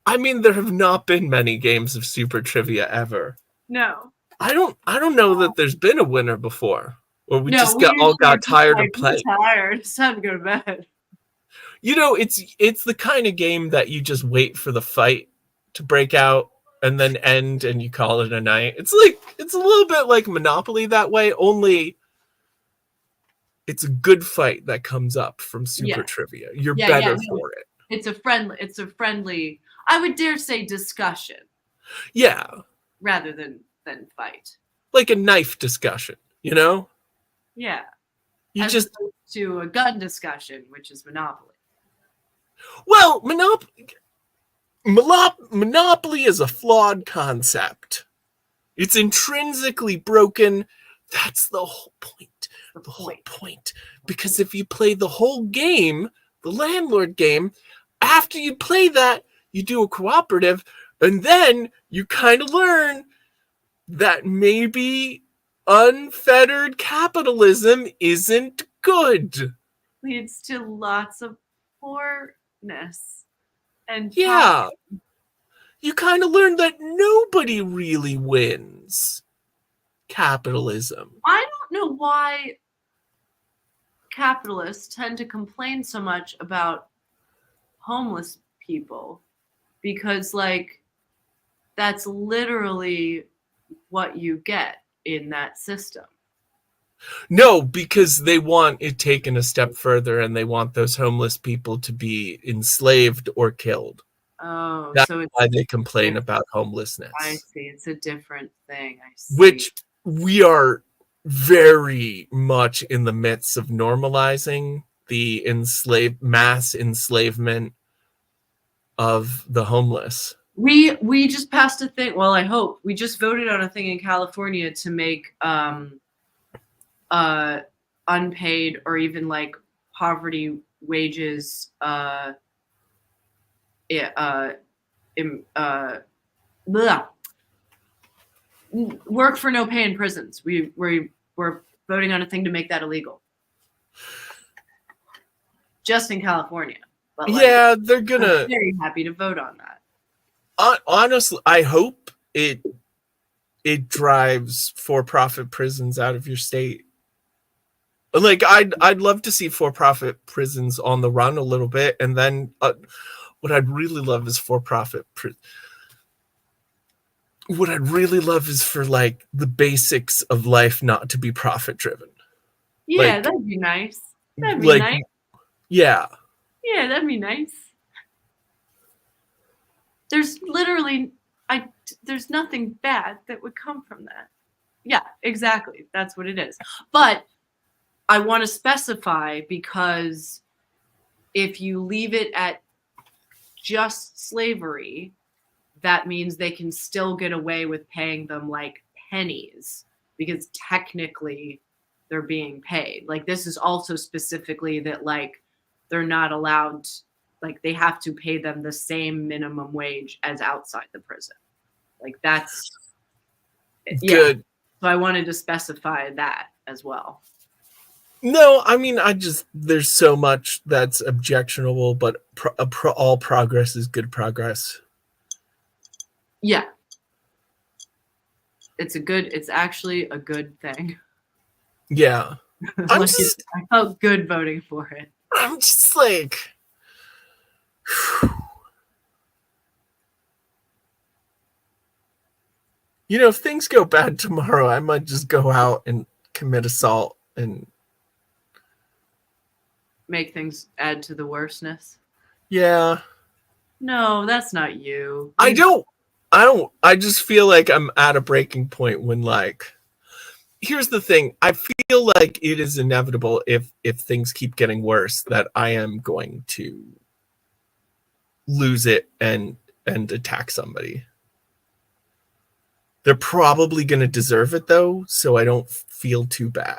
I mean, there have not been many games of Super Trivia ever. No. I don't know that there's been a winner before, or we No, just we all usually are got just tired like, of playing. I'm tired. It's time to go to bed. You know, it's the kind of game that you just wait for the fight to break out and then end, and you call it a night. It's a little bit like Monopoly that way, only it's a good fight that comes up from Super Trivia. You're better for it. It's a friendly, I would dare say, discussion. Yeah. Rather than fight. Like a knife discussion, you know? Yeah. You As just opposed to a gun discussion, which is Monopoly. Well, Monopoly is a flawed concept. It's intrinsically broken. That's the whole point. The whole point. Because if you play the whole game, the landlord game, after you play that, you do a cooperative, and then you kind of learn that maybe unfettered capitalism isn't good. Leads to lots of poorness. And yeah. You kind of learn that nobody really wins capitalism. I don't know why capitalists tend to complain so much about homeless people, because like that's literally what you get in that system. No, because they want it taken a step further, and they want those homeless people to be enslaved or killed. Oh, that's so why they complain about homelessness. I see. It's a different thing. I see. Which we are very much in the midst of normalizing the mass enslavement of the homeless. We just passed a thing. Well, I hope we just voted on a thing in California to make unpaid or even like poverty wages work for no pay in prisons. We're voting on a thing to make that illegal. Just in California. But like, yeah, they're gonna. I'm very happy to vote on that. Honestly, I hope it drives for-profit prisons out of your state. Like, I'd love to see for-profit prisons on the run a little bit, and then what I'd really love is for-profit. What I'd really love is for like the basics of life not to be profit-driven. Yeah, like, that'd be nice. That'd be like, nice. Yeah. Yeah, that'd be nice. There's literally, there's nothing bad that would come from that. Yeah, exactly. That's what it is. But I want to specify, because if you leave it at just slavery, that means they can still get away with paying them like pennies, because technically they're being paid. Like, this is also specifically that like they're not allowed, like they have to pay them the same minimum wage as outside the prison. Like, that's good. So I wanted to specify that as well. No, I mean, there's so much that's objectionable, but all progress is good progress. Yeah. It's actually a good thing. Yeah. I felt good voting for it. I'm just like, you know, if things go bad tomorrow, I might just go out and commit assault and make things add to the worstness. Yeah. No, that's not you. I just feel like I'm at a breaking point when, like, here's the thing. I feel like it is inevitable if things keep getting worse that I am going to lose it and attack somebody. They're probably going to deserve it though, so I don't feel too bad.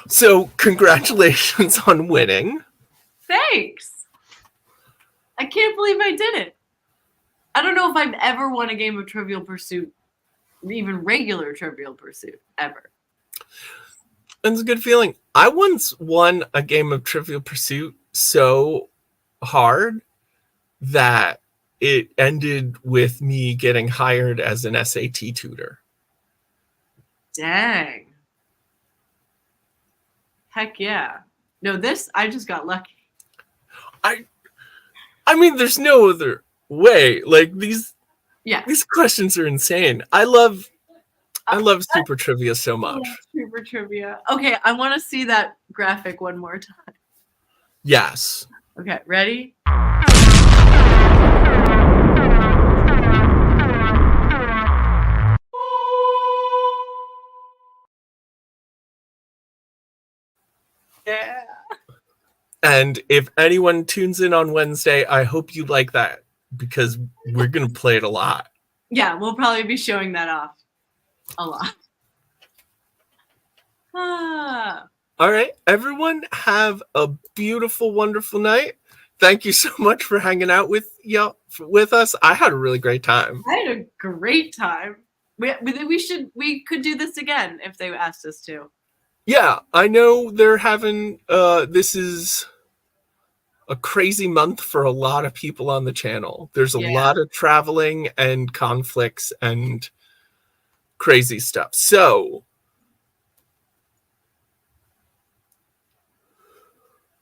So congratulations on winning. Thanks. I can't believe I did it. I don't know if I've ever won a game of Trivial Pursuit, even regular Trivial Pursuit, ever. It's a good feeling. I once won a game of Trivial Pursuit so hard that it ended with me getting hired as an SAT tutor. Dang. Heck yeah. No, this, I just got lucky. I mean, there's no other way. Like, these questions are insane. I love Super Trivia so much. Super Trivia. Okay, I want to see that graphic one more time. Yes. Okay, ready? Yeah. And if anyone tunes in on Wednesday, I hope you like that because we're going to play it a lot. Yeah, we'll probably be showing that off a lot. All right, everyone, have a beautiful, wonderful night. Thank you so much for hanging out with us. I had a really great time. I had a great time. We could do this again if they asked us to. Yeah, I know they're having this is a crazy month for a lot of people on the channel. There's a lot of traveling and conflicts and crazy stuff. So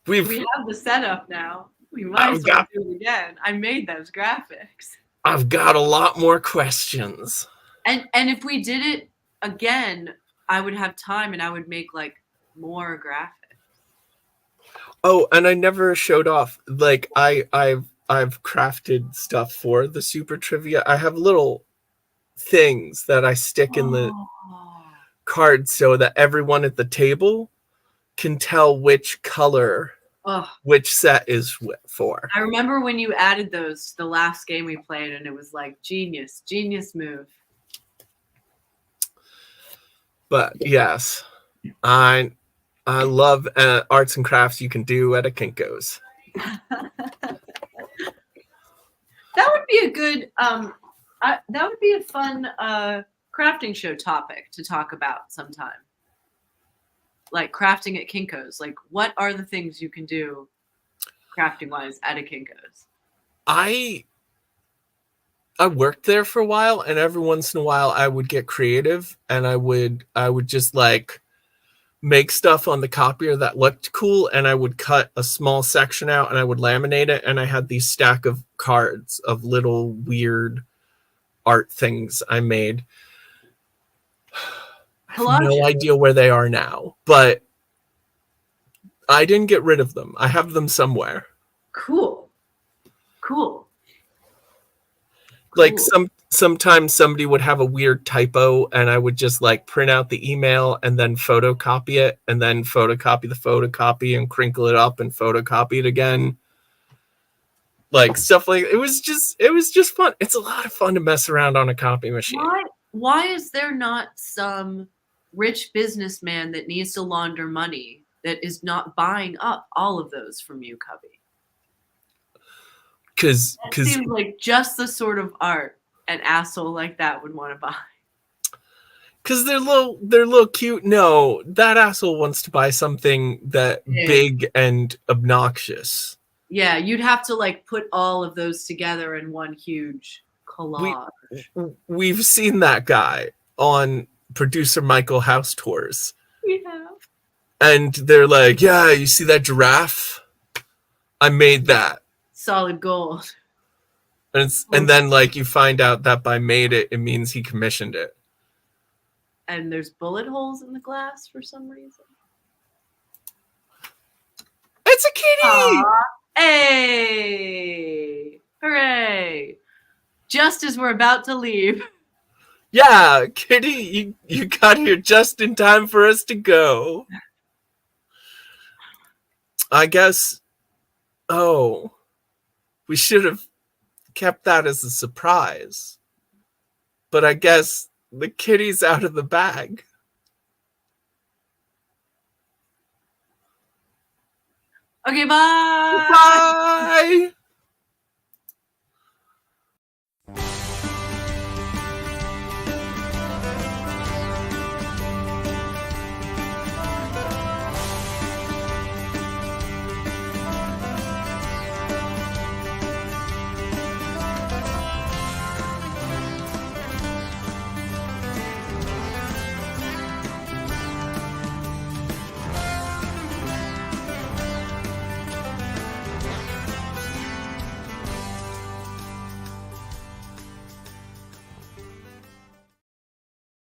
we have the setup now. We might as well do it again. I made those graphics. I've got a lot more questions. And if we did it again, I would have time and I would make like more graphics. Oh, and I never showed off. Like I've crafted stuff for the Super Trivia. I have little things that I stick in the cards so that everyone at the table can tell which color which set is for. I remember when you added those the last game we played, and it was like genius move. But yes, I love arts and crafts you can do at a Kinko's. That would be a good that would be a fun crafting show topic to talk about sometime. Like crafting at Kinko's. Like, what are the things you can do crafting wise at a Kinko's? I worked there for a while, and every once in a while I would get creative and I would just like make stuff on the copier that looked cool, and I would cut a small section out and I would laminate it, and I had these stack of cards of little weird art things I made. I have no idea where they are now, but I didn't get rid of them. I have them somewhere. Cool. Like sometimes somebody would have a weird typo, and I would just like print out the email and then photocopy it, and then photocopy the photocopy and crinkle it up and photocopy it again. Like stuff like it was just fun. It's a lot of fun to mess around on a copy machine. Why is there not some rich businessman that needs to launder money that is not buying up all of those from you, Cubby? Because seems like just the sort of art an asshole like that would want to buy. Because they're little cute. No, that asshole wants to buy something that big and obnoxious. Yeah, you'd have to like put all of those together in one huge collage. We've seen that guy on producer Michael House tours. We have. And they're like, yeah, you see that giraffe? I made that. Solid gold. And then like you find out that by made it means he commissioned it. And there's bullet holes in the glass for some reason. kitty! Aw. Hey! Hooray! Just as we're about to leave. Yeah, kitty, you got here just in time for us to go. I guess. Oh, we should have kept that as a surprise. But I guess the kitty's out of the bag. Okay, bye! Bye!